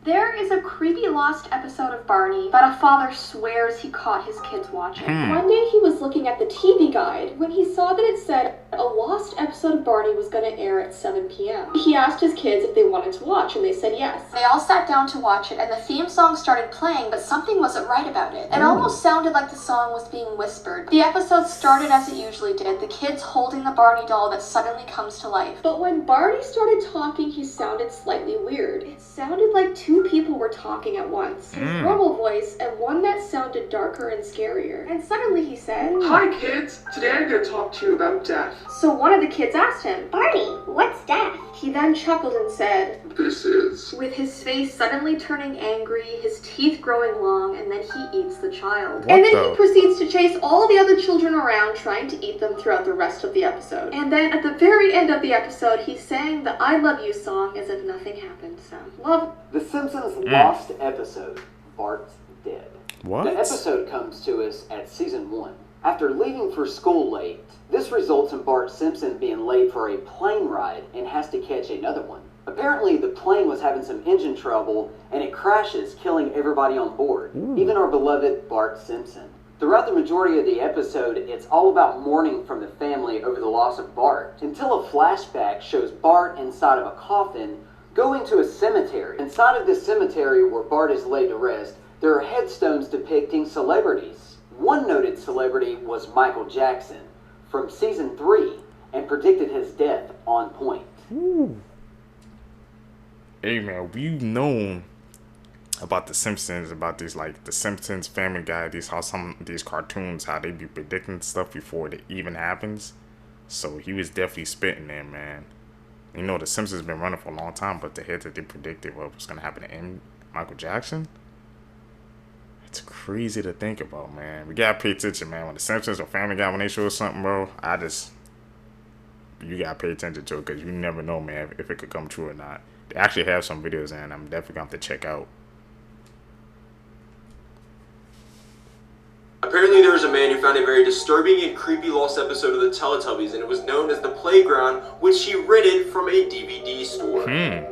There is a creepy lost episode of Barney that a father swears he caught his kids watching. One day he was looking at the TV guide when he saw that it said a lost episode of Barney was going to air at 7 p.m. He asked his kids if they wanted to watch, and they said yes. They all sat down to watch it, and the theme song started playing, but something wasn't right about it. It almost sounded like the song was being whispered. The episode started as it usually did, the kids holding the Barney doll that suddenly comes to life. But when Barney started talking, he sounded slightly weird. It sounded like two people were talking at once. His normal voice, and one that sounded darker and scarier. And suddenly he said, "Hi kids, today I'm going to talk to you about death." So one of the kids asked him, "Barney, what's death?" He then chuckled and said, "This is..." with his face suddenly turning angry, his teeth growing long, and then he eats the child. What and then the? he proceeds to chase all the other children around, trying to eat them throughout the rest of the episode. And then at the very end of the episode, he sang the I Love You song as if nothing happened. So, love. The Simpsons lost episode, Bart's Dead. What? The episode comes to us at season 1. After leaving for school late, this results in Bart Simpson being late for a plane ride and has to catch another one. Apparently, the plane was having some engine trouble and it crashes, killing everybody on board, even our beloved Bart Simpson. Throughout the majority of the episode, it's all about mourning from the family over the loss of Bart, until a flashback shows Bart inside of a coffin going to a cemetery. Inside of this cemetery where Bart is laid to rest, there are headstones depicting celebrities. One noted celebrity was Michael Jackson from season 3 and predicted his death on point. Hey man, we've known about the Simpsons, about these like the Simpsons, Family Guy, these cartoons, how they be predicting stuff before it even happens. So he was definitely spitting there, man. You know, the Simpsons been running for a long time, but the head that they predicted what was gonna happen to Michael Jackson, it's crazy to think about, man. We gotta pay attention, man. When the Simpsons or Family Guy, when they show us something, bro, you gotta pay attention to it, because you never know, man, if it could come true or not. They actually have some videos, and I'm definitely gonna have to check out. Apparently there was a man who found a very disturbing and creepy lost episode of the Teletubbies, and it was known as The Playground, which he rented from a DVD store.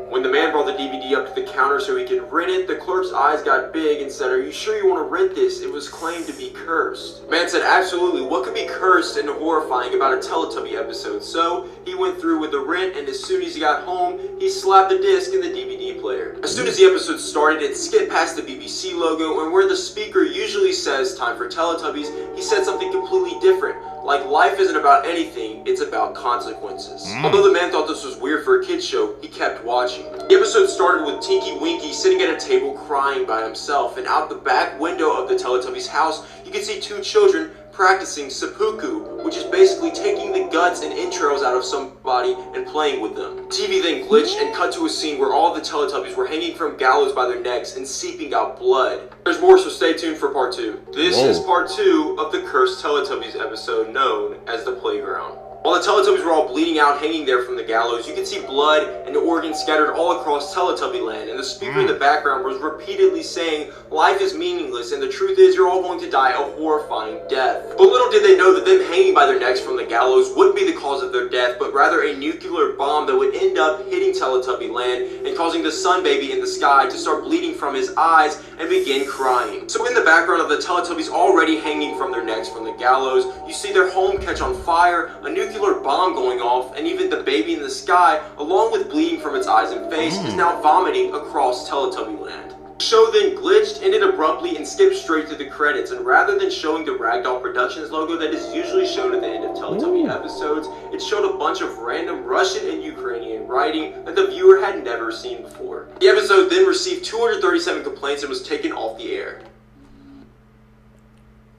When the man brought the DVD up to the counter so he could rent it, the clerk's eyes got big and said, "Are you sure you want to rent this? It was claimed to be cursed." The man said, "Absolutely, what could be cursed and horrifying about a Teletubby episode?" So he went through with the rent, and as soon as he got home, he slapped the disc in the DVD player. As soon as the episode started, it skipped past the BBC logo, and where the speaker usually says time for Teletubbies, he said something completely different. Like, life isn't about anything, it's about consequences. Although the man thought this was weird for a kid's show, he kept watching. The episode started with Tinky Winky sitting at a table crying by himself, and out the back window of the Teletubbies' house, you can see two children practicing seppuku, which is basically taking the guts and entrails out of somebody and playing with them. TV then glitched and cut to a scene where all the Teletubbies were hanging from gallows by their necks and seeping out blood. There's more, so stay tuned for part 2. This is part 2 of the cursed Teletubbies episode known as The Playground. While the Teletubbies were all bleeding out, hanging there from the gallows, you could see blood and organs scattered all across Teletubby land, and the speaker in the background was repeatedly saying, "Life is meaningless, and the truth is you're all going to die a horrifying death." But little did they know that them hanging by their necks from the gallows wouldn't be the cause of their death, but rather a nuclear bomb that would end up hitting Teletubby land and causing the sun baby in the sky to start bleeding from his eyes and begin crying. So in the background of the Teletubbies already hanging from their necks from the gallows, you see their home catch on fire, a nuclear bomb going off, and even the baby in the sky, along with bleeding from its eyes and face, is now vomiting across Teletubby land. The show then glitched, ended abruptly, and skipped straight to the credits, and rather than showing the Ragdoll Productions logo that is usually shown at the end of Teletubby episodes, it showed a bunch of random Russian and Ukrainian writing that the viewer had never seen before. The episode then received 237 complaints and was taken off the air.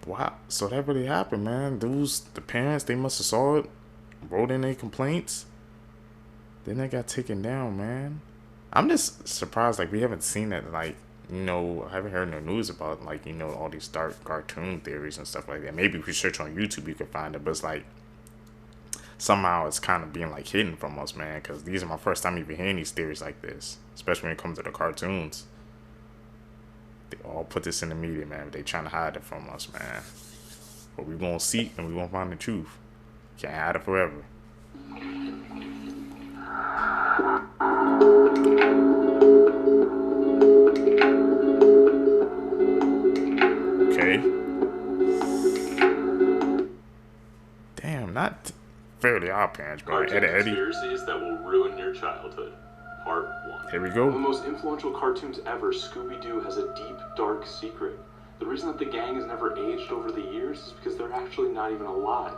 Wow, so that really happened, man. The parents, they must have saw it, wrote in their complaints, then they got taken down, man. I'm just surprised, like, we haven't seen that, like, you know, I haven't heard no news about, like, you know, all these dark cartoon theories and stuff like that. Maybe if you search on YouTube, you can find it, but it's like, somehow it's kind of being, like, hidden from us, man, because these are my first time even hearing these theories like this, especially when it comes to the cartoons. They all put this in the media, man, but they trying to hide it from us, man. But we gonna seek and we gonna find the truth. Can't hide it forever. Okay. Damn, Fairly Odd Parents, bro. Cartoon Eddie. conspiracies that will ruin your childhood. Part 1. Here we go. One of the most influential cartoons ever, Scooby-Doo has a deep, dark secret. The reason that the gang has never aged over the years is because they're actually not even alive.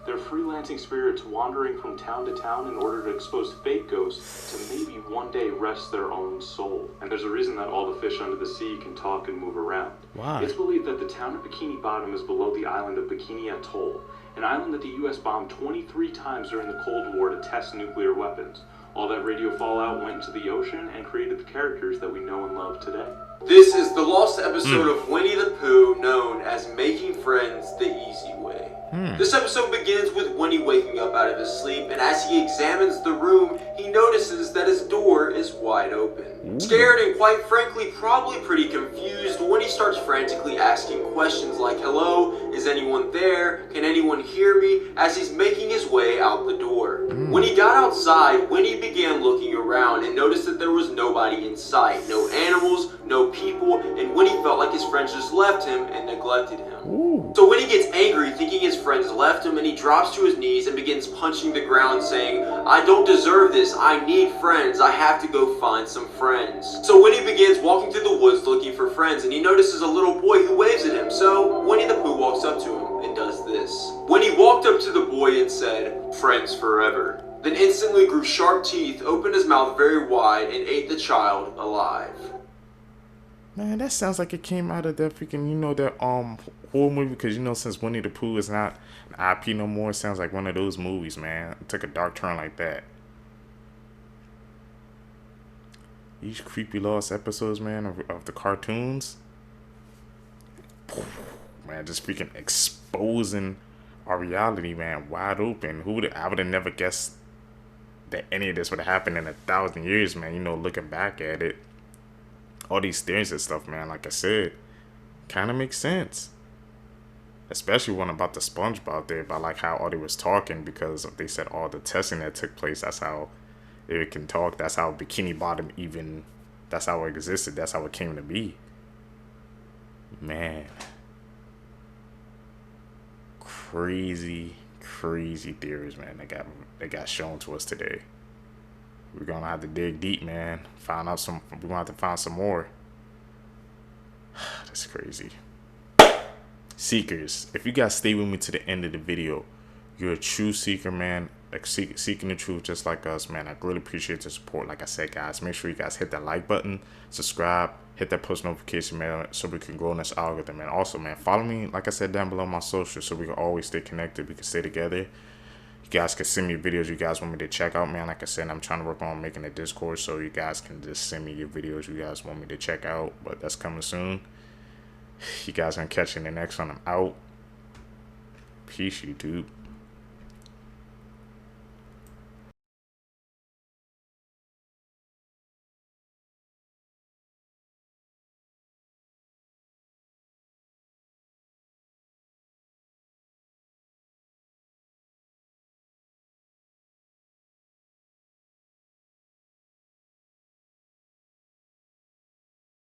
They're freelancing spirits wandering from town to town in order to expose fake ghosts to maybe one day rest their own soul. And there's a reason that all the fish under the sea can talk and move around. Why? It's believed that the town of Bikini Bottom is below the island of Bikini Atoll, an island that the US bombed 23 times during the Cold War to test nuclear weapons. All that radio fallout went into the ocean and created the characters that we know and love today. This is the lost episode of Winnie the Pooh known as Making Friends the Easy Way. This episode begins with Winnie waking up out of his sleep, and as he examines the room, he notices that his door is wide open. Scared and quite frankly probably pretty confused, Winnie starts frantically asking questions like, hello, is anyone there? Can anyone hear me? As he's making his way out the door. When he got outside, Winnie began looking around and noticed that there was nobody in sight. No animals, no people, and Winnie felt like his friends just left him and neglected him. So Winnie gets angry thinking his friends left him, and he drops to his knees and begins punching the ground saying, I don't deserve this, I need friends, I have to go find some friends. So Winnie begins walking through the woods looking for friends, and he notices a little boy who waves at him. So Winnie the Pooh walks up to him and does this. Winnie walked up to the boy and said, friends forever. Then instantly grew sharp teeth, opened his mouth very wide, and ate the child alive. Man, that sounds like it came out of that freaking, you know, that horror movie, because, you know, since Winnie the Pooh is not an IP no more, it sounds like one of those movies, man. It took a dark turn like that. These creepy lost episodes, man, of the cartoons. Man, just freaking exposing our reality, man, wide open. I would have never guessed that any of this would have happened in 1,000 years, man. You know, looking back at it. All these theories and stuff, man, like I said, kind of makes sense. Especially when about the SpongeBob there, about like how Audie was talking, because they said all the testing that took place, that's how it can talk. That's how Bikini Bottom even, that's how it existed. That's how it came to be. Man. Crazy, crazy theories, man, that got shown to us today. We're gonna have to dig deep, man. We're gonna have to find some more. That's crazy. Seekers, if you guys stay with me to the end of the video, you're a true seeker, man. Like seeking the truth just like us, man. I really appreciate the support. Like I said, guys, make sure you guys hit that like button, subscribe, hit that post notification, man, so we can grow in this algorithm. And also, man, follow me, like I said, down below my socials, so we can always stay connected. We can stay together. You guys can send me videos you guys want me to check out, man. Like I said, I'm trying to work on making a Discord, so you guys can just send me your videos you guys want me to check out. But that's coming soon. You guys gonna catch you in the next one. I'm out. Peace, YouTube.